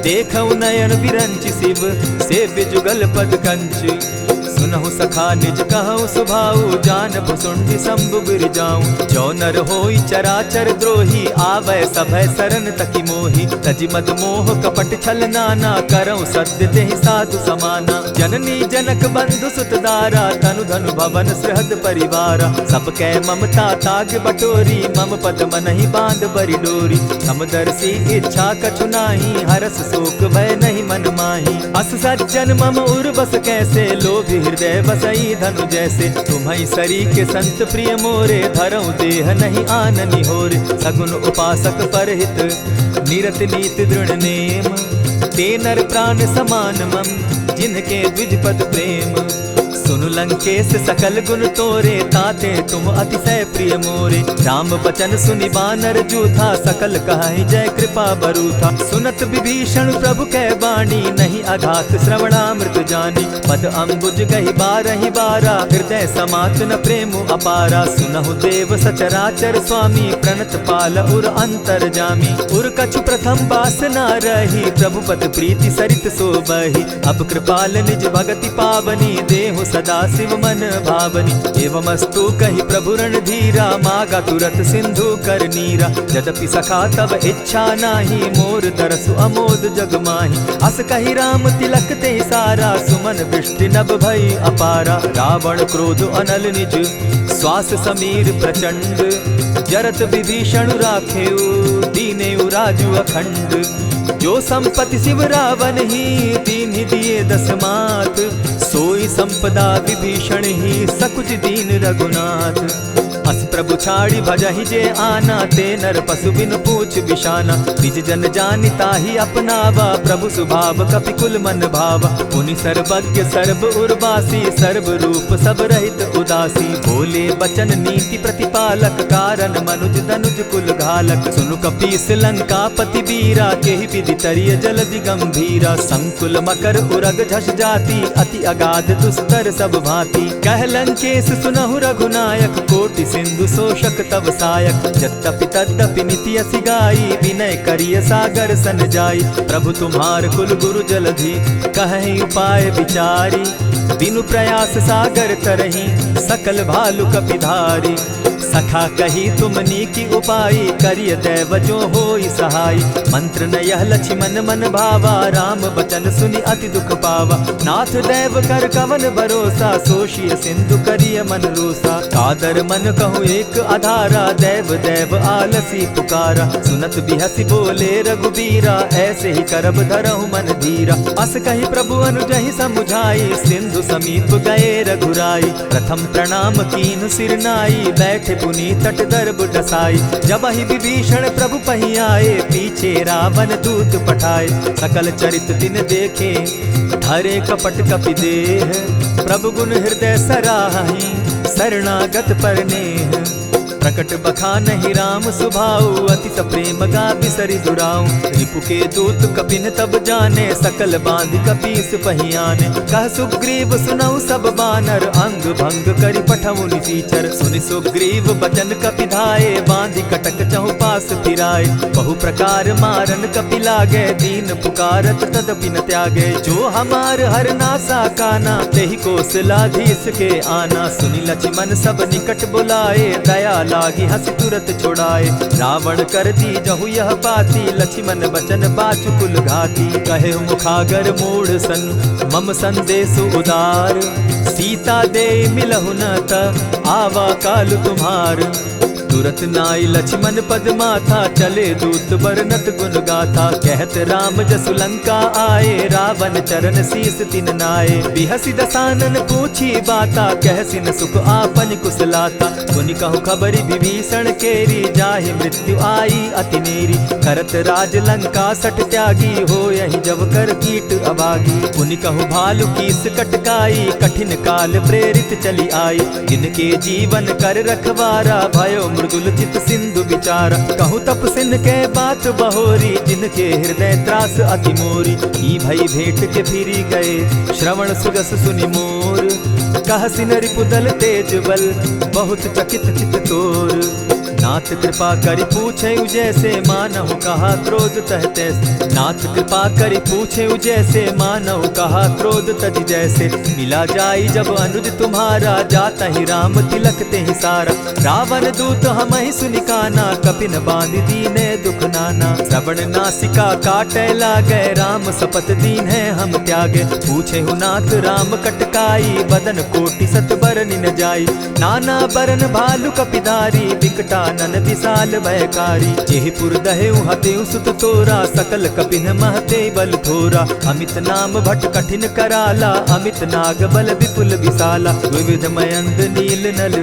देखऊ नयन विरंच शिव सेव्य जुगल पद कंच। सुनहु सखा निज कहु सुभाऊ जान भुसुंडि शंभु गिर जाऊं। जो नर होई चराचर द्रोही आवै सभय सरन तकी मोही। तजि मद मोह कपट छल नाना करऊं सत्य तेहि साधु समाना। जननी जनक बंधु सुत दारा तनु धनु भवन सृहद परिवारा। सब कै ममता ताग बटोरी मम पद मनहि बांध बरि डोरी। समदर्शी इच्छा कछु नाही हरस शोक भय नहीं मन माही। अस सज्जन मम उर बस कैसे लोभी हृदय बसई धनु जैसे। तुम्हारी सरी के संत प्रिय मोरे धरऊं देह नहीं आननि होरे। सगुन उपासक परहित निरत नीत दृढ़ नेम। ते नर प्राण समान मम जिनके द्विज पद प्रेम। सुनु लंकेश सकल गुण तोरे ताते तुम अतिशय प्रिय मोरे। राम बचन सुनि बानर जूथा सकल कहाहि जय कृपा बरूथा। सुनत विभीषण प्रभु कै बाणी नहीं अघात श्रवणामृत जानी। पद अम्बुज गहि बारहि बारा हृदय समात न प्रेम अपारा। सुनहु देव सचराचर स्वामी प्रणत पाल उर अंतर जामी। उर कछु प्रथम बास न रही प्रभु पद प्रीति सरित सोबहि। अब कृपाल निज भगति पावनी देहु सदा शिव मन भावनी। एवमस्तु कहि प्रभु रणधीरा मागा तुरत सिंधु कर नीरा। यद्यपि सखा तब इच्छा नाही मोर दरसु अमोद जग माही। अस कहि राम तिलक ते सारा सुमन वृष्टि नभ भई अपारा। रावण क्रोध अनल निज श्वास समीर प्रचंड। जरत विभीषण राखेउ दीनेउ राजु अखंड। जो संपत्ति शिव रावण ही दीन्हि दिए दस मात। सोई संपदा विभीषण ही सकुच दीन रघुनाथ। अस प्रभु छाड़ी भजहि जे आना ते नर पशु बिन पूछ बिशाना। निज जन जानिता ही अपनावा प्रभु स्वभाव कपि कुल मन भावा। मुनि सर्वज्ञ सर्व उर्वासी सर्व रूप सब रहित उदासी। बोले बचन नीति प्रतिपालक कारण मनुज धनुज कुल घालक। सुनु कपीस लंकापति वीरा केहि विधि तरिय जलधि गंभीरा। संकुल मकर उरग झस जाति अति अगाध दुस्तर सब भांति। कह लंकेश सुनहु रघुनायक कोटि सिंधु शोषक तव सायक। यद्यपि तद्यपि निति असि गाई विनय करिय सागर सन जाई। प्रभु तुम्हार कुल गुरु जलधि कहि उपाय विचारी। बिनु प्रयास सागर तरहि सकल भालु कपिधारी। सखा कही तुमनी की उपाई, करिय दैव जो होई सहाय। मंत्र न यह लक्ष्मण मन भावा, राम बचन सुनि अति दुख पावा। नाथ दैव कर कवन भरोसा, सोशिय सिंधु करिय मन रोसा। कादर मन कहूँ एक आधारा, दैव दैव आलसी पुकारा। सुनत बिहसी बोले रघुबीरा, ऐसे ही करब धरहु मन धीरा। अस कही प्रभु अनुजहि समुझाई, सिंधु समीप गए रघुराई। प्रथम प्रणाम कीन सिर नाई, बैठे पुनि तट दर्ब डसाई। जब ही विभीषण प्रभु पही आए, पीछे रावण दूत पठाए। सकल चरित तिन देखे, धरे कपट कपि देह। प्रभु गुण हृदय सराहि, शरणागत पर नेह। प्रकट बखानहि राम सुभाऊ, अति सप्रेम गा बिसरि दुराऊ। रिपु के दूत कपिन तब जाने, सकल बांधि कपीस पहियाने। कह सुग्रीव सुनऊ सब बानर, अंग भंग करि पठऊ निसीचर। सुनि सुग्रीव बचन कपि धाये, बांधि कटक चहु पास फिराए। बहु प्रकार मारन कपि लागे, दीन पुकारत तदपि न त्यागे। जो हमार हर नासा काना, तेहि कौशलाधीश के आना। सुनि लक्ष्मण सब निकट बुलाए, दया लागी हंसी तुरत छुड़ाए। रावण कर दी जहु यह पाती, लक्ष्मण बचन बाचु कुल घाती। कहे मुखागर मूढ़ सन, मम संदेश उदार। सीता दे मिलहु न त, आवा काल तुम्हार। तुरत नाई लक्ष्मण पद माथा, चले दूत बरनत गुण गाथा। कहत राम जसु लंका आए, रावण चरण शीस तिन नाये। बिहसी दसानन पूछी बाता, कहसिन सुख आपन कुशलाता। सुनि कहु खबरी विभीषण केरी, जाहि मृत्यु आई अति नेरी। करत राज लंका सठ त्यागी, हो यही जब कर कीट अभागी। पुनि कहु भालु कीस कटकाई, कठिन काल प्रेरित चली आई। जिनके जीवन कर रखवारा, भयो मृदुल चित सिंधु विचारा। कहूँ तपसिन के बात बहोरी, जिनके हृदय त्रास अति मोरी। ई भई भेंट के फिरी गए, श्रवण सुजस सुनि मोर। कहसिन रिपुदल तेज बल, बहुत चकित चित तोर। नाथ कृपा करि पूछे जैसे, मानहु कहा क्रोध तह तैसे। नाथ कृपा करि पूछे जैसे, मानहु कहा क्रोध तज जैसे। मिला जाई जब अनुज तुम्हारा, जाता ही राम तिलक ते ही सारा। रावण दूत हम ही सुनि काना, कपिन बांध दीने दुख नाना। श्रवण नासिका काटे लागे, राम सपत दीन है हम त्यागे। पूछे हु नाथ राम कटकाई, बदन कोटि सत बरनि न जाई। नाना बरन भालु कपिधारी, विकटा नन विशाल भयकारी। जेहिपुर दहेउ हतेउ सुत तोरा, सकल कपिन महते बल थोरा। अमित नाम भट कठिन कराला, अमित नाग बल विपुल विशाला। विविध मयंद नील नल,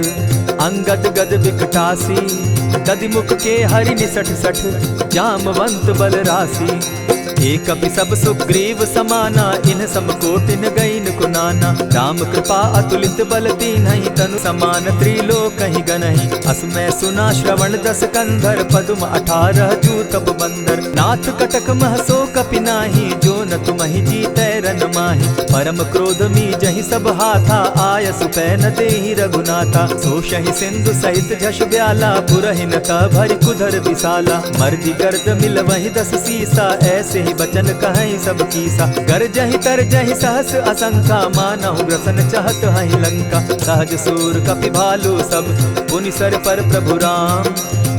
अंगद गद विकटासी। गदिमुख के हरि निसठ सठ, जामवंत बल राशि। एक कपि सब सुग्रीव समाना, इन समकोटिन गईन कुनाना। राम कृपा अतुलित बल दीन्हि, तनु समान त्रिलोक ही गनहि। अस मैं सुना श्रवण दस कंधर, पदुम 18 जूतब बंदर। नाथ कटक महसो कपि नाही, जो न तुमहि जीतै रन माहि। परम क्रोध मी जहि सब हाथा, आयस पै न देहि रघुनाथा। सोषहि सिंधु सहित झष ब्याला, पुरहिन त भरि कुधर विशाला। मर्दि गर्द मिल वहि 10 सीसा, ऐसे ही बचन कहीं सब कीसा। गरजहि तरजहि सहस असंखा, मानहु ग्रसन चाहत हहि लंका। सहज सूर कपि भालु सब, पुनि सर पर प्रभु राम।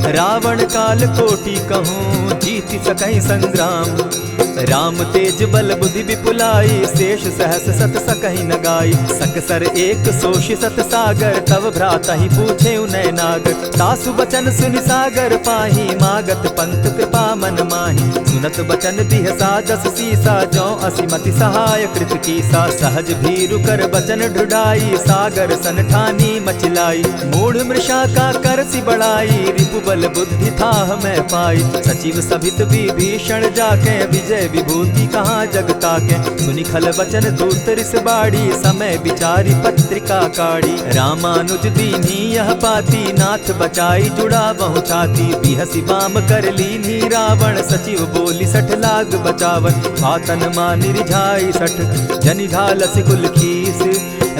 रावण काल कोटि कहूँ, जीति सकहि संग्राम। राम तेज बल बुद्धि विपुलाई, शेष सहस सत सकहि न गाई। सकसर एक सोषि सत सागर, तव भ्राता ही पूछे उनय नागर। तासु बचन सुनि सागर पाही, मागत पंत कृपा मन माही। सुनत बचन बिहसा 10 सीसा, जौ असिमति सहाय कृत कीसा। सहज भीरु कर बचन ढुढ़ाई, सागर सन ठानी मचिलाई। मूढ़ मृषा का कर सी बढ़ाई, रिपु बल बुद्धि थाह मैं पाई। सचिव सभित विभीषण जाके, विजय विभूति कहाँ जगता के। सुनि खल बचन दूत रिस बाड़ी, समय विचारी पत्रिका काढ़ी। रामानुज दीन्ही यह पाती, नाथ बचाई जुड़ा बहु छाती। बिहसी बाम कर लीन्ही रावण, सचिव बोली 60 लाग बचावन। आतन मानि रिझाई 60, जनि झालसि कुल खीस।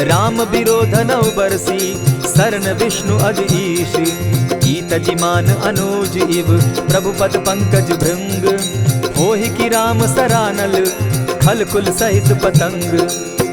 राम विरोध नौ बरसी, शरण विष्णु अज ईश। गीत जिमान अनुज इव, प्रभु पद पंकज भृंग। होहि कि राम सरानल, खल कुल सहित पतंग।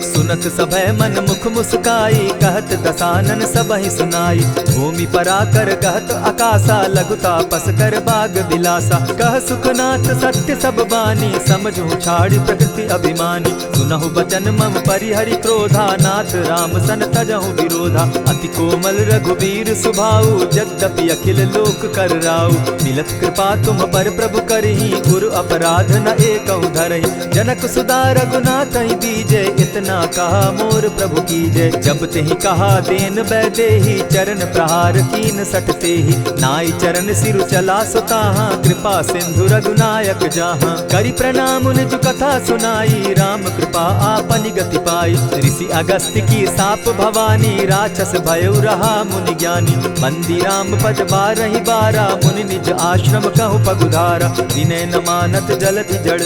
सुन सुनत सभय मन मुख मुस्काई, कहत दसानन सबहि सुनाई। भूमि पराकर कहत आकाशा, लघुता पस कर बाग दिलासा। कह सुखनाथ सत्य सब बानी, समझू छाड़ी प्रकृति अभिमानी। सुनहु बचन मम परिहरि क्रोधा, नाथ राम सन तजहु विरोधा। अति कोमल रघुबीर सुभाऊ, यद्यपि अखिल लोक कर राऊ। मिलत कृपा तुम पर प्रभु करही, गुरु अपराध न एकहु धरहि। जनक सुदा रघुनाथ ही दीजे, इतना कहा मोर प्रभु कीजे। जब तेहि कहा देन बैदेही, चरण प्रहार कीन सटते ही। नाई चरण सिरु चला सुताहा, कृपा सिंधु रघुनायक जाहा। करि प्रणाम निज कथा सुनाई, राम कृपा आपनि गति पाई। ऋषि अगस्त्य की साप भवानी, राक्षस भयउ रहा मुनि ज्ञानी। बंदी राम पद बारहि बारा, मुनि निज आश्रम कहु पगुधारा। विनय न मानत जलधि जड़,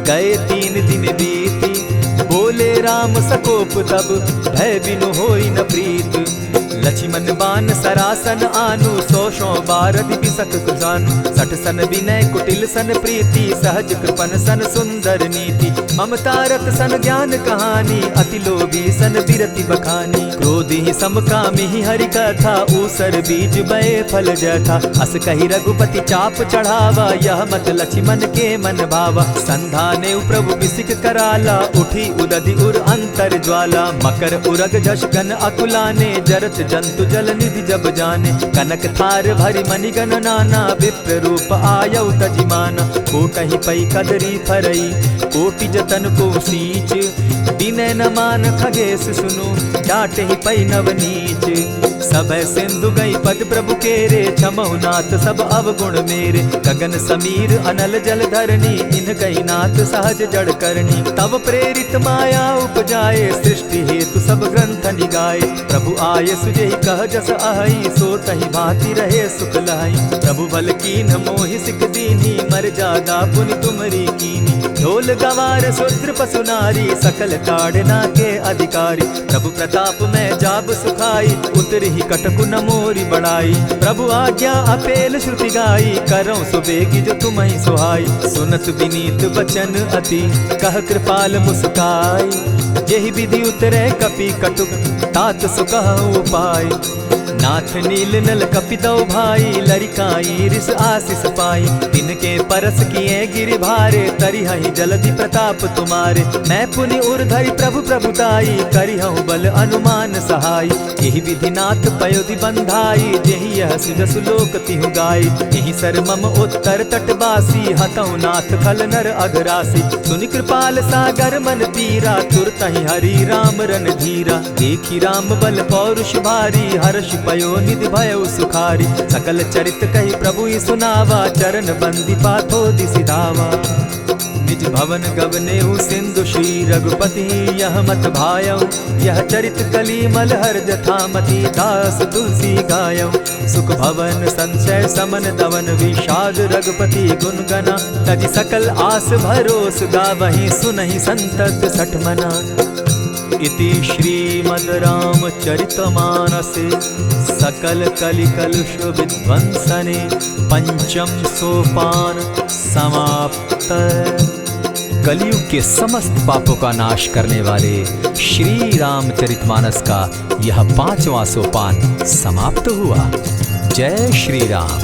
गए 3 दिन बीती। बोले राम सकोप तब, भय बिनु होई न प्रीत। लक्ष्मण बान सरासन आनु, 100 बारधि बिसक कुजानु। 60 सन विनय कुटिल सन प्रीति, सहज कृपन सन सुंदर नीति। ममता रत सन ज्ञान कहानी, अति लोभी सन बिरति बखानी। क्रोधी समकामी हरि कथा, ऊसर बीज बये फल जथा। अस कही रघुपति चाप चढ़ावा, यह मत लक्ष्मण के मन भावा। संधाने प्रभु बिसिक कराला, उठी उदधि उर अंतर ज्वाला। मकर उरग झष गन अकुलाने, जरत जंतु जल निधि जब जाने। कनक थार भरि मणिगण नाना, विप्र रूप आयउ तजिमाना। कोटहि पै कदरी फरई, कोटि जतन को सींच। विनय न मान खगेश सुनु, डांटहि पै नव नीच। सभय सिंधु गई पद प्रभु केरे, क्षमहु नाथ सब अवगुण मेरे। गगन समीर अनल जल धरनी, इन गई नाथ सहज जड़ करनी। तब प्रेरित माया उपजाए, सृष्टि हेतु सब ग्रंथ निगाए। प्रभु आय सुजेहि कह जस अहई, सो तहि भांति रहे सुख लहई। प्रभु बल कीन मोहि सिख दीनी, मर जादा पुनि तुमरी कीनी। ढोल गवार शूद्र पशु नारी, सकल ताड़ना के अधिकारी। प्रभु प्रताप में जाब सुखाई, उतरि कटकु न मोरी बड़ाई। प्रभु आज्ञा अपेल श्रुति गाई, करऊं सुबेगी जो तुम्हि सुहाई। सुनत विनीत बचन अति, कह कृपाल मुस्काई। जेहि विधि उतरे कपि कटुक, तात सुकहु उपाय। नाथ नील नल कपि दो भाई, लरिकाई रिस आशीष पाई। तिनके परस किए गिरि भारे, तरिहहि जलधि प्रताप तुम्हारे। मैं पुनि उर्धरि प्रभु प्रभुताई, करिहु बल अनुमान सहाय। यही विधि नाथ पयोधि बंधाई, जेहि यह सुजसु लोक तिहु गाई। यही सर मम उत्तर तटवासी, हतहु नाथ खल नर अघरासी। सुनि कृपाल सागर मन पीरा, तुरतहि हरि राम रन धीरा। देखी राम बल पौरुष भारी, हर्ष पयो निधि भयउ सुखारी। सकल चरित कही प्रभु ही सुनावा, चरण बंदी पाथो दिसि धावा। निज भवन गवनेहु सिंधु श्री रघुपति, यह मत भायऊ। यह चरित कली मलहर जथामति, दास तुलसी गायऊ। सुख भवन संशय समन दवन, विषाद रघुपति गुण गना। तजि सकल आस भरोस, गावहि सुनहि संतत सठ मना। इति श्रीमद् रामचरितमानसे, सकल कलि कलुष विध्वंसने। पंचम सोपान समाप्त। कलयुग के समस्त पापों का नाश करने वाले श्री रामचरितमानस का यह 5वां सोपान समाप्त हुआ। जय श्री राम।